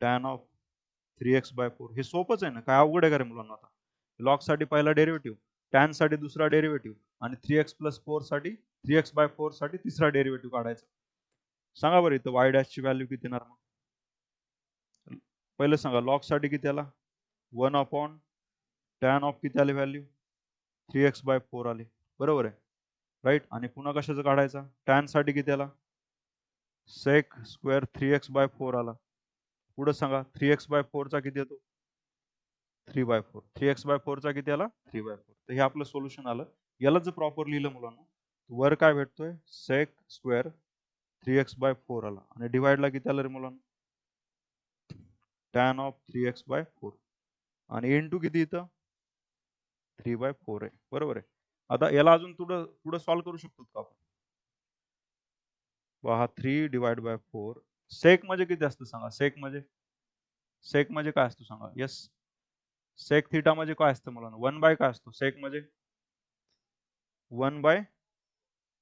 tan of 3x/4. हे सोपंच आहे ना, काय अवघड आहे का रे मुलांना? आता लॉग साठी पहिला डेरिव्हेटिव्ह, टॅन साठी दुसरा डेरिव्हेटिव्ह आणि 3x+4 साठी 3x/4 साठी तिसरा डेरिव्हेटिव्ह काढायचा. सांगा बरं इथं y डॅश ची व्हॅल्यू किती येणार मग? पहिलं सांगा, लॉग साठी किती आला? 1 अपॉन टॅन ऑफ किती आली व्हॅल्यू? 3x/4 आली. बरोबर आहे, राईट. आणि पुन्हा कशाचं काढायचा? टॅन साठी किती आला? सेक स्क्वेअर 3x/4 आला. पुढे सांगा, 3x/4 चा किती येतो? 3/4. 3x/4 चा किती आला? 3/4. तर हे आपलं सोल्युशन आलं. याला जर प्रॉपर लिहिलं मुलांना, वर काय भेटतोय? सेक स्क्वेअर 3x/4 आला आणि डिवाइडला किती आलं रे मुलांना? टॅन ऑफ 3x/4 आणि इंटू किती इथं? 3/4 आहे. बरोबर आहे. आता याला अजून थोडं पुढे सॉल्व्ह करू शकतो का आपण? पहा, 3 डिवाइड बाय 4. सेक म्हणजे किती असतं सांगा? सेक म्हणजे काय असतं सांगा? येस, सेक थिटा म्हणजे काय असतं मुलांना? 1 बाय काय असतो सेक म्हणजे? 1 by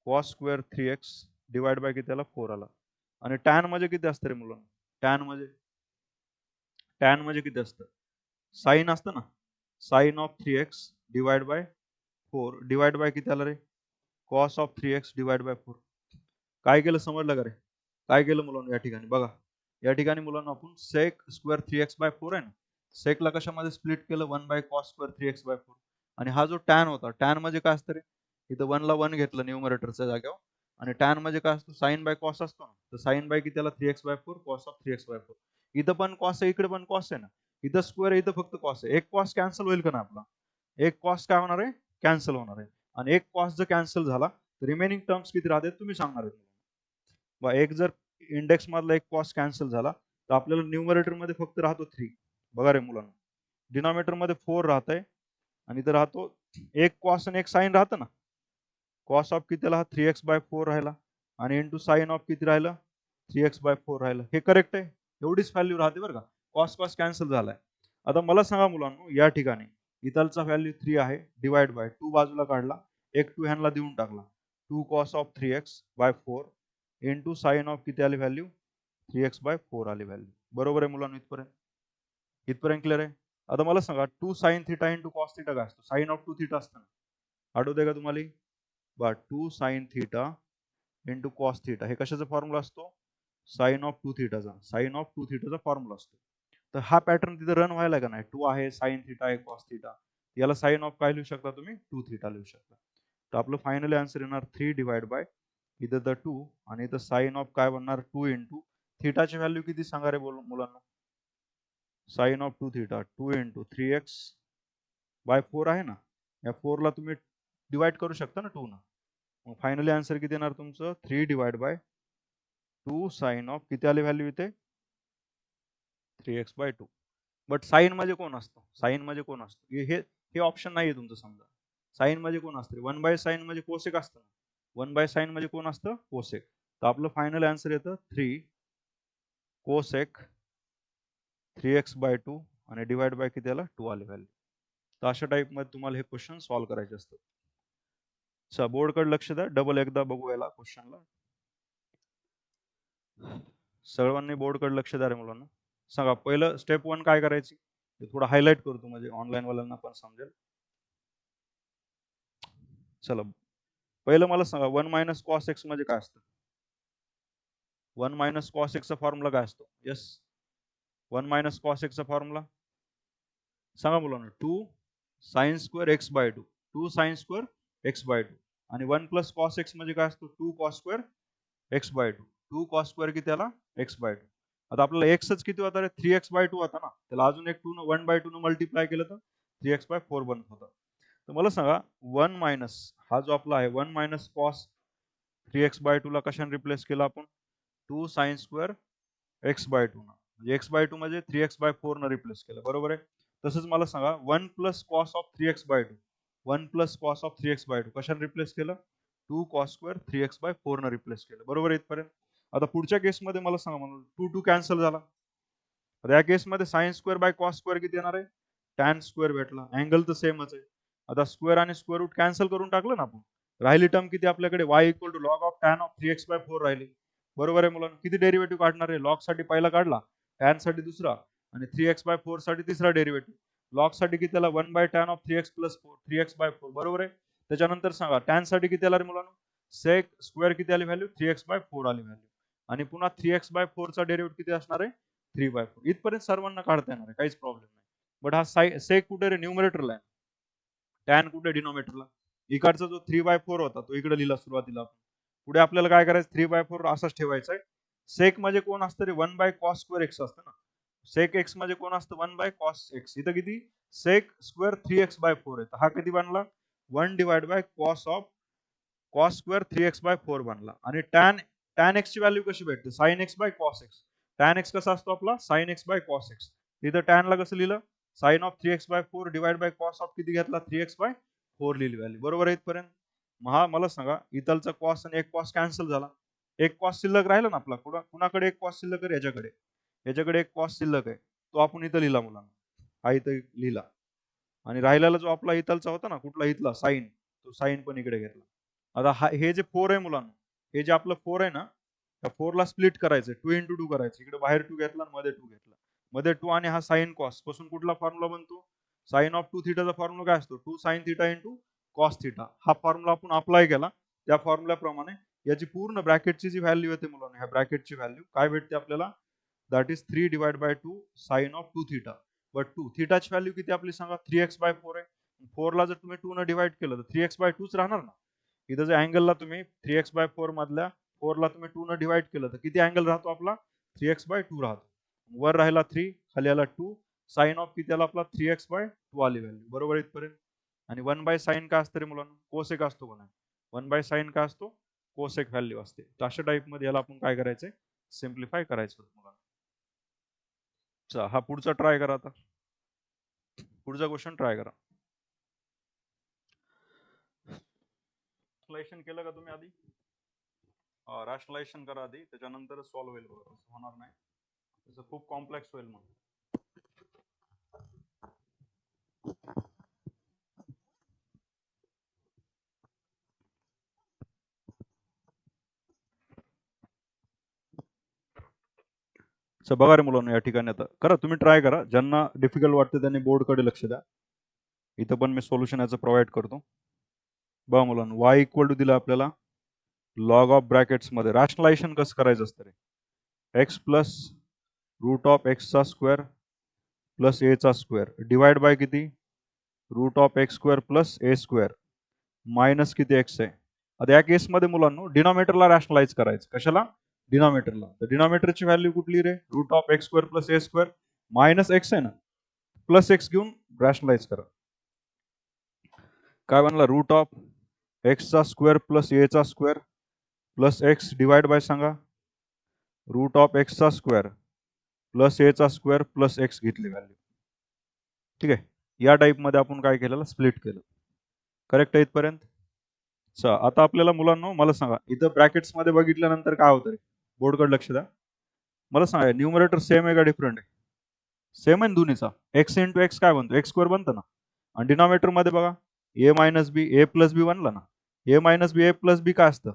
cos square 3x divide by किती आला? 4 आला. आणि टॅन म्हणजे किती असतं रे मुलांना? टॅन म्हणजे किती असतं? साइन असतं ना, sine of 3x divide by 4 divide by किती आलं रे? Cos of 3x divide by 4. काय केलं समजलं का रे? काय केलं मुलांना या ठिकाणी? बघा, या ठिकाणी मुलांना आपण सेक स्क्वेअर 3x/4 आहे ना, सेकला कशामध्ये स्प्लिट केलं? 1 बाय कॉस स्क्वेअर 3x/4. आणि हा जो टॅन होता, टॅन म्हणजे काय असतं रे? इथं 1 ला 1 घेतलं न्यूमरेटरच्या जागेवर. आणि टॅन म्हणजे काय असतो? साइन बाय कॉस असतो ना, तर साइन बाय किती आला? 3x/4 cos of 3x/4. इथं पण कॉस आहे, इकडे पण कॉस आहे ना. इथं स्क्वेअर आहे, इथं फक्त कॉस आहे. एक कॉस कॅन्सल होईल का ना आपला? एक कॉस काय होणार आहे? कॅन्सल होणार आहे. आणि एक कॉस जर कॅन्सल झाला तर रिमेनिंग टर्म्स किती राहतात तुम्ही सांगणार आहे. एक जर इंडेक्स मधला एक कॉस कॅन्सल झाला तर आपल्याला न्यूमरेटर मध्ये फक्त राहतो 3. बघा रे मुलांना, डिनॉमिनेटर मध्ये 4 राहत आहे आणि इथं राहतो एक कॉस आणि एक साइन राहतं ना. कॉस ऑफ किती आला? 3x/4 राहिला आणि इंटू साइन ऑफ किती राहिलं? 3x/4 राहिलं. हे करेक्ट आहे. एवढीच व्हॅल्यू राहते बरं का. कॉस कॉस कॅन्सल झालाय. आता मला सांगा मुलांनो, या ठिकाणी इथलचा व्हॅल्यू 3 आहे, डिवाइड बाय 2 बाजूला काढला, एक 2 ह्यांना देऊन टाकला. 2 cos of 3x/4 into sine of किती आली व्हॅल्यू? 3x/4 आली व्हॅल्यू. बरोबर आहे मुलांनो इथपर्यंत? इथपर्यंत क्लिअर आहे? आता मला सांगा 2 sin theta into cos theta काय असतो? साइन ऑफ 2 थिटा असतं ना. आठवतंय का तुम्हाला? बघा 2 sin theta into cos theta हे कशाचा फॉर्म्युला असतो? साइन ऑफ 2 थिटाचा. साइन ऑफ 2 थिटाचा फॉर्म्युला असतो. तर हा पॅटर्न तिथे रन व्हायला का नाही? 2 आहे, साइन थिटा आहे, कॉस थिटा. याला साइन ऑफ काय लिहू शकता तुम्ही? 2 थिटा लिहू शकता. तर आपलं फायनली आन्सर येणार 3 डिवाइड बाय इथं द 2 आणि इथं साइन ऑफ काय बनणार? 2 इंटू थिटाची व्हॅल्यू किती सांगा रे मुलांना? Sign of 2 theta 2 into 3x/4 आहे ना. या 4 ला तुम्ही डिवाइड करू शकता ना 2 न. मग फायनली आन्सर किती येणार तुमचं? 3 डिवाइड बाय 2 साइन ऑफ किती आली व्हॅल्यू इथे? 3x/2. बट साइन म्हणजे कोण असतो? साइन म्हणजे कोण असतो? हे ऑप्शन नाहीये तुमचं समजा. साइन म्हणजे कोण असतं? 1/sin म्हणजे कोसेक असतं. 1/sin म्हणजे कोण असतं? कोसेक. तर आपलं फायनल आन्सर येतं 3 कोसेक 3x/2 आणि डिवाइड बाय किती आला? 2 आली व्हॅल्यू. तर अशा टाइप मध्ये तुम्हाला हे क्वेश्चन सॉल्व्ह करायचे असतात. अच्छा, बोर्डकडे लक्ष द्या. डबल एकदा बघू याला क्वेश्चनला. सर्वांनी बोर्डकडे लक्ष द्या रे मुलांना. सांगा पहिलं स्टेप 1 काय करायची? ते थोडं हायलाइट करतो म्हणजे ऑनलाईन वाल्यांना पण समजेल. चला पहिलं मला सांगा 1 - cos x म्हणजे काय असतं? 1 - cos x चा फॉर्म्युला काय असतो? येस, 1 - cos x चा फॉर्म्युला सांगा मुलांना. 2 sin² x/2. 2 sin² x/2 आणि 1 + cos x म्हणजे काय असतो? 2 cos² x/2. 2 cos² किती आला? x/2. आता आपल्याला xच किती होता रे? 3x/2 होता ना. त्याला अजून एक 1/2 न मल्टिप्लाय केलं तर 3x/4 बनत होतं. तर मला सांगा 1 - हा जो आपला आहे 1 - cos 3x/2 ला कशाने रिप्लेस केला आपण? 2 sin² x/2 न. म्हणजे x/2 म्हणजे 3x/4 न रिप्लेस केलं. बरोबर आहे? तसंच मला सांगा 1 + cos of 3x/2. 1 + cos of 3x/2 कशाने रिप्लेस केलं? 2 cos² 3x/4 न रिप्लेस केलं. बरोबर आहे इथपर्यंत? आता पुढच्या केसमध्ये मला सांगा म्हणून 2 कॅन्सल झाला. आता या केसमध्ये sin² / cos² किती येणार आहे? tan² भेटला. अँगल तर सेमच आहे. आता स्क्वेअर आणि स्क्वेअर रूट कॅन्सल करून टाकलं ना आपण. राहिली टर्म किती आपल्याकडे? y = log of tan of 3x/4 राहिली. बरोबर आहे मुलांना? किती डेरिव्हेटिव्ह काढणार आहे? log साठी पहिला काढला, tan साठी दुसरा आणि 3x/4 साठी तिसरा डेरिव्हेटिव्ह. log साठी किती आला? 1/tan of 3x + 4 3x/4. बरोबर आहे? त्याच्यानंतर सांगा tan साठी किती आला रे मुलांनो? sec स्क्वेअर किती आली व्हॅल्यू? 3x/4 आली व्हॅल्यू. आणि पुन्हा 3x/4 चा डेरिव्हेटिव्ह किती असणार आहे? 3/4. इथपर्यंत सर्वांना काढता येणार आहे. काहीच प्रॉब्लेम नाही. बट हा sec कुठे रे? न्यूमरेटरला आहे. tan कुठे? डिनॉमिनेटरला. इकडचा जो 3/4 होता तो इकडे लिहिला सुरुवातीला. पुढे आपल्याला काय करायचं? 3/4 असाच ठेवायचा आहे. सेक म्हणजे कोण असतं रे? 1/cos² x असतं ना. सेक x म्हणजे कोण असतं? 1/cos x. इथं किती? सेक स्क्वेअर 3x/4 आहे. हा किती बनला? 1/cos ऑफ cos² 3x/4 बनला. आणि tan x ची व्हॅल्यू कशी भेटते? sin x/cos x. tan x कसा असतो आपला? sin x/cos x. इथं tan ला कसं लिहिलं? sin of 3x/4 divide by cos of किती घेतला? 3x/4 लिहिली व्हॅल्यू. बरोबर आहे इथपर्यंत? मला सांगा इथलचा cos आणि एक cos कॅन्सल झाला. एक cos शिल्लक राहिला ना आपला. कुणाकडे एक cos शिल्लक आहे? याच्याकडे. याच्याकडे एक cos शिल्लक आहे. तो आपण इथं लिहिला मुलांना. हा इथं लिहिला. आणि राहिलेला जो आपला इथलचा होता ना, कुठला इथला sin, तो sin पण इकडे घेतला. आता हे जे 4 आहे मुलांना, हे जे आपलं 4 आहे ना, त्या 4 ला स्प्लिट करायचं. 2 × 2 करायचं. इकडे बाहेर 2 घेतला आणि मध्ये 2 घेतला. मध्ये 2 आणि हा sin cos पासून कुठला फॉर्म्युला बनतो? sin ऑफ 2 थिटाचा फॉर्म्युला काय असतो? 2 sin θ × cos θ. हा फॉर्म्युला आपण अप्लाय केला. त्या फॉर्म्युल्याप्रमाणे याची पूर्ण ब्रॅकेटची जी व्हॅल्यू येते मुलांना, ह्या ब्रॅकेटची व्हॅल्यू काय भेटते आपल्याला? That is 3 divide by 2 sin of 2 θ. But 2 थिटाची व्हॅल्यू किती आपली सांगा? 3x/4 आहे. 4 ला जर तुम्ही 2 न डिवाइड केलं तर 3x/2 च राहणार ना. इथं जर अँगलला तुम्ही 3x/4 मधल्या 4 ला तुम्ही 2 न डिवाइड केलं तर किती अँगल राहतो आपला? 3x/2 राहतो. वर राहिला 3, खाली आला 2. साइन ऑफ किती आला आपला? 3x/2 आली व्हॅल्यू. बरोबर इथपर्यंत? आणि 1/sin काय असतं रे मुलांना? कोसेक असतो का नाही? 1/sin काय असतो? कोसेक व्हॅल्यू असते. तर अशा टाइप मध्ये याला आपण काय करायचंय? सिम्प्लिफाय करायचं मुलांना. हा पुढचा ट्राय करा आता. पुढचा क्वेश्चन ट्राय करा. सॉल्युशन केलं का तुम्ही आधी? रॅशनलायझेशन करा आधी, त्याच्यानंतर सॉल्व्ह होईल बघा. असं होणार नाही, त्याचं खूप कॉम्प्लेक्स होईल मग. बघा रे मुलांना, या ठिकाणी आता करा, तुम्ही ट्राय करा. ज्यांना डिफिकल्ट वाटतं त्यांनी बोर्डकडे लक्ष द्या. इथं पण मी सोल्युशन याचं प्रोव्हाइड करतो. बघा मुलांना, y इक्वल टू दिला आपल्याला लॉग ऑफ ब्रॅकेट्स मध्ये. रॅशनलायझेशन कसं करायचं असतं रे? एक्स प्लस रूट ऑफ एक्सचा स्क्वेअर प्लस एचा स्क्वेअर डिवाइड बाय किती? Root of x square plus a square minus किती एक्स आहे. आता या केसमध्ये मुलांना डिनॉमिनेटरला रॅशनलाइज करायचं. कशाला? डिनॉमिनेटरला. तर डिनॉमिनेटरची व्हॅल्यू कुठली रे? Root of x square plus a square minus x आहे ना, प्लस एक्स घेऊन रॅशनलाइज करा. काय बनला? रूट ऑफ एक्सचा स्क्वेअर प्लस एचा square plus x divide by सांगा रूट ऑफ एक्सचा स्क्वेअर प्लस एचा स्क्वेअर प्लस एक्स घेतली व्हॅल्यू. ठीक आहे, या टाईपमध्ये आपण काय केलेलं? स्प्लिट केलं. करेक्ट आहे इथपर्यंत? आता आपल्याला मुलांना मला सांगा, इथं ब्रॅकेट्स मध्ये बघितल्यानंतर काय होतं रे? बोर्डकडे लक्ष द्या. मला सांगा, न्यूमरेटर सेम आहे का डिफरंट आहे? सेम आहे दोन्हीचा. एक्स इंटू एक्स काय बनतो? एक्स स्क्वेअर बनतं ना. आणि डिनॉमिनेटर मध्ये बघा, ए मायनस बी, ए प्लस बी बनला ना. ए मायनस बी, ए प्लस बी काय असतं?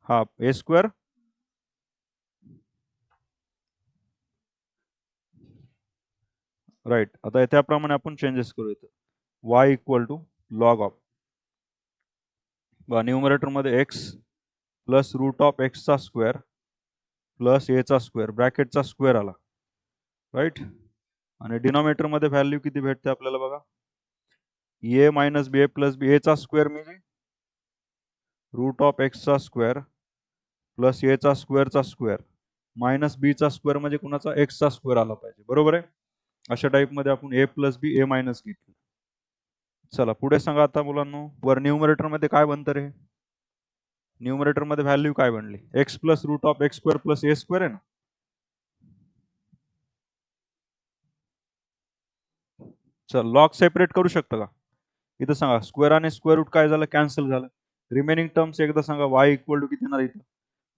हा, ए स्क्वेअर राईट. आता त्याप्रमाणे आपण चेंजेस करू. इथं y equal to log of numerator मध्ये एक्स प्लस रूट ऑफ एक्सचा स्क्वेअर प्लस एचा स्क्वेअर ब्रॅकेटचा स्क्वेअर आला, राईट. आणि डिनॉमिनेटर मध्ये व्हॅल्यू किती भेटते आपल्याला बघा? ए मायनस बी, ए प्लस बी, एचा स्क्वेअर म्हणजे रूट ऑफ एक्सचा स्क्वेअर प्लस एचा स्क्वेअरचा स्क्वेअर मायनस बीचा स्क्वेअर म्हणजे कुणाचा? एक्सचा स्क्वेअर आला पाहिजे, बरोबर आहे. अशा टाईपमध्ये आपण ए प्लस बी, ए मायनस घेतली. चला पुढे सांगा आता मुलांना, वर न्यूमरेटर मध्ये काय बनतं रे? न्यूमरेटर मध्ये व्हॅल्यू काय बनली? X plus root of x square plus a square आहे ना. चल लॉग सेपरेट करू शकता का? इथं सांगा, स्क्वेअर आणि स्क्वेअर रूट काय झालं? कॅन्सल झालं. रिमेनिंग टर्म्स एकदा सांगा. वाय इक्वल टू किती येणार इथं?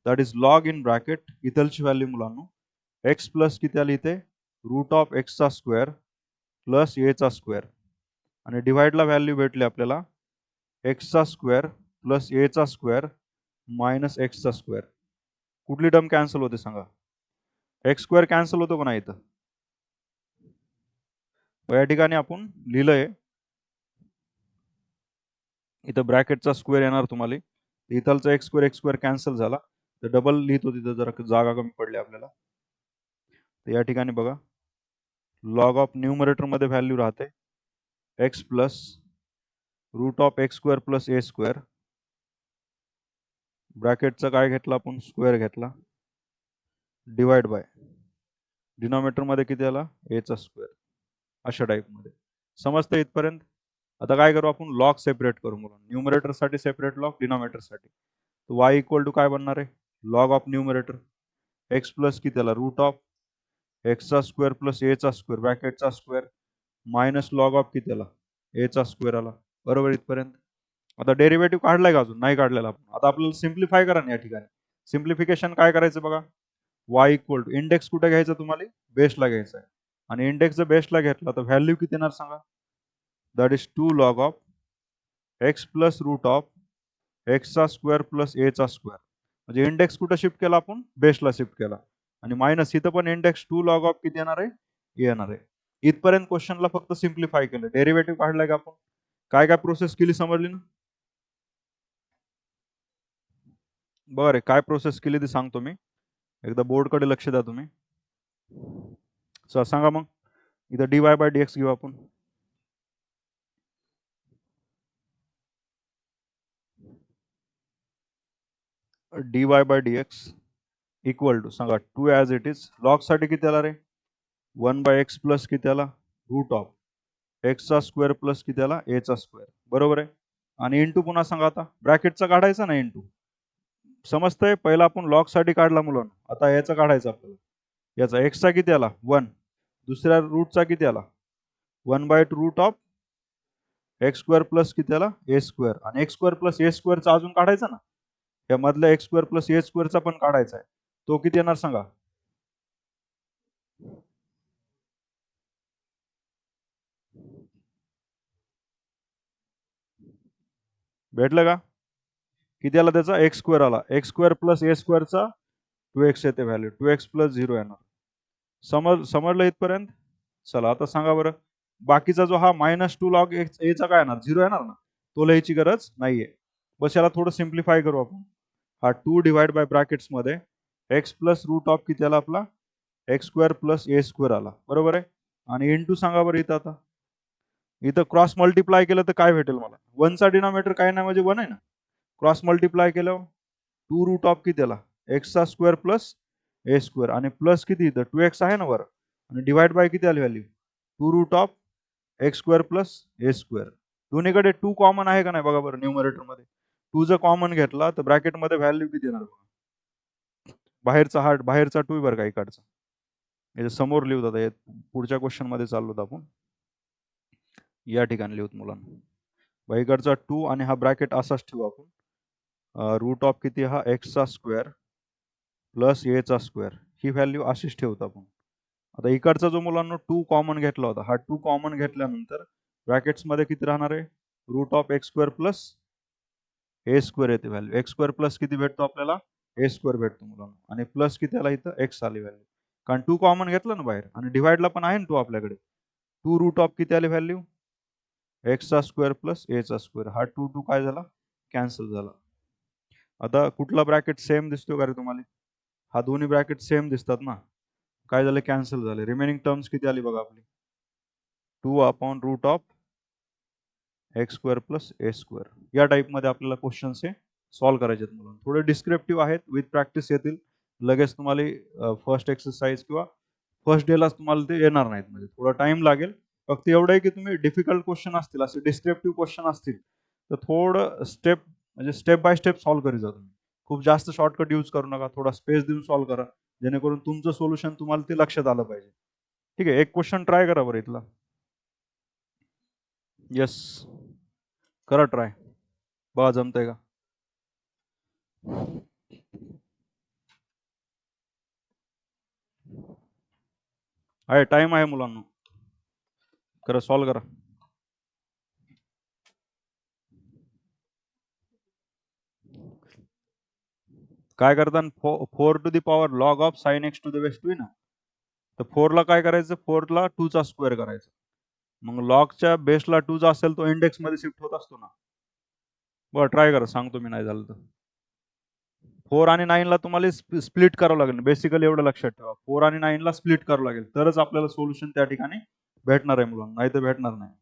That is log in bracket इथलची व्हॅल्यू मुलांना एक्स प्लस किती आली इथे? रूट ऑफ एक्सचा स्क्वेअर प्लस एचा स्क्वेअर आणि डिवाइडला व्हॅल्यू भेटली आपल्याला एक्सचा स्क्वेअर प्लस एचा स्क्वेअर मायनस एक्सचा स्क्वेअर. कुठली टर्म कॅन्सल होते सांगा? एक्स स्क्वेअर कॅन्सल होतो का नाही इथं? या ठिकाणी आपण लिहिलंय, इथं ब्रॅकेटचा स्क्वेअर येणार तुम्हाला. इथलचा एक्स स्क्वेअर कॅन्सल झाला, तर डबल लिहितो तिथं, जरा जागा कमी पडली आपल्याला. तर या ठिकाणी बघा, लॉग ऑफ न्यूमरेटर मध्ये व्हॅल्यू राहते x plus root of x square plus a square ब्रॅकेटचा काय घेतला आपण? स्क्वेअर घेतला डिवाइड बाय डिनॉमिनेटर मध्ये किती आला? एचा स्क्वेअर. अशा टाईपमध्ये समजतं इथपर्यंत? आता काय करू आपण? लॉग सेपरेट करू म्हणून. न्यूमरेटर साठी सेपरेट लॉग, डिनॉमिनेटर साठी. तर वाय इक्वल टू काय बनणार आहे? Log of numerator x plus किती आला? रूट ऑफ एक्सचा स्क्वेअर प्लस एचा स्क्वेअर ब्रॅकेटचा स्क्वेअर मायनस लॉग ऑफ किती आला? एचा स्क्वेअर आला, बरोबर इथपर्यंत. आता डेरिव्हेटिव्ह काढलाय का? अजून नाही काढलेला आपण. आता आपल्याला सिम्प्लिफाय करा ना. या ठिकाणी सिम्प्लिफिकेशन काय करायचं बघा? वाय इक्वल टू इंडेक्स कुठे घ्यायचा तुम्हाला? बेसला घ्यायचा आहे. आणि इंडेक्स जर बेसला घेतला तर व्हॅल्यू किती येणार सांगा? That is 2 log of x plus root of एक्सचा स्क्वेअर प्लस एचा स्क्वेअर. म्हणजे इंडेक्स कुठं शिफ्ट केला आपण? बेसला शिफ्ट केला. आणि मायनस इथं पण इंडेक्स 2 लॉग ऑफ किती येणार आहे? येणार आहे. इथपर्यंत क्वेश्चनला फक्त सिम्प्लिफाय केलं. डेरिव्हेटिव्ह काढलाय का आपण? काय काय प्रोसेस केली समजली ना? बरं, काय प्रोसेस केली ती सांगतो मी. एकदा बोर्डकडे लक्ष द्या तुम्ही. सांगा मग. इथं dy बाय dx घेऊ आपण. dy by dx equal to सांगा 2 ॲज इट इज. लॉग साठी किती आला रे? 1 बाय एक्स प्लस किती आला? रूट ऑफ एक्सचा स्क्वेअर प्लस किती आला? एचा स्क्वेअर, बरोबर आहे. आणि इंटू पुन्हा सांगा. आता ब्रॅकेटचा काढायचा ना इंटू. समजतंय? पहिला आपण लॉग साठी काढला मुलांना, आता याचा काढायचा आपल्याला. याचा एक्सचा किती आला? 1. दुसऱ्या रूटचा किती आला? 1 by root of x square plus किती आला? ए स्क्वेअर. आणि एक्स स्क्वेअर प्लस ए स्क्वेअरचा अजून काढायचा ना. या मधल्या एक्स स्क्वेअर प्लस ए स्क्वेअरचा पण काढायचा आहे. तो किती येणार सांगा? भेटलं का? किती आला त्याचा? एक्स स्क्वेअर आला. एक्स स्क्वेअर प्लस ए स्क्वेअरचा 2x येते व्हॅल्यू. 2x प्लस 0 येणार. समजलं इथपर्यंत? चला आता सांगा बरं, बाकीचा जो हा -2 log एचा काय येणार? 0 येणार ना. तो लिहायची गरज नाहीये. बस याला थोडं सिम्प्लिफाय करू आपण. हा 2 डिवाइड बाय ब्रॅकेट्स मध्ये एक्स प्लस रूट ऑफ किती आला आपला? X square plus a square आला. बरोबर आहे. आणि इंटू सांगा बरं इथं आता. इथं क्रॉस मल्टिप्लाय केलं तर काय भेटेल मला? 1 चा डिनॉमिनेटर काय नाही म्हणजे 1 आहे ना. क्रॉस मल्टिप्लाय केलं 2 रूट ऑफ किती आला? एक्स चा स्क्वेअर प्लस ए स्क्वेअर आणि प्लस किती इथं 2x आहे ना वर आणि डिवाइड बाय किती आली value? 2 root of x square plus a square. दोन्हीकडे 2 कॉमन आहे का नाही बघा बरं न्यूमरेटर मध्ये. 2 जर कॉमन घेतला तर ब्रॅकेट मध्ये व्हॅल्यू किती येणार बघा? बाहेरचा 2 बरं का इकडचा. याच्या समोर लिहूत आता पुढच्या क्वेश्चन मध्ये चाललो आपण. या ठिकाणी लिहूत मुलांना. इकडचा 2 आणि हा ब्रॅकेट असाच ठेवू आपण. रूट ऑफ किती हा एक्सचा स्क्वेअर प्लस ए चा स्क्वेअर ही व्हॅल्यू अशीच ठेवतो आपण. आता इकडचा जो मुलांना 2 कॉमन घेतला होता हा 2 कॉमन घेतल्यानंतर ब्रॅकेट्स मध्ये किती राहणार आहे? Root of x square plus a square येते व्हॅल्यू. एक्स स्क्वेअर प्लस किती भेटतो आपल्याला? ए स्क्वेअर भेटतो मुलांना. आणि प्लस किती आला इथं? एक्स आली व्हॅल्यू. कारण 2 कॉमन घेतलं ना बाहेर आणि डिवाइडला पण आहे ना 2 आपल्याकडे. 2 रूट ऑफ किती आली व्हॅल्यू? एक्सचा स्क्वेअर प्लस ए चा स्क्वेअर. हा 2 काय झाला? कॅन्सल झाला. आता कुठला ब्रॅकेट सेम दिसतो का रे तुम्हाला? हा दोन्ही ब्रॅकेट सेम दिसतात ना. काय झालं? कॅन्सल झाले. रिमेनिंग टर्म्स किती आली बघा आपली? 2 upon root of x square plus a square. या टाईपमध्ये आपल्याला क्वेश्चन्स हे सॉल्व्ह करायचे आहेत मुलांना. थोडे डिस्क्रिप्टिव्ह आहेत, विथ प्रॅक्टिस येतील. लगेच तुम्हाला फर्स्ट एक्सरसाइज किंवा फर्स्ट डेलाच तुम्हाला ते येणार नाहीत. म्हणजे थोडा टाइम लागेल. फक्त एवढं आहे की तुम्ही डिफिकल्ट क्वेश्चन असतील, असे डिस्क्रिप्टिव्ह क्वेश्चन असतील तर थोडं स्टेप बाय स्टेप सॉल्व्ह करी जा तुम्ही. खूप जास्त शॉर्टकट यूज करू नका. थोडा स्पेस देऊन सॉल्व्ह करा, जेणेकरून तुमचं सोल्युशन तुम्हाला ते लक्षात आलं पाहिजे. ठीक आहे, एक क्वेश्चन ट्राय करा बरं इथला. येस, करा ट्राय. बघा जमतंय का? आहे, टाइम आहे मुलांना. करा, सॉल्व्ह करा. काय करता? 4 to the power log of sine x to the base 2 ना. तर 4 ला काय करायचं? 4 ला 2 चा स्क्वेअर करायचा. मग लॉगच्या बेसला 2 चा असेल तो इंडेक्स मध्ये शिफ्ट होत असतो ना. बरं ट्राय करा, सांगतो मी नाही झालं तर. 4 आणि 9 ला तुम्हाला स्प्लिट करावं लागेल. बेसिकली एवढं लक्षात ठेवा, 4 आणि 9 ला स्प्लिट करावं लागेल तरच आपल्याला सोल्युशन त्या ठिकाणी भेटणार आहे मुलांना, नाही तर भेटणार नाही.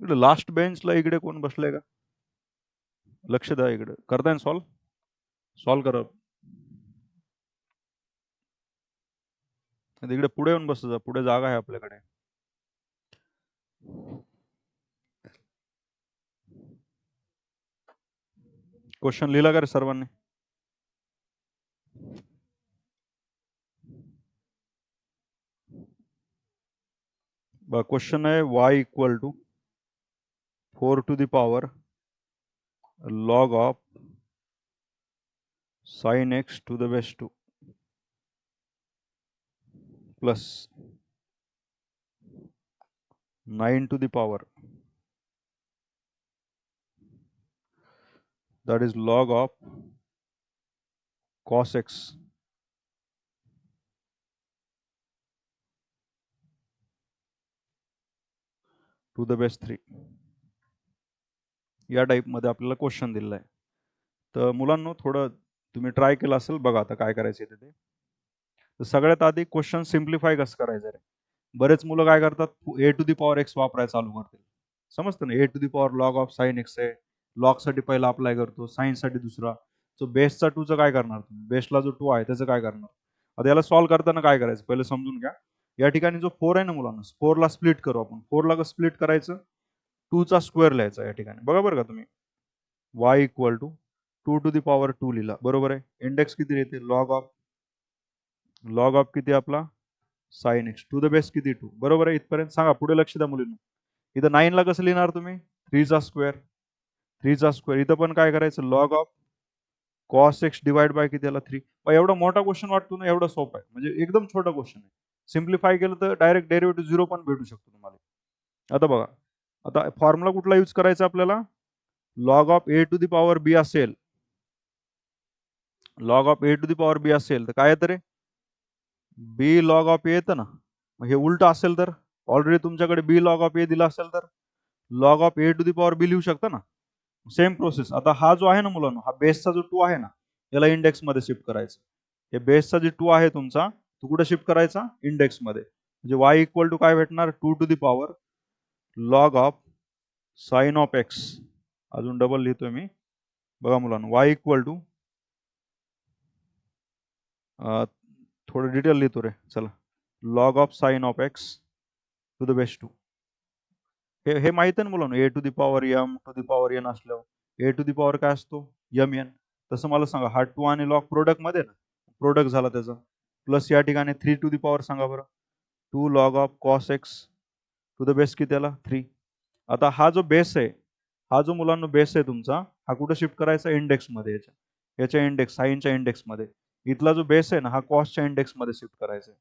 इकडे लास्ट बेंचला इकडे कोण बसलंय का? लक्ष द्या इकडे. करताय ना सॉल्व्ह करा. इकडे पुढे येऊन बस जा, पुढे जागा आहे आपल्याकडे. क्वेश्चन लिहिला का रे सर्वांनी? क्वेश्चन आहे y equal to 4 to the power log of sin x to the base 2 plus 9 to the power, that is log of cos x to the base 3. या टाईपमध्ये आपल्याला क्वेश्चन दिलेला आहे. तर मुलांनो थोडं तुम्ही ट्राय केलं असेल, बघा आता काय करायचं आहे ते. तर सगळ्यात आधी क्वेश्चन सिम्प्लिफाय कसं करायचं रे? बरेच मुलं काय करतात, a to the power x वापरायला चालू करतील. समजतं ना, a to the power log of sine x आहे. लॉग साठी पहिला अप्लाय करतो, साइन साठी दुसरा. सो बेसचा 2 चं काय करणार तुम्ही? बेसला जो 2 आहे त्याचं काय करणार? आता याला सॉल्व्ह करताना काय करायचं पहिले समजून घ्या. या ठिकाणी जो 4 आहे ना मुलांना, 4 ला स्प्लिट करू आपण. 4 ला कसं स्प्लिट करायचं? 2 चा स्क्वेअर लिहायचा या ठिकाणी. बघा बरं का तुम्ही, y equal to 2 to the power 2 लिहिला, बरोबर आहे. इंडेक्स किती येते? लॉग ऑफ किती आपला? Sine x to the base किती? 2. बरोबर आहे. इथपर्यंत सांगा, पुढे लक्ष द्या मुलींना. इथं 9 ला कसं लिहिणार तुम्ही 3 चा स्क्वेअर 3 चा स्क्वेअर. इथं पण काय करायचं log of cos x divide by किती आला 3. एवढा मोठा क्वेश्चन वाटतो ना, एवढा सोपा आहे. म्हणजे एकदम छोटा क्वेश्चन आहे. सिम्प्लिफाय केलं तर डायरेक्ट डेरिव्हेटिव्ह 0 पण भेटू शकतो तुम्हाला. आता बघा, आता फॉर्म्युला कुठला यूज करायचा आपल्याला, log of a to the power b असेल, log of a to the power b असेल तर काय येतं रे, बी लॉग ऑफ ए येतं ना. मग हे उलट असेल तर, ऑलरेडी तुमच्याकडे बी लॉग ऑफ ए दिला असेल तर log of a to the power b लिहू शकता ना. Same process. आता हा जो आहे ना मुलांनो, हा बेसचा जो 2 आहे ना, याला इंडेक्स मध्ये शिफ्ट करायचं. हे बेसचा जो 2 आहे तुमचा, तो कुठे शिफ्ट करायचा इंडेक्स मध्ये. म्हणजे y इक्वल टू काय भेटणार 2 to the power log of sine of x. अजून डबल लिहितोय मी, बघा मुलांनो, y इक्वल टू थोडं डिटेल लिहितो रे, चला, log of sine of x to the base 2. हे माहित आहे ना मुलांनो, a to the power m to the power n असल्यावर ए टू दी पॉवर काय असतो एम एन. तसं मला सांगा, हा 2 आणि लॉग प्रोडक्ट मध्ये ना, प्रोडक्ट झाला त्याचा, प्लस या ठिकाणी 3 टू दी पॉवर सांगा बरं, 2 log of cos x to the base किती आला 3. आता हा जो बेस आहे, हा जो मुलांना बेस आहे तुमचा, हा कुठं शिफ्ट करायचा इंडेक्स मध्ये, याच्या इंडेक्स साईनच्या इंडेक्स मध्ये. इथला जो बेस आहे ना, हा कॉसच्या इंडेक्स मध्ये शिफ्ट करायचा आहे.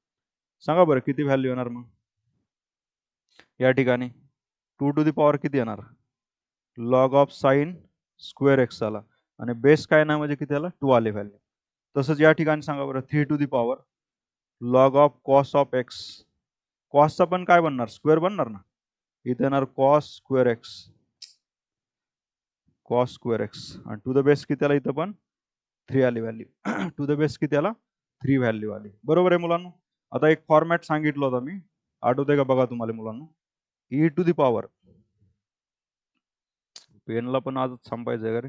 सांगा बरं किती व्हॅल्यू येणार मग या ठिकाणी, 2 टू दी पॉवर किती येणार log of sine square x आला, आणि बेस काय नाही म्हणजे किती आला 2 आले व्हॅल्यू. तसंच या ठिकाणी सांगा बरं 3 to the power log of cos of x. कॉसचा पण काय बनणार स्क्वेअर बनणार ना, इथे येणार cos square x, cos square x, आणि टू द बेस किती आला इथं पण 3 आली व्हॅल्यू. टू द बेस किती आला 3 व्हॅल्यू आली. बरोबर आहे मुलांनो. आता एक फॉर्मॅट सांगितलं होता मी, आठवतंय का बघा तुम्हाला मुलांनो, ई टू दी पॉवर, पेनला पण आज संपायचं आहे का रे,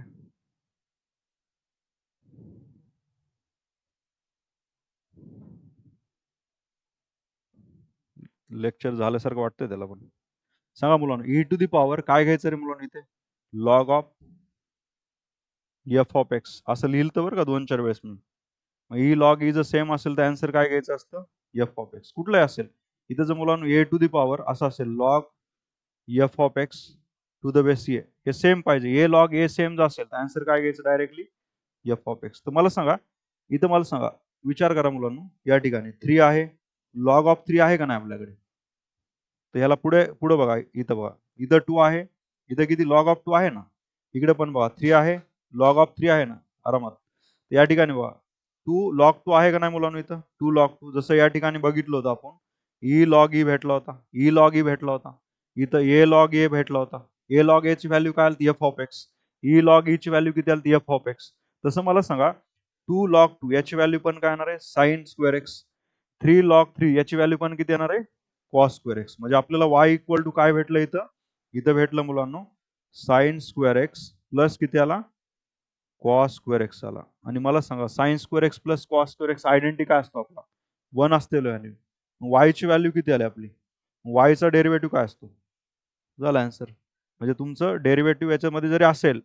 लेक्चर झाल्यासारखं वाटतंय त्याला पण. सांगा मुलांनो, ई टू दी पॉवर काय घ्यायचं रे मुलांनो, इथे log of f of x असं लिहिलं बरं का 2-4 वेळेस मी. मग ई लॉग ई जर सेम असेल तर आन्सर काय घ्यायचं असतं एफ ऑफ एक्स, कुठलंही असेल. इथं जर मुलांनो ए टू दी पॉवर असं असेल log f of x to the base a, हे सेम पाहिजे. ए लॉग ए सेम जर असेल तर आन्सर काय घ्यायचं डायरेक्टली एफ ऑफ एक्स. तर मला सांगा, इथं मला सांगा, विचार करा मुलांनो, या ठिकाणी 3 आहे, लॉग ऑफ 3 आहे का नाही आपल्याकडे. तर ह्याला पुढे पुढे बघा, इथं बघा, इथं 2 आहे, इथं किती लॉग ऑफ 2 आहे ना, इकडे पण बघा 3 आहे, लॉग ऑफ 3 आहे ना आरामात. या ठिकाणी बघा 2 लॉग 2 आहे का नाही मुलांनो, इथं 2 लॉग 2 जसं या ठिकाणी बघितलं होतं आपण, ई लॉग ई भेटला होता, ई लॉग ई भेटला होता, इथं ए लॉग ए भेटला होता. ए लॉग ए ची व्हॅल्यू काय आली F of x, E log E ची व्हॅल्यू किती आली एफ ऑफ एक्स. तसं मला सांगा 2 लॉग 2 याची व्हॅल्यू पण काय येणार आहे साइन स्क्वेअर एक्स, 3 लॉग 3 याची व्हॅल्यू पण किती येणार आहे कॉस स्क्वेअर एक्स. म्हणजे आपल्याला वाय इक्वल टू काय भेटलं इथं, इथं भेटलं मुलांनो साइन स्क्वेअर एक्स प्लस किती आला कॉस स्क्वेअर एक्स आला. आणि मला सांगा sine square x plus cos square x identity काय असतो आपला 1 असते व्हॅल्यू. वाय ची व्हॅल्यू किती आली आपली, वायचा डेरिव्हेटिव्ह काय असतो, झाला आन्सर. म्हणजे तुमचं डेरिव्हेटिव्ह याच्यामध्ये जरी असेल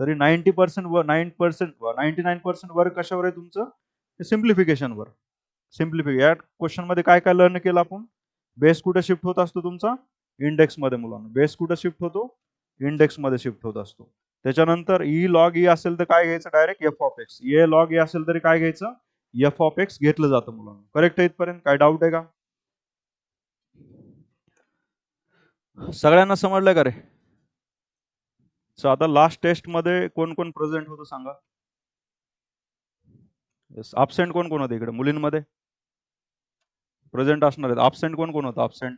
तरी 90% व 99% वर्क कशावर आहे तुमचं, सिम्प्लिफिकेशनवर. या क्वेश्चन मध्ये काय काय लर्न केलं आपण, बेस कुठे शिफ्ट होत असतो तुमचा इंडेक्स मध्ये. मुलांना बेस कुठे शिफ्ट होतो इंडेक्स मध्ये शिफ्ट होत असतो. त्याच्यानंतर ई लॉग ई असेल तर काय घ्यायचं direct f of x, a log a असेल तरी काय घ्यायचं एफ ऑफ एक्स घेतलं जातं मुलांना. करेक्ट आहे इथपर्यंत, काय डाऊट आहे का सगळ्यांना समजलं का रे. सो आता लास्ट टेस्ट मध्ये कोण कोण प्रेझेंट होतं सांगा. अबसेंट कोण कोण होते इकडे मुलींमध्ये, प्रेझेंट असणार आहेत. अबसेंट कोण कोण होतं अबसेंट,